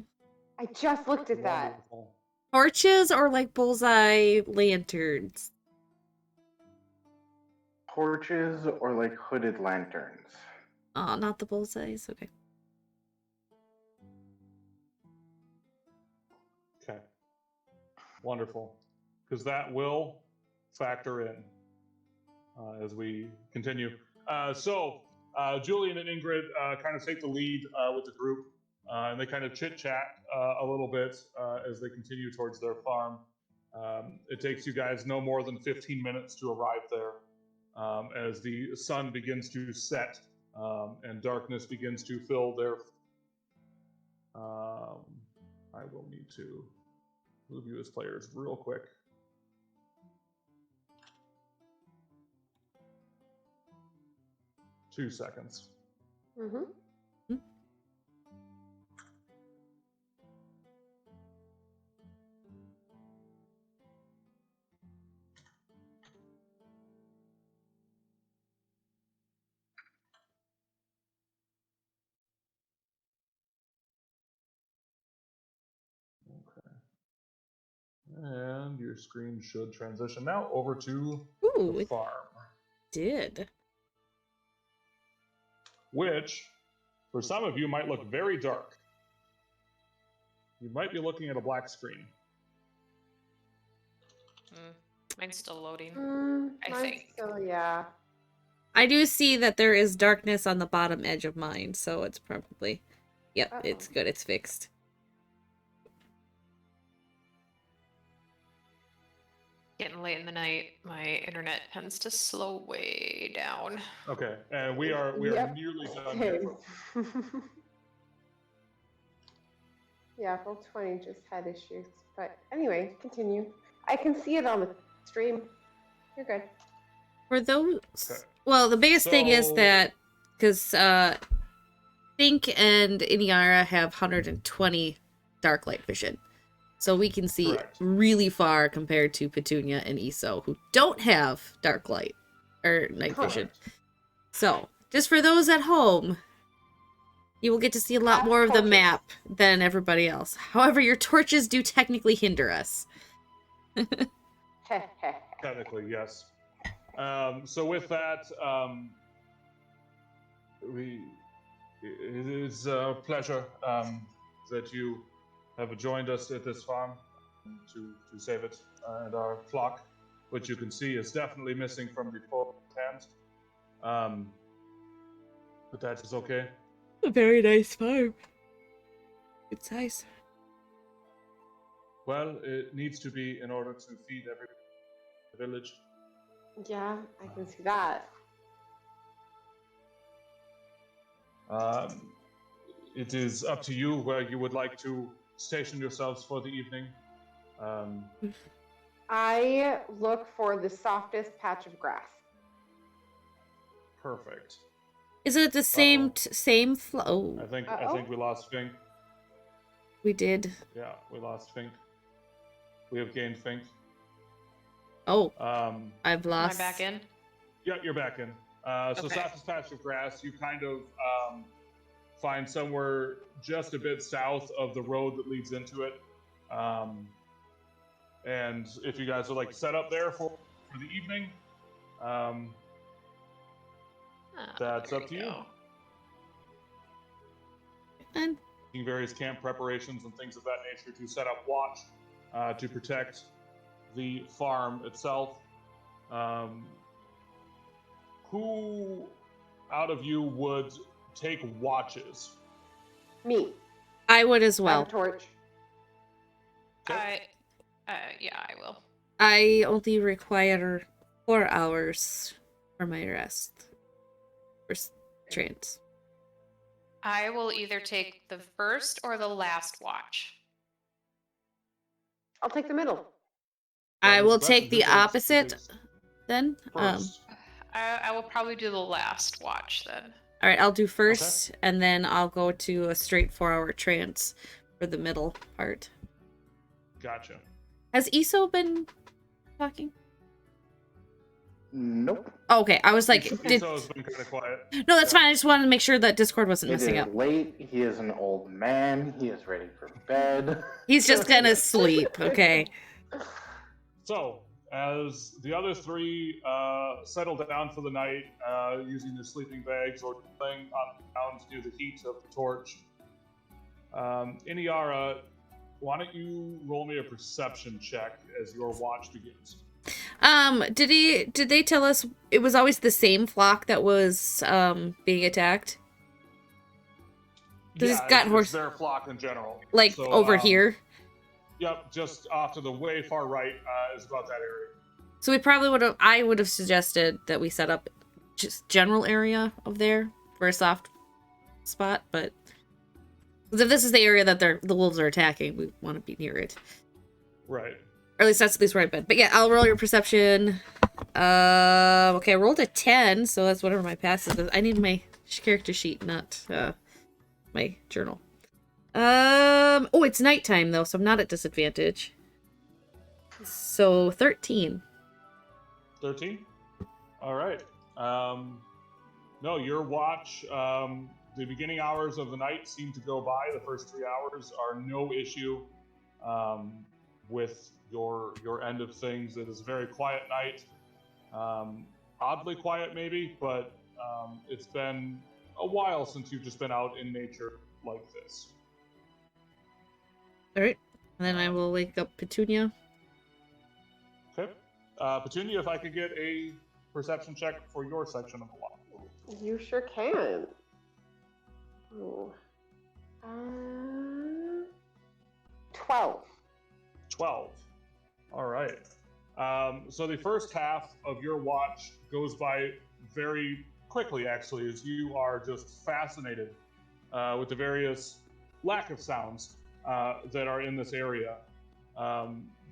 I just looked at that. Wonderful. Torches or like bullseye lanterns? Torches or like hooded lanterns. Oh, not the bullseyes? Okay. Okay. Wonderful. Because that will factor in as we continue. So Julian and Ingrid kind of take the lead with the group, and they kind of chit-chat a little bit as they continue towards their farm. It takes you guys no more than 15 minutes to arrive there as the sun begins to set and darkness begins to fill their... I will need to move you as players real quick. Two seconds. Mm-hmm. Okay. And your screen should transition now over to Ooh, the it farm, did. which for some of you might look very dark. You might be looking at a black screen. Mine's still loading. I Mine's think. still, yeah. I do see that there is darkness on the bottom edge of mine, so it's probably... Yep, it's good. It's fixed. Getting late in the night, my internet tends to slow way down. Okay, and we are Yep. nearly done here. Same. Yeah, Roll 20 just had issues. But anyway, continue. I can see it on the stream. You're good. For those... Okay. Well, the biggest thing is So- that... Because Think and Iniara have 120 dark light vision. So we can see Correct. really far compared to Petunia and Iso, who don't have dark light or night vision. Correct. So, just for those at home, you will get to see a lot more of the Torches. map than everybody else. However, your torches do technically hinder us. Technically, yes. So with that, it is a pleasure that you have joined us at this farm to save it and our flock, which you can see is definitely missing from the hands. But that is okay. A very nice farm. Good size. Well, it needs to be in order to feed every village. Yeah, I can see that. It is up to you where you would like to station yourselves for the evening. I look for the softest patch of grass. Perfect. Is it the same Uh-oh. same flow? I think Uh-oh. we lost Fink. We did. Yeah, we lost Fink. We have gained Fink. Oh, I've Am I lost. back in? Yeah, you're back in. So Okay. softest patch of grass, you kind of find somewhere just a bit south of the road that leads into it. And if you guys would like to set up there for the evening, that's there up to you. go. And Making various camp preparations and things of that nature to set up watch to protect the farm itself. Who out of you would take watches? Me. I would as I well. have a torch. Okay. Yeah, I will. I only require 4 hours for my rest. For trance. I will either take the first or the last watch. I'll take the middle. I will That's take the different opposite because then. First. I will probably do the last watch then. All right, I'll do first, and then I'll go to a straight 4-hour trance for the middle part. Gotcha. Has Iso been talking? Nope. Oh, okay, I was like, Iso's been kind of quiet. no, that's fine. I just wanted to make sure that Discord wasn't It messing is up. late. He is an old man. He is ready for bed. He's just gonna sleep. Okay. So, as the other three settle down for the night, using their sleeping bags or laying on the ground near the heat of the torch, Iniara, why don't you roll me a perception check as your watch begins? Did they tell us it was always the same flock that was being attacked? This has got horse their flock in general. like So, over here. Yep, just off to the way far right is about that area. So I would have suggested that we set up just general area of there for a soft spot, but 'cause if this is the area that the wolves are attacking, we want to be near it. Right. Or at least that's where I've been. But yeah, I'll roll your perception. Okay, I rolled a 10, so that's whatever my pass is. I need my character sheet, not my journal. Oh, it's nighttime though, so I'm not at disadvantage. So 13. 13? All right. No, your watch, the beginning hours of the night seem to go by. The first 3 hours are no issue with your end of things. It is a very quiet night. Oddly quiet maybe, but it's been a while since you've just been out in nature like this. All right. And then I will wake up Petunia. Okay. Petunia, if I could get a perception check for your section of the watch. You sure can. Ooh. 12. 12. All right. So the first half of your watch goes by very quickly, actually, as you are just fascinated with the various lack of sounds that are in this area.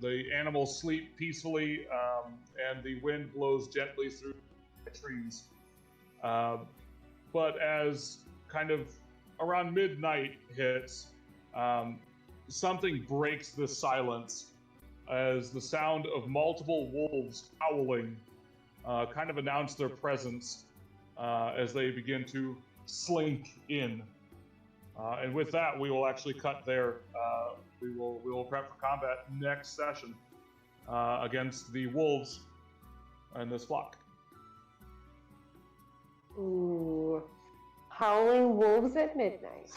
The animals sleep peacefully, and the wind blows gently through the trees. But as kind of around midnight hits, something breaks the silence as the sound of multiple wolves howling kind of announce their presence as they begin to slink in. And with that, we will actually cut there. We will prep for combat next session against the wolves and this flock. Ooh. Howling wolves at midnight.